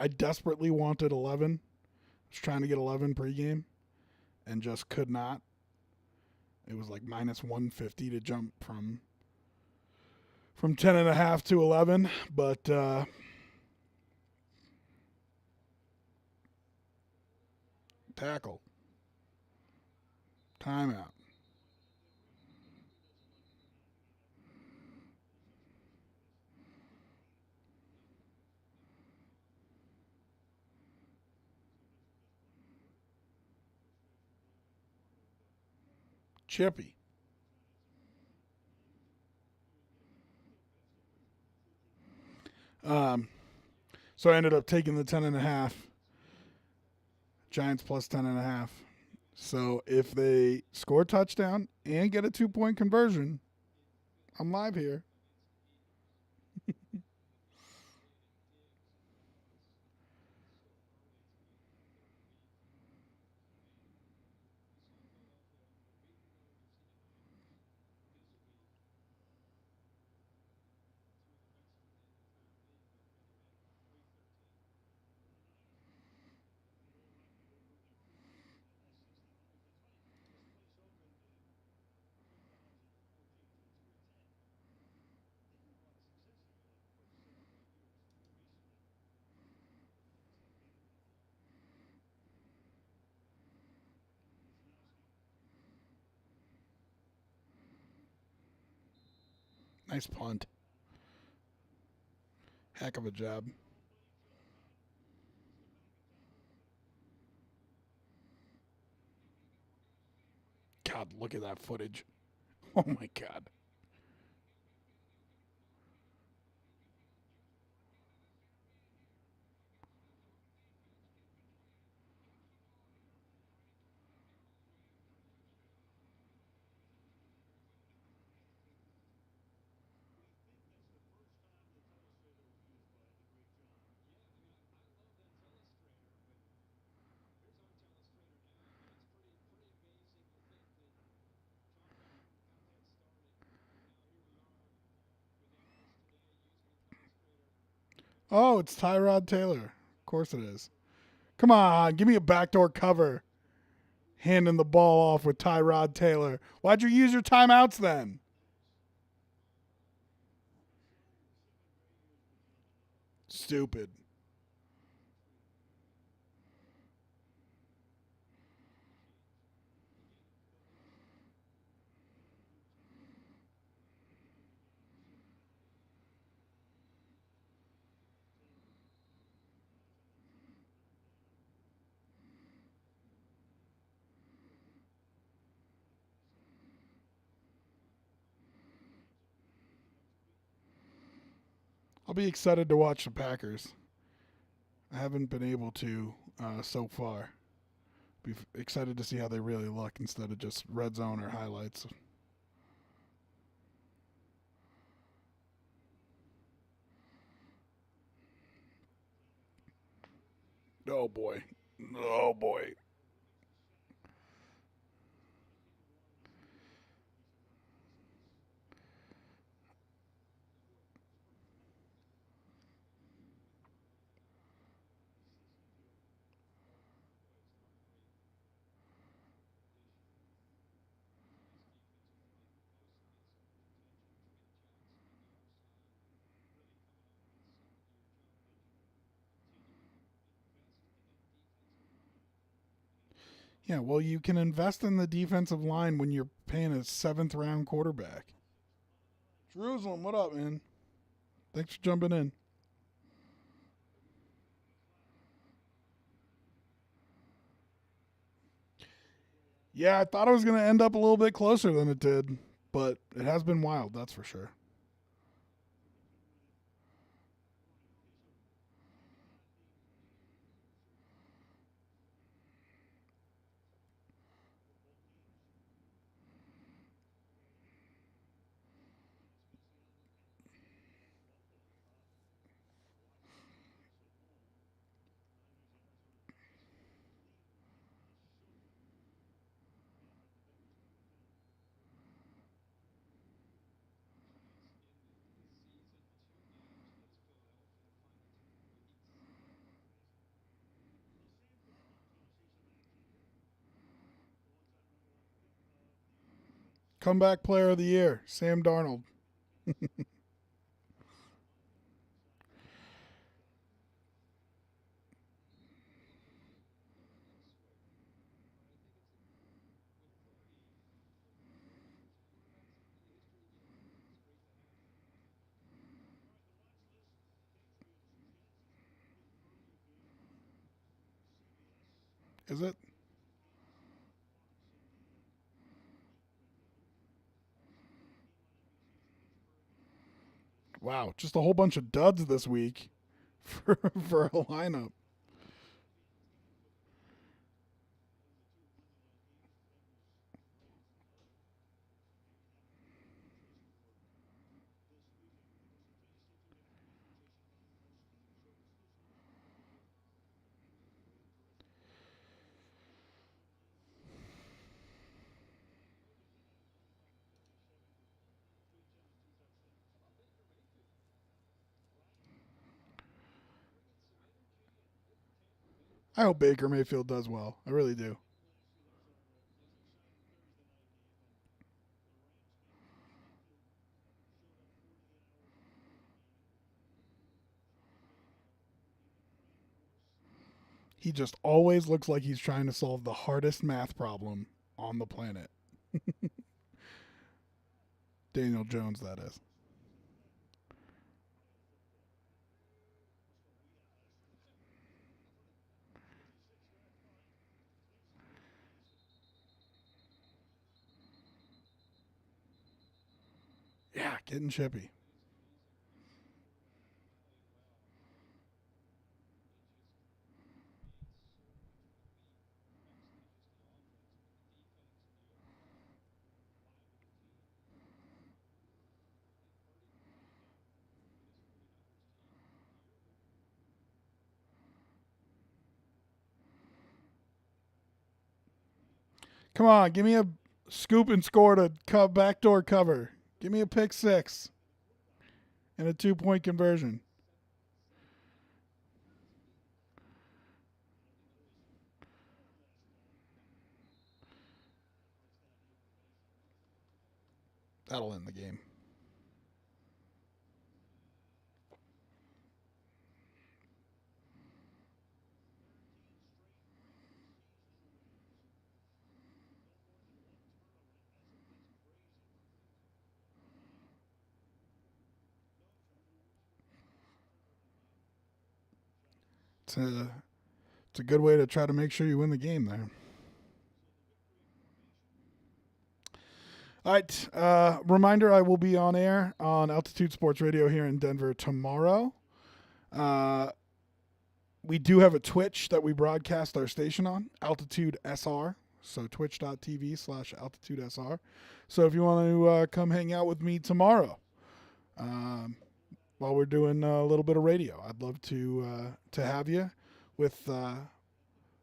desperately wanted 11. I was trying to get 11 pregame and just could not. It was like minus 150 to jump from 10.5 to 11, but tackle, timeout. Chippy. So I ended up taking the 10.5. Giants plus 10.5. So if they score a touchdown and get a 2-point conversion, I'm live here. Nice punt. Heck of a job. God, look at that footage. Oh my God. Oh, it's Tyrod Taylor. Of course it is. Come on, give me a backdoor cover. Handing the ball off with Tyrod Taylor. Why'd you use your timeouts then? Stupid. I'll be excited to watch the Packers. I haven't been able to so far. Be excited to see how they really look instead of just red zone or highlights. Oh boy. Oh boy. Yeah, well, you can invest in the defensive line when you're paying a seventh round quarterback. Jerusalem, what up, man? Thanks for jumping in. Yeah, I thought it was going to end up a little bit closer than it did, but it has been wild, that's for sure. Comeback player of the year, Sam Darnold. Is it? Wow, just a whole bunch of duds this week for a lineup. I hope Baker Mayfield does well. I really do. He just always looks like he's trying to solve the hardest math problem on the planet. Daniel Jones, that is. Yeah, getting chippy. Come on, give me a scoop and score to backdoor cover. Give me a pick six and a 2-point conversion. That'll end the game. It's a good way to try to make sure you win the game there. All right. Reminder, I will be on air on Altitude Sports Radio here in Denver tomorrow. We do have a Twitch that we broadcast our station on, Altitude SR. So twitch.tv/Altitude SR. So if you want to come hang out with me tomorrow while we're doing a little bit of radio, I'd love to have you with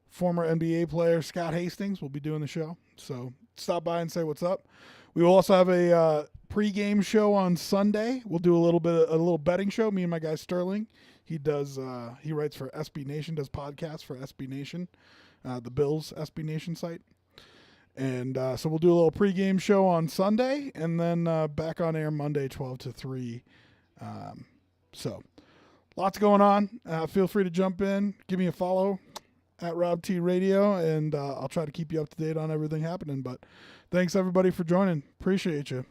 former NBA player Scott Hastings. We'll be doing the show. So stop by and say what's up. We will also have a pregame show on Sunday. We'll do a little betting show. Me and my guy Sterling. He does. He writes for SB Nation. Does podcasts for SB Nation, the Bills SB Nation site. And so we'll do a little pregame show on Sunday, and then back on air Monday, 12 to 3. So lots going on. Feel free to jump in. Give me a follow at Rob T Radio, and I'll try to keep you up to date on everything happening. But thanks everybody for joining. Appreciate you.